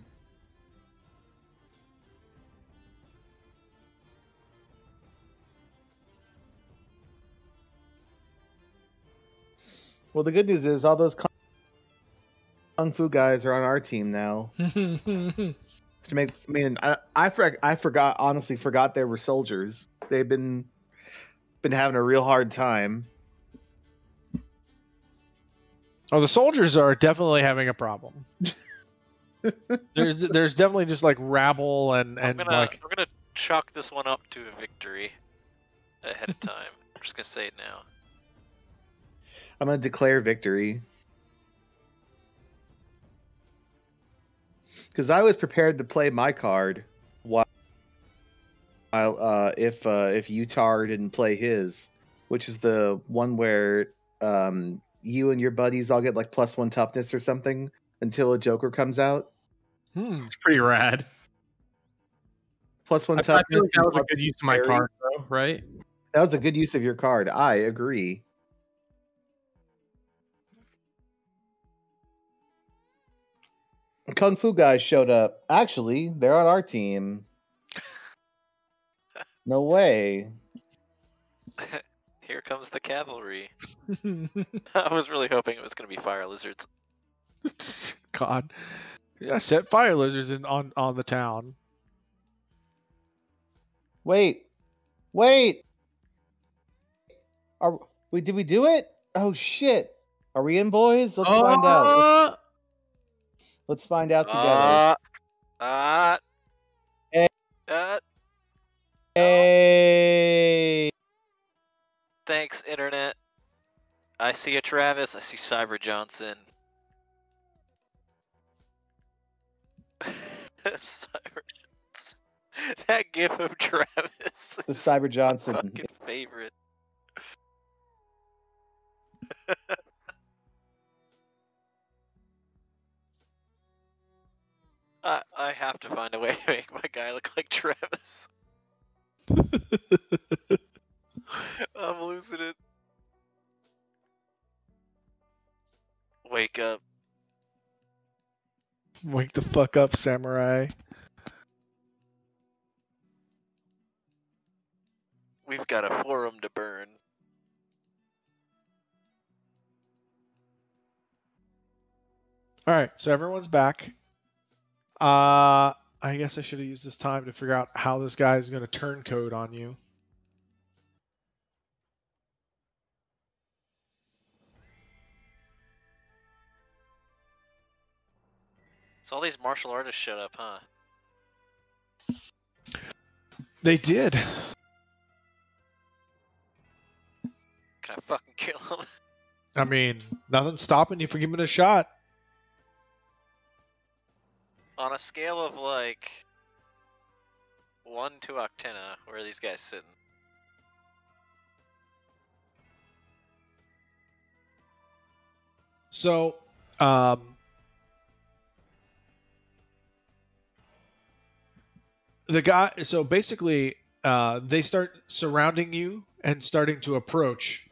Well, the good news is all those kung fu guys are on our team now. I forgot, honestly forgot they were soldiers. They've been having a real hard time. Oh, the soldiers are definitely having a problem. There's definitely just like rabble and I'm gonna like. I'm gonna chalk this one up to a victory ahead of time. I'm just gonna say it now. I'm gonna declare victory because I was prepared to play my card while if Utah didn't play his, which is the one where you and your buddies all get like +1 toughness or something until a Joker comes out. It's pretty rad. +1 toughness. I feel like that was a good use of my card, though, right? That was a good use of your card. I agree. Kung Fu guys showed up. Actually, they're on our team. No way. Here comes the cavalry. I was really hoping it was going to be fire lizards. God, yeah, set fire lizards on the town. Wait. Did we do it? Oh shit! Are we in, boys? Let's find out. Let's find out together. Hey. Thanks, internet. I see a Travis. I see Cyber Johnson. Cyber Johnson. That gif of Travis. The Cyber Johnson. My fucking favorite. I have to find a way to make my guy look like Travis. I'm losing it. Wake up. Wake the fuck up, samurai. We've got a forum to burn. Alright, so everyone's back. I guess I should have used this time to figure out how this guy is going to turn code on you. So all these martial artists showed up, huh? They did. Can I fucking kill them? I mean, nothing's stopping you from giving it a shot. On a scale of like 1 to Octena, where are these guys sitting? So, the guy. So basically, they start surrounding you and starting to approach,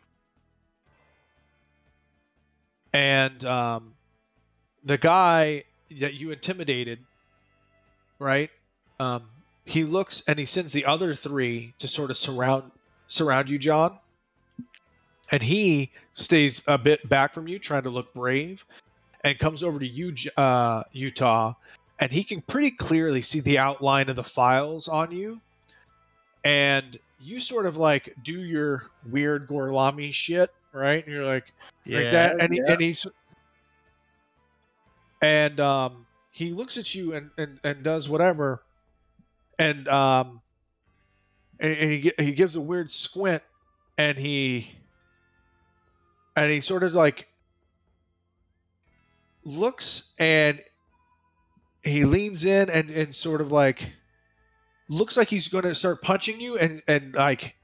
and the guy that you intimidated, right? He looks and he sends the other three to sort of surround you, John. And he stays a bit back from you, trying to look brave, and comes over to you, Utah, and he can pretty clearly see the outline of the files on you. And you sort of like do your weird Gorlami shit, right? And you're like that, and he looks at you and does whatever, and he gives a weird squint, and he sort of like looks, and he leans in and sort of like looks like he's going to start punching you and like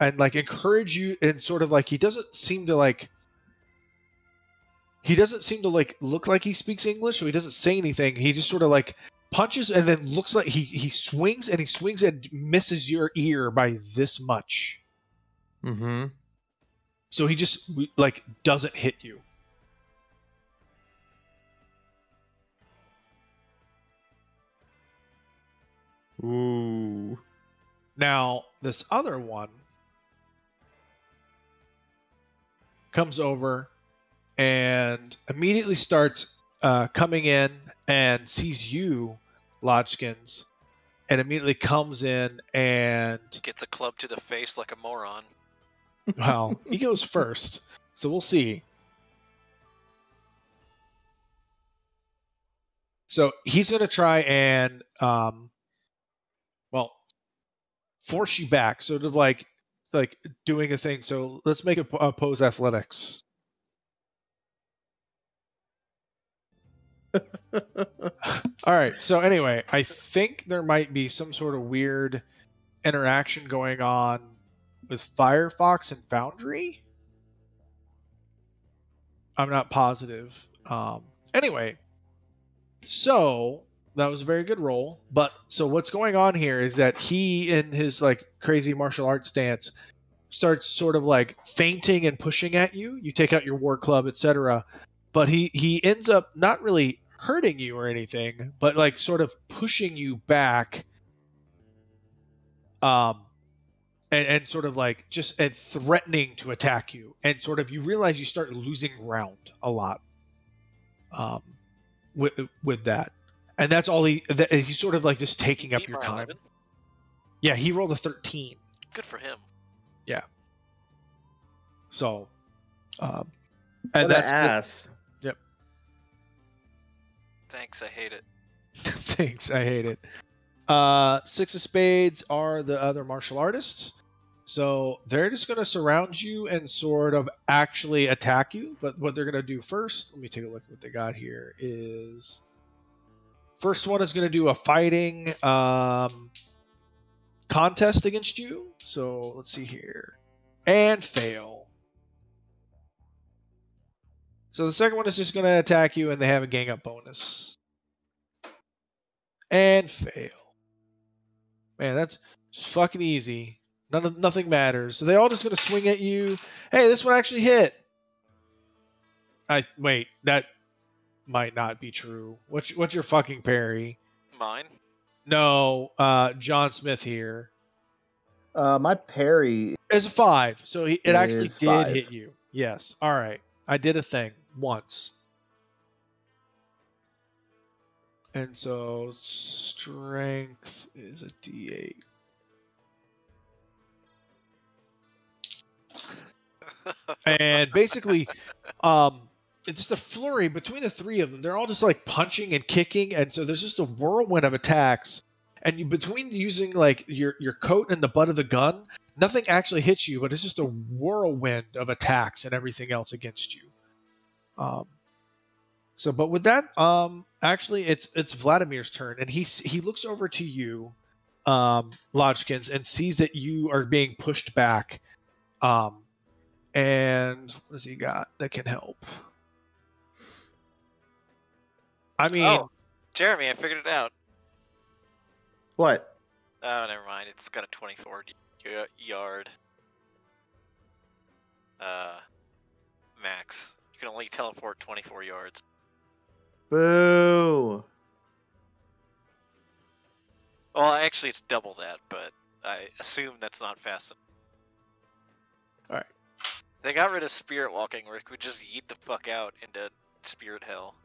encourage you, and sort of like he doesn't seem to like look like he speaks English, so he doesn't say anything. He just sort of like punches and then looks like he swings and misses your ear by this much. Mm-hmm. So he just like doesn't hit you. Ooh. Now this other one comes over and immediately starts coming in and sees you, Lodgkins, and immediately comes in and Gets a club to the face like a moron. well, he goes first, so we'll see. So he's going to try and force you back, sort of like doing a thing. So let's make a pose athletics. All right. So anyway, I think there might be some sort of weird interaction going on with Firefox and Foundry. I'm not positive. Anyway, so that was a very good roll. But so what's going on here is that he, in his like crazy martial arts stance, starts sort of like feinting and pushing at you. You take out your war club, etc. But he ends up not really hurting you or anything, but like sort of pushing you back. And sort of like just and threatening to attack you, and sort of you realize you start losing ground a lot with that, and that's all he's sort of like just taking up your time. 11? Yeah, he rolled a 13. Good for him. Yeah. So, and that's ass. Yep. Thanks, I hate it. Thanks, I hate it. Six of Spades are the other martial artists. So they're just going to surround you and sort of actually attack you. But what they're going to do first, let me take a look at what they got here, is first one is going to do a fighting contest against you. So let's see here. And fail. So the second one is just going to attack you and they have a gang up bonus. And fail. Man, that's just fucking easy. Nothing matters. So they all just gonna swing at you. Hey, this one actually hit. Wait, that might not be true. What's your fucking parry? Mine? No, John Smith here. My parry is a 5, so it actually did 5. hit you. Yes. All right. I did a thing once. And so strength is a D8. And basically, it's just a flurry between the three of them. They're all just like punching and kicking, and so there's just a whirlwind of attacks. And you, between using like your coat and the butt of the gun, nothing actually hits you, but it's just a whirlwind of attacks and everything else against you. So, but with that, actually, it's Vladimir's turn, and he looks over to you, Lodgkins, and sees that you are being pushed back. And what does he got that can help? I mean, oh, Jeremy, I figured it out. What? Oh, never mind. It's got a 24 yard max. You can only teleport 24 yards. Boo! Well, actually, it's double that, but I assume that's not fast enough. all right. They got rid of spirit walking, where we could just yeet the fuck out into spirit hell.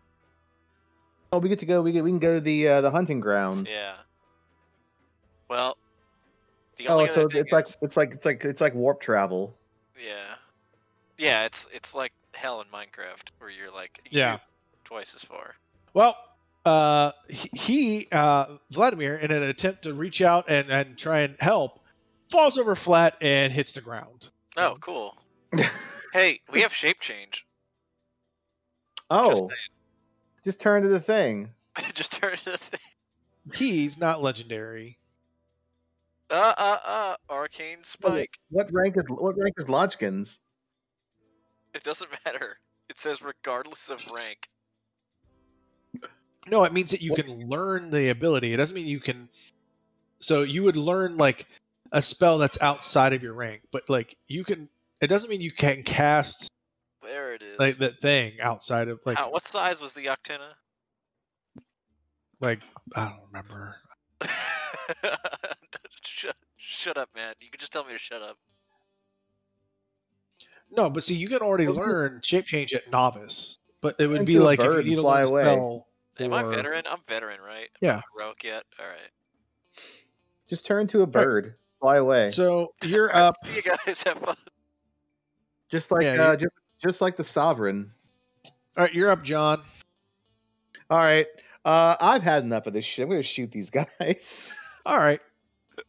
Oh, we get to go. We can go to the hunting grounds. Yeah. Well, the Oh, only so other thing it's like warp travel. yeah, yeah. It's like hell in Minecraft, where you're like Yeah. twice as far. Well, Vladimir, in an attempt to reach out and try and help, falls over flat and hits the ground. Oh, cool. Hey, we have shape change. Oh, just turn to the thing. Just turn into the thing. He's not legendary. Arcane spike. What rank is Lodgkins? It doesn't matter. It says regardless of rank. No, it means that you can learn the ability. It doesn't mean you can. So you would learn like a spell that's outside of your rank, but like you can. It doesn't mean you can cast. There it is. Like that thing outside of like. What size was the Octana? Like I don't remember. Shut up, man. You can just tell me to shut up. No, but see, you can already learn shape change at novice, but it would Turn be to a like if you bird need and to fly learn a away. spell. Am I or- veteran? I'm veteran, right? I'm Yeah. not heroic yet. All right. Just turn to a bird, fly away. So you're All right, up. see you guys. Have fun. Just like Yeah, just like the sovereign. All right, you're up, John. All right. I've had enough of this shit. I'm gonna shoot these guys. All right.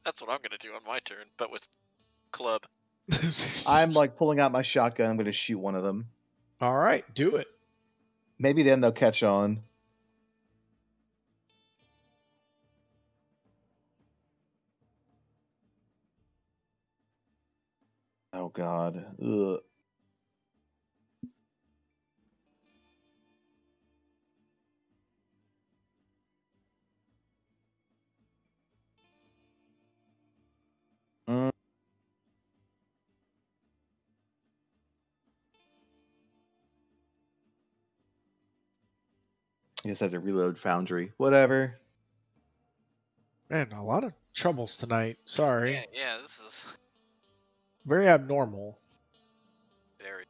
That's what I'm gonna do on my turn, but with club. I'm like pulling out my shotgun. I'm gonna shoot one of them. All right, do it. Maybe then they'll catch on. Oh God. Ugh. Mm. I guess I have to reload Foundry. Whatever. Man, a lot of troubles tonight. Sorry. Yeah, this is Very abnormal. very.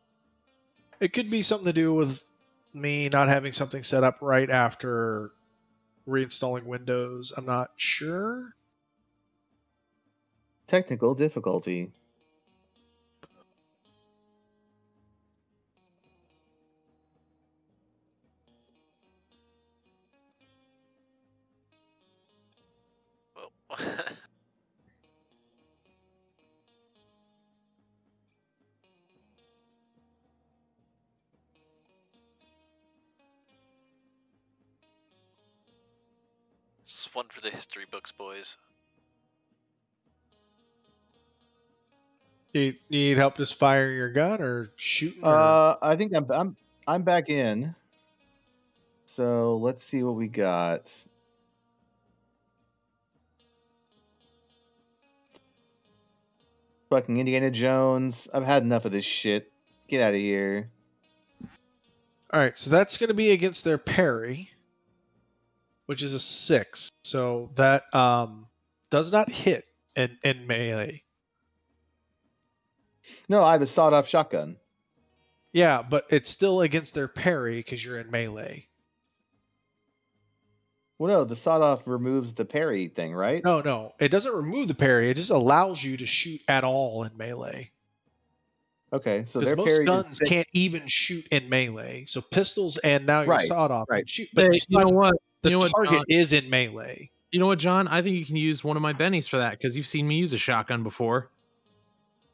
It could be something to do with me not having something set up right after reinstalling Windows. I'm not sure. Technical difficulty. Well, this is one for the history books, boys. You need help just firing your gun or shooting? Or... I think I'm back in. So let's see what we got. Fucking Indiana Jones. I've had enough of this shit. Get out of here. All right, so that's going to be against their parry, which is a 6. So that does not hit in melee. No, I have a sawed-off shotgun. Yeah, but it's still against their parry because you're in melee. Well, no, the sawed-off removes the parry thing, right? No, it doesn't remove the parry. It just allows you to shoot at all in melee. Okay, so Because their most parry guns is 6. can't even shoot in melee. So pistols and now your Right, sawed-off right. can shoot. But Hey, you know what? the You know what, target John? is in melee. You know what, John? I think you can use one of my bennies for that because you've seen me use a shotgun before.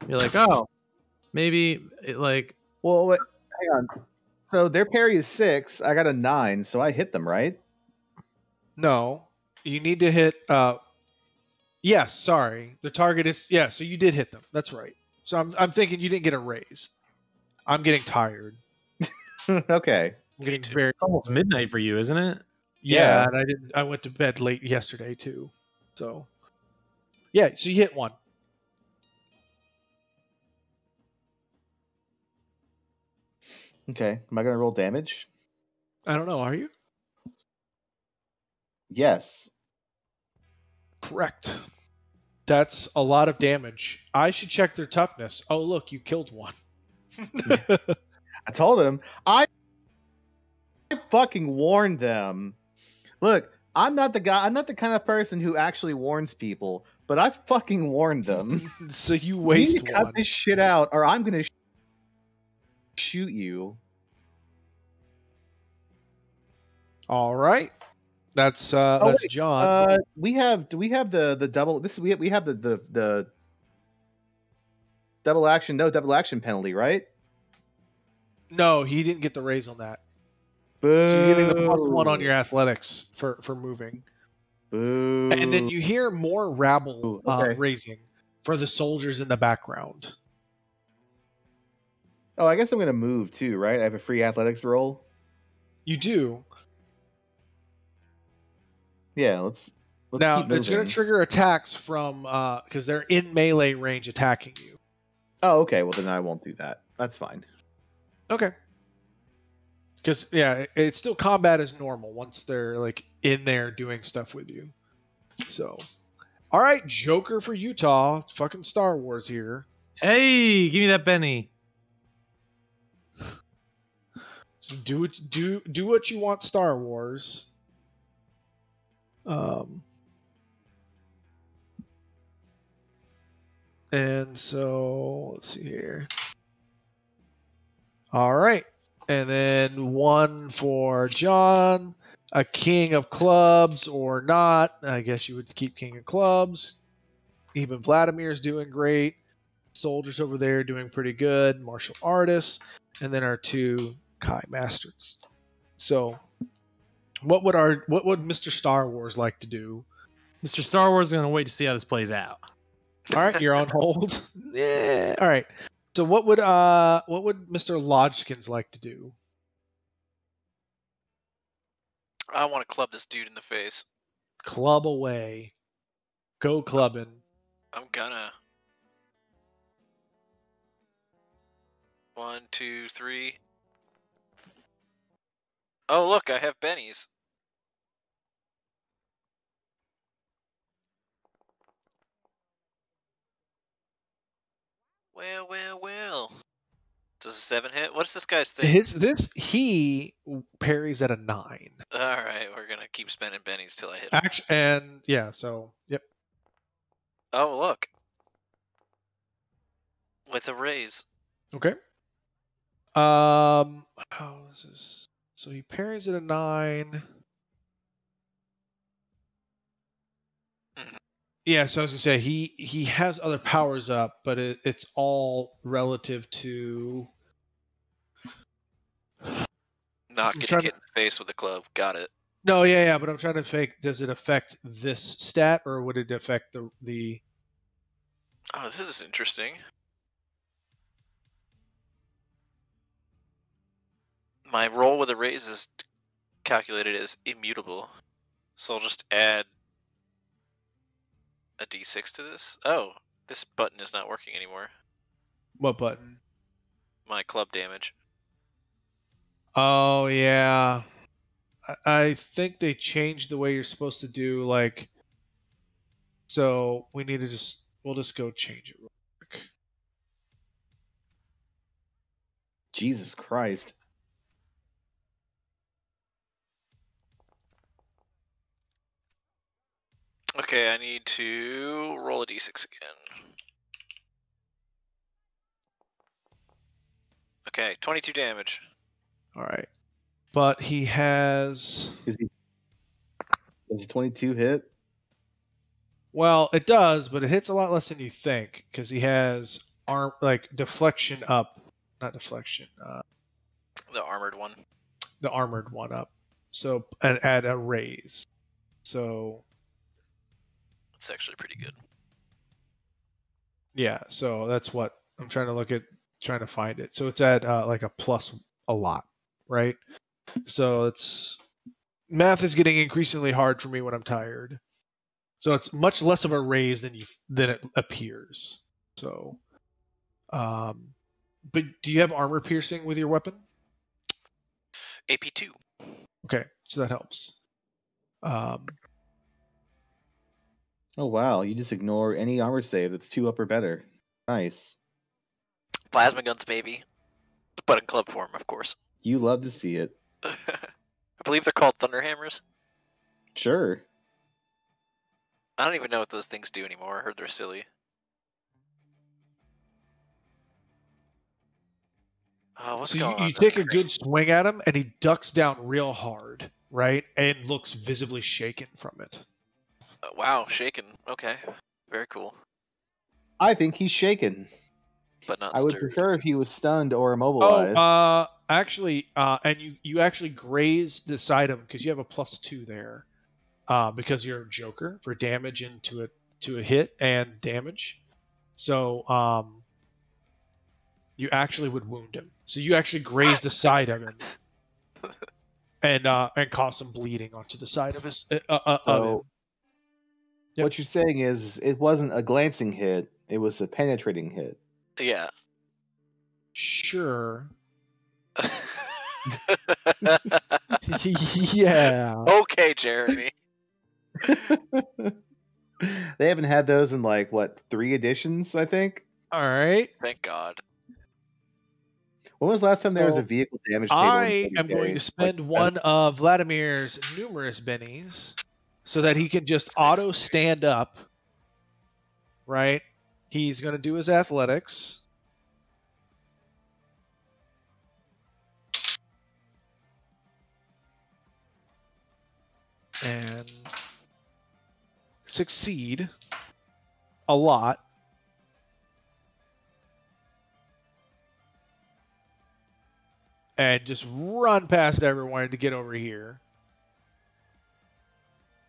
You're like, oh, maybe it, like. Well, wait, hang on. So their parry is 6. I got a 9, so I hit them, right? No, you need to hit. Yes, sorry. The target is so you did hit them. That's right. So I'm thinking you didn't get a raise. I'm getting tired. Okay. I'm getting too. very. It's almost midnight for you, isn't it? Yeah, Yeah. and I didn't. I went to bed late yesterday too. So yeah, so you hit one. Okay. Am I gonna roll damage? I don't know. Are you Yes. correct? That's a lot of damage. I should check their toughness. Oh, look, you killed one. I told him. I fucking warned them. Look, I'm not the guy. I'm not the kind of person who actually warns people, but I fucking warned them. So you You need waste to cut one. this shit out, or I'm gonna shoot you. All right. That's Oh, that's wait, John. we have. Do we have the double? This we have the double action. No double action penalty, right? No, he didn't get the raise on that. Boo. So you're getting the +1 on your athletics for moving. Boo. And then you hear more rabble Okay. raising for the soldiers in the background. Oh, I guess I'm gonna move too, right? I have a free athletics roll. You do. Yeah, let's Now keep moving. it's going to trigger attacks from because they're in melee range attacking you. Oh, okay. Well, then I won't do that. That's fine. Okay. Because it's still combat as normal once they're like in there doing stuff with you. So, all right, Joker for Utah. It's fucking Star Wars here. Hey, give me that Benny. So do what you want, Star Wars. And so let's see here. All right, and then one for John, a king of clubs or not. I guess you would keep king of clubs. Even Vladimir's doing great. Soldiers over there doing pretty good. Martial artists, and then our 2 Kai masters. So, what would Mr. Star Wars like to do? Mr. Star Wars is going to wait to see how this plays out. All right, you're on hold. Yeah. All right. So what would Mr. Lodgkins like to do? I want to club this dude in the face. Club away. Go clubbing. I'm gonna. 1, 2, 3. Oh, look, I have bennies. Well. Does a 7 hit? What's this guy's thing? He parries at a 9. Alright, we're gonna keep spending bennies till I hit him. Actually, and yeah, so yep. Oh, look. With a raise. Okay. How is this? So he parries at a 9. Yeah, so I was gonna say he has other powers up, but it's all relative to Not getting hit in the face with a club. Got it. No, yeah, but I'm trying to fake. Does it affect this stat, or would it affect the? Oh, this is interesting. My roll with a raise is calculated as immutable, so I'll just add a d6 to this. Oh, this button is not working anymore. What button? My club damage. Oh yeah, I think they changed the way you're supposed to do like. So we need to we'll just go change it real quick. Jesus Christ. Okay, I need to roll a d6 again. Okay, 22 damage. All right, but he has. Does 22 hit? Well, it does, but it hits a lot less than you think because he has deflection up, not deflection. The armored one. The armored one up. So and add a raise. So It's actually pretty good. yeah, so that's what I'm trying to find it. So it's at like a plus a lot, right? So it's math is getting increasingly hard for me when I'm tired. So it's much less of a raise than it appears. So, but do you have armor piercing with your weapon? AP2. Okay, so that helps. Oh wow, you just ignore any armor save that's 2 up or better. Nice. Plasma guns, baby. But in club form, of course. You love to see it. I believe they're called Thunderhammers. Sure. I don't even know what those things do anymore. I heard they're silly. Oh, what's going on? You take a good swing at him, and he ducks down real hard, right? And looks visibly shaken from it. Wow, shaken. Okay, very cool. I think he's shaken. But not I would stirred. prefer if he was stunned or immobilized. Actually, and you actually graze the side of him because you have a +2 there, because you're a Joker for damage into a hit and damage. So you actually would wound him. So you actually graze the side of him, and cause some bleeding onto the side of his. Of him. Yep. What you're saying is it wasn't a glancing hit; it was a penetrating hit. Yeah. Sure. Yeah. Okay, Jeremy. They haven't had those in like 3 editions, I think. All right. Thank God. When was the last time there was a So, vehicle damage table? I am going to spend one of Vladimir's numerous bennies so that he can just auto stand up. Right? He's going to do his athletics. And succeed a lot. And just run past everyone to get over here.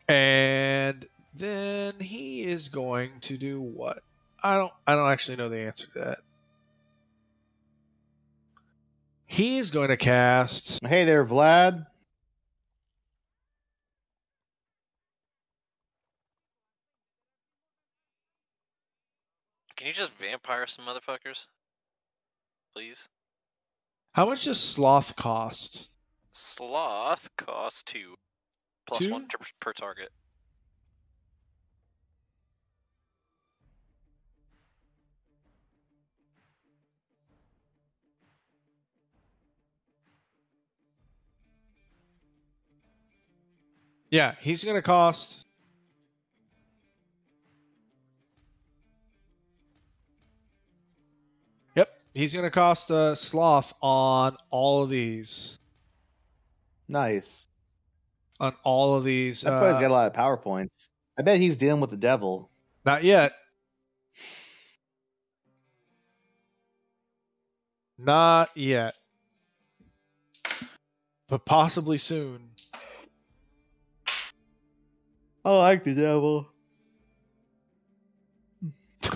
And then he is going to do what? I don't actually know the answer to that. He's going to cast. Hey there, Vlad. Can you just vampire some motherfuckers? Please? How much does sloth cost? Sloth costs 2. Plus 2? 1 per target. Yeah, he's going to cost. Yep, he's going to cost a sloth on all of these. Nice. On all of these. That boy's got a lot of PowerPoints. I bet he's dealing with the devil. Not yet. Not yet. But possibly soon. I like the devil.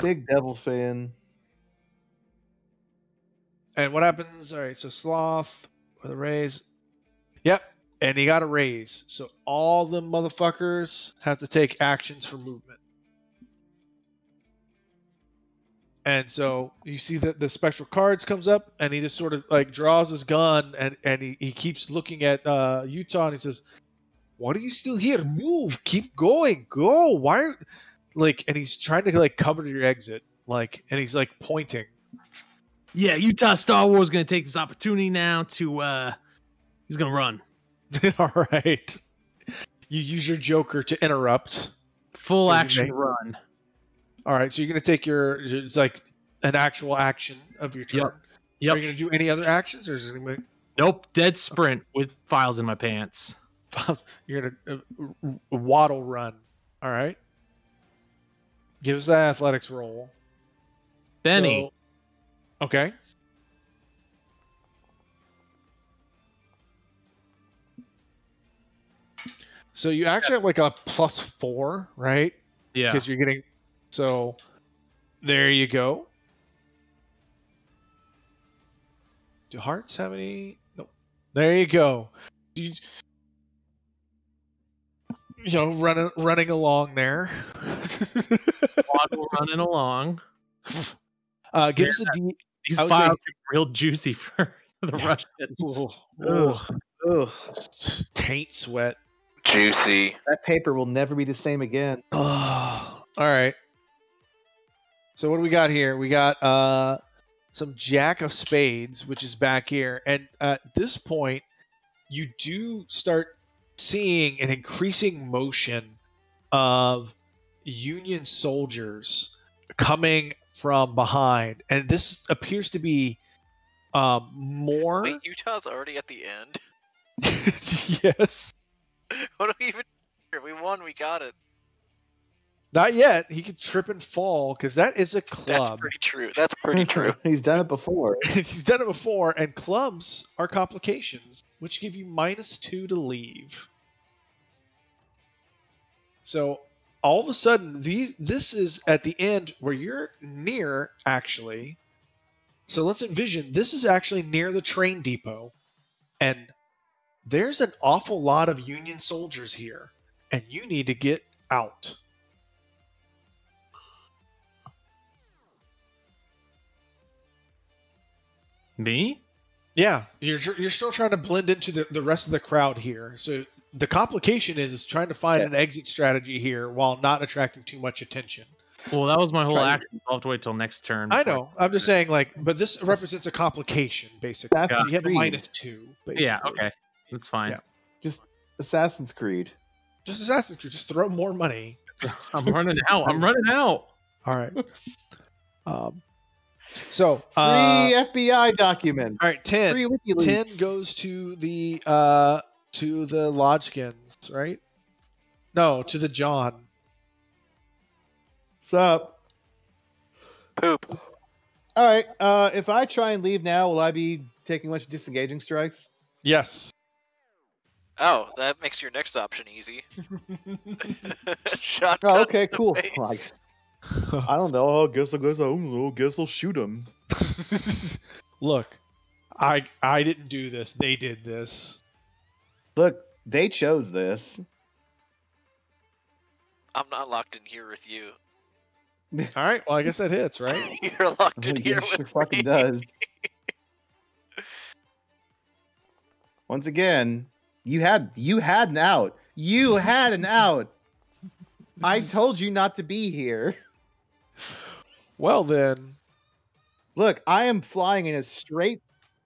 Big devil fan. And what happens? All right, so sloth with a raise. Yep, and he got a raise. So all the motherfuckers have to take actions for movement. And so you see that the spectral cards comes up, and he just sort of like draws his gun, and he keeps looking at Utah, and he says, "What are you still here? Move! Keep going! Go! Why?" And he's trying to like cover your exit, and he's like pointing. Yeah, Utah Star Wars is gonna take this opportunity now to he's gonna run. All right. You use your Joker to interrupt. Full action run. All right, so you're going to take it's like an actual action of your turn. Yep. Are you going to do any other actions, or is it going to be... Nope, dead sprint with files in my pants. You're going to waddle run. All right. Give us that athletics roll. Benny. Okay. So you actually have like a +4, right? Yeah. Because you're getting... So, there you go. Do hearts have any? Nope. There you go. Running along there. Running along. Give us a D. These files are real juicy for the Russians. Ugh. Taint sweat. Juicy. That paper will never be the same again. Oh, all right. So what do we got here? We got some Jack of Spades, which is back here. And at this point, you do start seeing an increasing motion of Union soldiers coming from behind. And this appears to be more... Wait, Utah's already at the end? Yes. What do we even... We won, we got it. Not yet. He could trip and fall because that is a club. That's pretty true. That's pretty true. He's done it before. He's done it before, and clubs are complications, which give you -2 to leave. So all of a sudden, this is at the end where you're near, actually. So let's envision this is actually near the train depot, and there's an awful lot of Union soldiers here, and you need to get out. Me? Yeah, you're still trying to blend into the rest of the crowd here. So the complication is trying to find an exit strategy here while not attracting too much attention. Well, that was my whole Try to- action. So I'll have to wait till next turn. I before know. I'm just saying, like, but this represents a complication, basically. That's You have a Creed. -2, basically. Yeah, okay. That's fine. Yeah. Just Assassin's Creed. Just Assassin's Creed. Just throw more money. I'm running out. I'm running out. All right. So Free FBI documents. all right, 10. Free 10 WikiLeaks. goes to the Lodgekins, right? No, to the John. What's up? Poop. All right. If I try and leave now, will I be taking a bunch of disengaging strikes? Yes. Oh, that makes your next option easy. Shotgun Oh, okay, to the cool. face. I don't know. I guess I'll shoot him. Look, I didn't do this. They did this. Look, they chose this. I'm not locked in here with you. All right. Well, I guess that hits, right? You're locked in here Yeah, with sure me. fucking does. Once again, you had an out. You had an out. I told you not to be here. Well then. Look, I am flying in a straight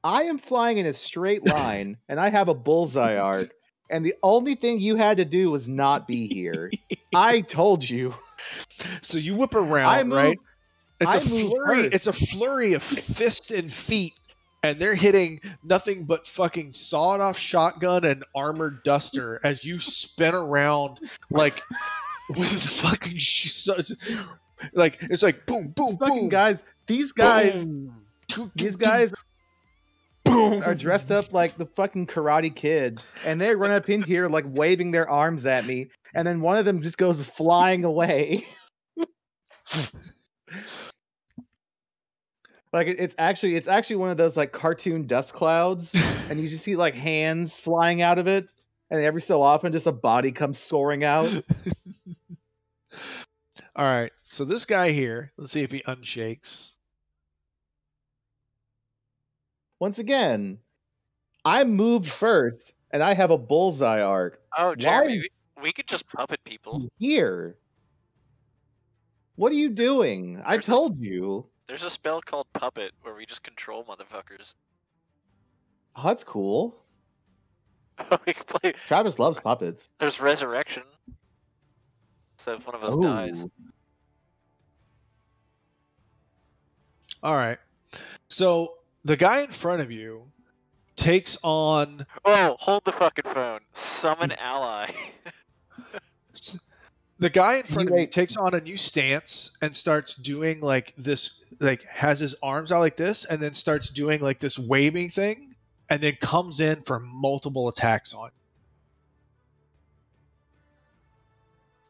line, and I have a bullseye arc. And the only thing you had to do was not be here. I told you. So you whip around, I move- right? I It's a move flurry. first. It's a flurry of fists and feet, and they're hitting nothing but fucking sawed-off shotgun and armored duster as you spin around like with fucking like it's like boom, boom, These fucking boom, guys. These guys. boom, These guys boom. are dressed up like the fucking Karate Kid, and they run up in here like waving their arms at me, and then one of them just goes flying away. Like it's actually one of those like cartoon dust clouds, and you just see like hands flying out of it, and every so often just a body comes soaring out. All right. So this guy here, let's see if he unshakes. Once again, I moved first, and I have a bullseye arc. Oh, Jeremy, we could just puppet people. Here. What are you doing? I There's a- told you. There's a spell called Puppet where we just control motherfuckers. Oh, that's cool. We can play. Travis loves puppets. There's Resurrection. So if one of us dies. Ooh. All right. So the guy in front of you takes on Oh, hold the fucking phone. Summon ally. the guy in front of you wait. takes on a new stance and starts doing like this, like has his arms out like this, and then starts doing like this waving thing, and then comes in for multiple attacks on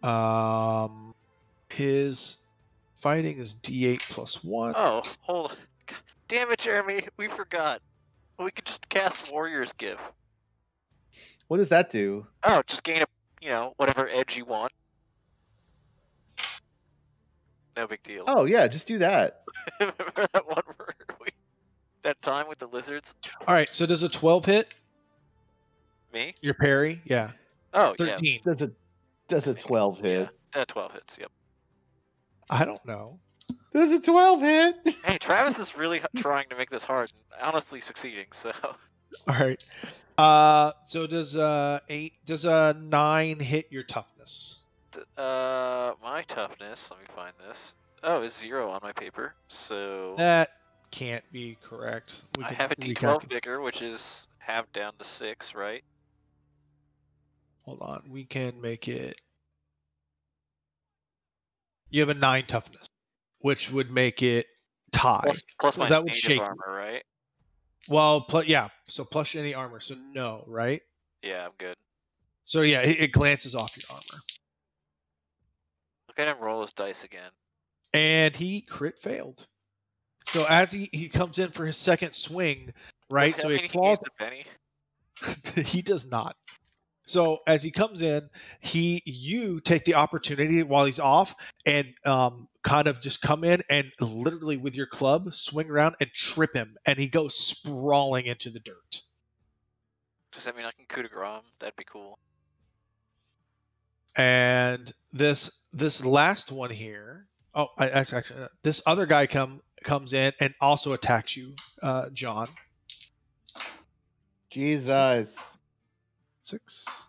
you. His fighting is D8 plus 1. Oh, hold. God damn it, Jeremy. We forgot. We could just cast Warrior's Gift. What does that do? Oh, just gain whatever edge you want. No big deal. Oh yeah, just do that. Remember that one where that time with the lizards? All right, so does a 12 hit Me? your parry? Yeah. Oh, 13. Does a 12 yeah. hit? That 12 hits, yep. I don't know. Does a 12 hit? Hey, Travis is really trying to make this hard and honestly succeeding, so. All right. So does 9 hit your toughness? My toughness, let me find this. Oh, is 0 on my paper, so. That can't be correct. I have a D12 bigger, which is half down to 6, right? Hold on. We can make it. You have a 9 toughness, which would make it tie. Plus So my that would native shake you. armor, right? Well, yeah. So plus any armor. So no, right? Yeah, I'm good. So yeah, it glances off your armor. Look at him roll his dice again. And he crit failed. So as he comes in for his second swing, right? Does So that he mean claws. gains a penny? He does not. So as he comes in, you take the opportunity while he's off and kind of just come in and literally with your club swing around and trip him, and he goes sprawling into the dirt. Does that mean I can coup de grace him? That'd be cool. And this last one here Oh, that's actually this other guy comes in and also attacks you, John. Jesus. 6.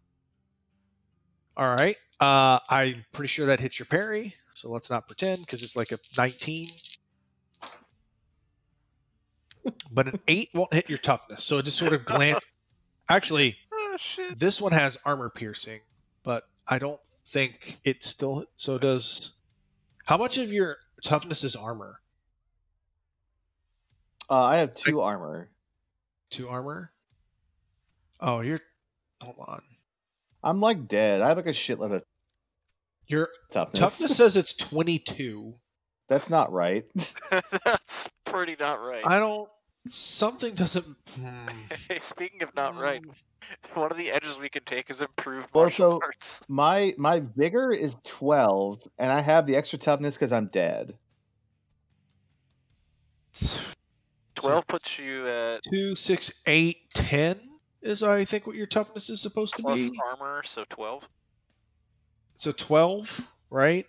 All right. I'm pretty sure that hits your parry, so let's not pretend because it's like a 19. But an 8 won't hit your toughness, so it just sort of glance. Actually, Oh shit. this one has armor piercing, but I don't think it still. So does. How much of your toughness is armor? I have 2 armor. 2 armor. Oh, you're. Hold on. I'm like dead. I have like a shitload of Your toughness. toughness says it's 22. That's not right. That's pretty not right. I don't. Something doesn't. Hey, speaking of not right, one of the edges we can take is improved Well, martial so- arts. My vigor is 12, and I have the extra toughness because I'm dead. 12 puts you at 2, 6, 8, 10 is I think what your toughness is supposed to plus be. armor, so 12. So 12, right?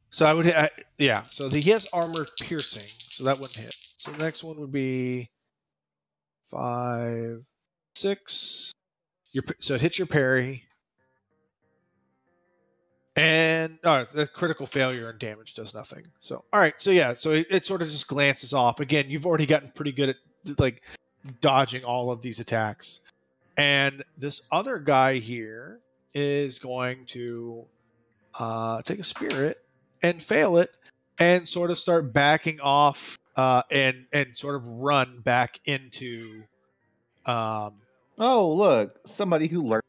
So I would yeah. So he has armor piercing, so that wouldn't hit. So the next one would be 5, 6. So it hits your parry, and the critical failure and damage does nothing. So all right, so yeah, so it sort of just glances off. Again, you've already gotten pretty good at like dodging all of these attacks, and this other guy here is going to take a spirit and fail it, and sort of start backing off, and sort of run back into. Oh, look, somebody who learned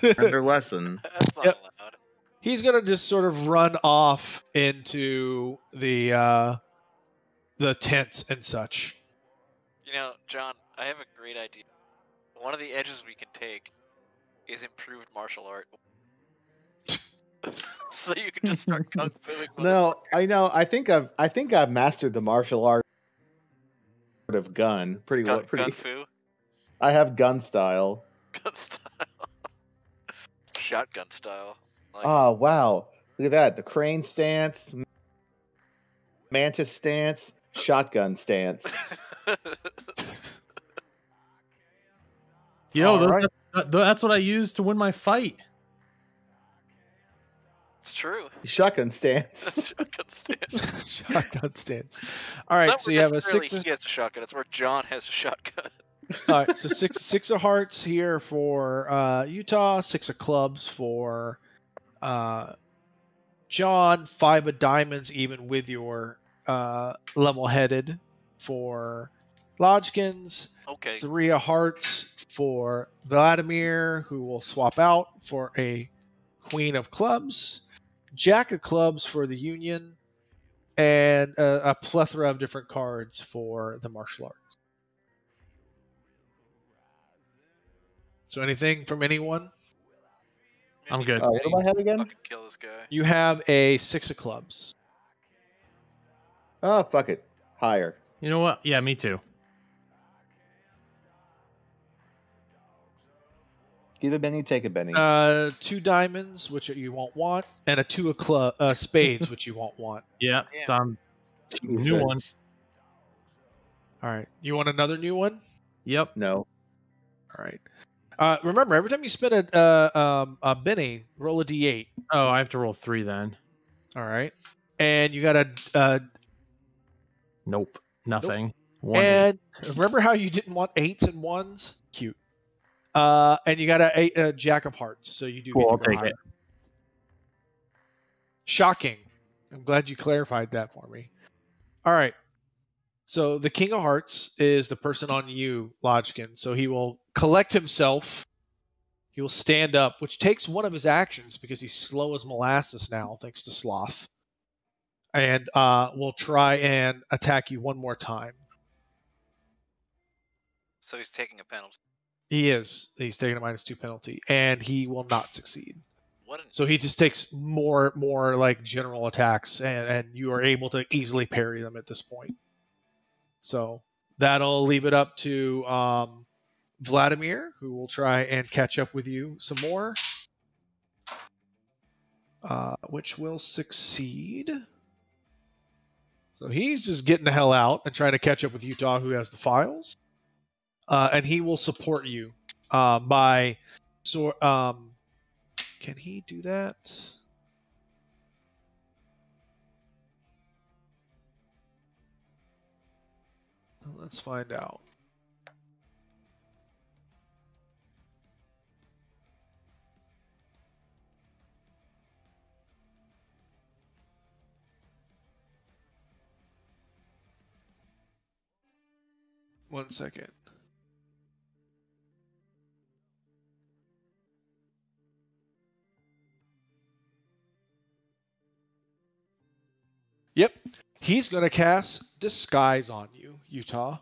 their lesson. That's not Yep. allowed. He's gonna just sort of run off into the tents and such. You know, John, I have a great idea. One of the edges we can take is improved martial art. So you can just start kung fuing. No, I know. I think I've mastered the martial art of gun pretty well. Gun fu, I have gun style. gun style, shotgun style. Like, Oh wow! Look at that. The crane stance, mantis stance, shotgun stance. Yo, All right. that's what I use to win my fight. it's true. Shotgun stance. Shotgun stance. Shotgun stance. All right, It's so not you have a necessarily 6. he has a shotgun. It's where John has a shotgun. All right, so six of hearts here for Utah, 6 of clubs for John, 5 of diamonds, even with your level-headed for Lodgkins, Okay. 3 of hearts for Vladimir, who will swap out for a Queen of clubs, Jack of clubs for the Union, and a plethora of different cards for the martial arts. So anything from anyone? I'm good. What do I have again? Fucking kill this guy. You have a 6 of clubs. Oh fuck it. Higher. You know what? Yeah, me too. Give a Benny, take a Benny. 2 diamonds, which you won't want, and a 2 of spades, which you won't want. Yeah, Damn. new one. All right. You want another new one? Yep. No. All right. Remember, every time you spin a Benny, roll a d8. Oh, I have to roll 3 then. All right. And you got a Nope. Nothing. 1 and remember how you didn't want 8s and 1s? Cute. And you got a Jack of Hearts, so you do. Cool, get to I'll go take higher. it. Shocking. I'm glad you clarified that for me. All right. So the King of Hearts is the person on you, Lodgkin. So he will collect himself. He will stand up, which takes one of his actions because he's slow as molasses now, thanks to Sloth. And will try and attack you one more time. So he's taking a penalty. He is. He's taking a -2 penalty, and he will not succeed. What an So he just takes more like general attacks, and you are able to easily parry them at this point. So that'll leave it up to Vladimir, who will try and catch up with you some more, which will succeed. So he's just getting the hell out and trying to catch up with Utah, who has the files. And he will support you by... can he do that? Let's find out. One second. Yep. He's going to cast Disguise on you, Utah.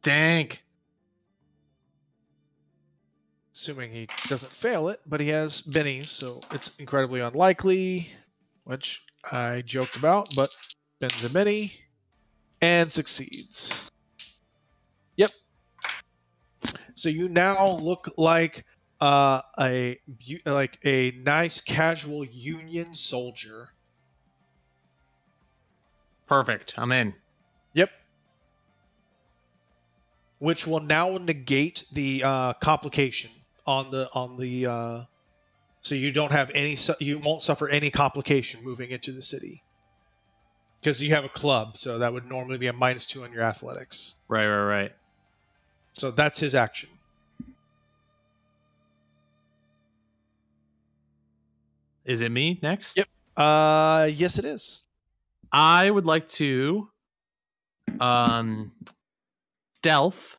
Dank. Assuming he doesn't fail it, but he has bennies, so it's incredibly unlikely, which I joked about, but bends a benny and succeeds. Yep. So you now look like a nice casual Union soldier. Perfect. I'm in. Yep. Which will now negate the complication on the so you don't have any, you won't suffer any complication moving into the city because you have a club, so that would normally be a -2 on your athletics. Right. So that's his action. Is it me next? Yep. Yes, it is. I would like to stealth.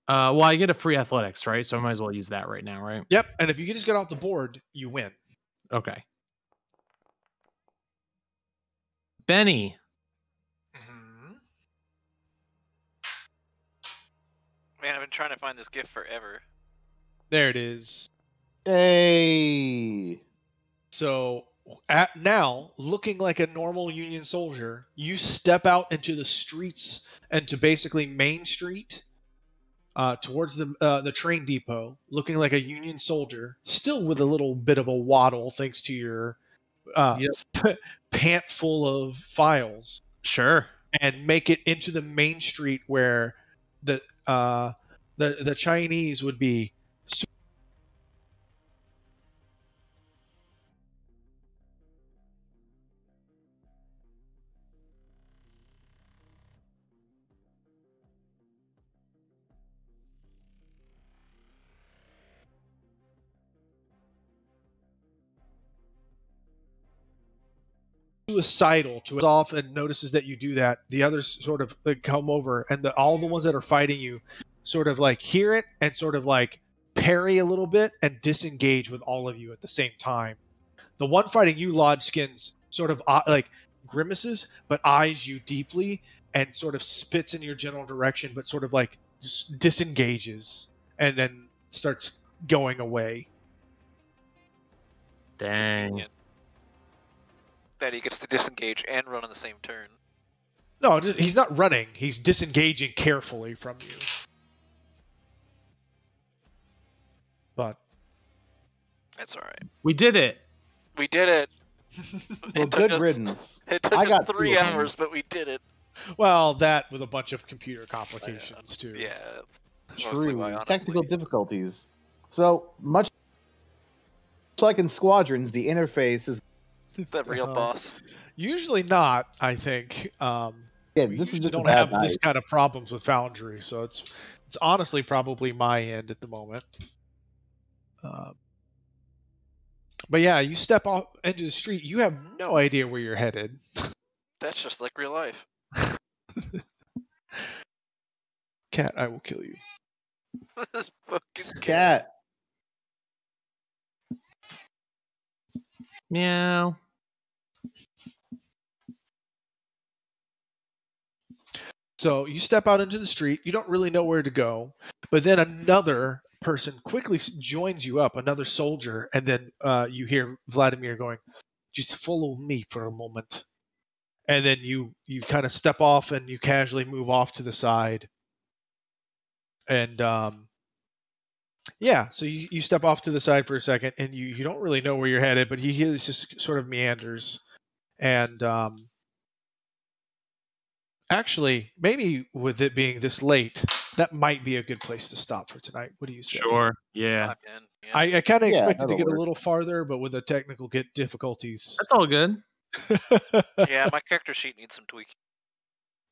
Well, I get a free athletics, right? So I might as well use that right now, right? Yep. And if you can just get off the board, you win. Okay. Benny. Man, I've been trying to find this gift forever. There it is. Hey. So now, looking like a normal Union soldier, you step out into the streets and to basically Main Street, towards the train depot, looking like a Union soldier, still with a little bit of a waddle thanks to your pant full of files. Sure. And make it into the Main Street where the Chinese would be. Suicidal to it off and notices that you do that. The others sort of come over, and all the ones that are fighting you sort of like hear it and sort of like parry a little bit and disengage with all of you at the same time. The one fighting you, Lodgeskins, sort of like grimaces but eyes you deeply and sort of spits in your general direction, but sort of like disengages and then starts going away. Dang. That he gets to disengage and run on the same turn. No, he's not running. He's disengaging carefully from you. But that's all right. We did it. We did it. Well, good riddance. It took us 3 hours, but we did it. Well, that with a bunch of computer complications too. Yeah. True. Technical difficulties. So much like in Squadrons, the interface is the real boss. Usually not, I think. Yeah, this is just don't have this kind of problems with Foundry, so it's honestly probably my end at the moment. But yeah, you step off into the street, you have no idea where you're headed. That's just like real life. Cat, I will kill you. This fucking cat. Meow. So you step out into the street. You don't really know where to go, but then another person quickly joins you up, another soldier, and then you hear Vladimir going, "Just follow me for a moment." And then you kind of step off and you casually move off to the side. And yeah, so you step off to the side for a second, and you don't really know where you're headed, but he just sort of meanders. And actually, maybe with it being this late, that might be a good place to stop for tonight. What do you say? Sure. Yeah. Drop in, yeah. I kind of expected to that'll get a work. little farther, but with the technical difficulties. That's all good. Yeah, my character sheet needs some tweaking.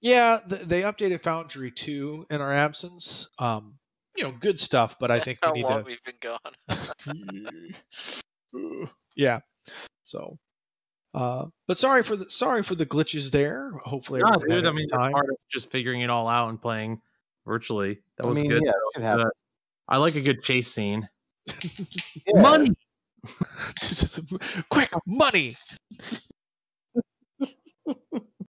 Yeah, they updated Foundry 2 in our absence. Good stuff, but I think How we need long to. we've been gone. Yeah. So, but sorry for the glitches there. Hopefully, No, everyone had dude. a I mean, good that's time. part of just figuring it all out and playing virtually. That I was mean, good. yeah, it should happen. I like a good chase scene. Yeah. Money. Quick, money.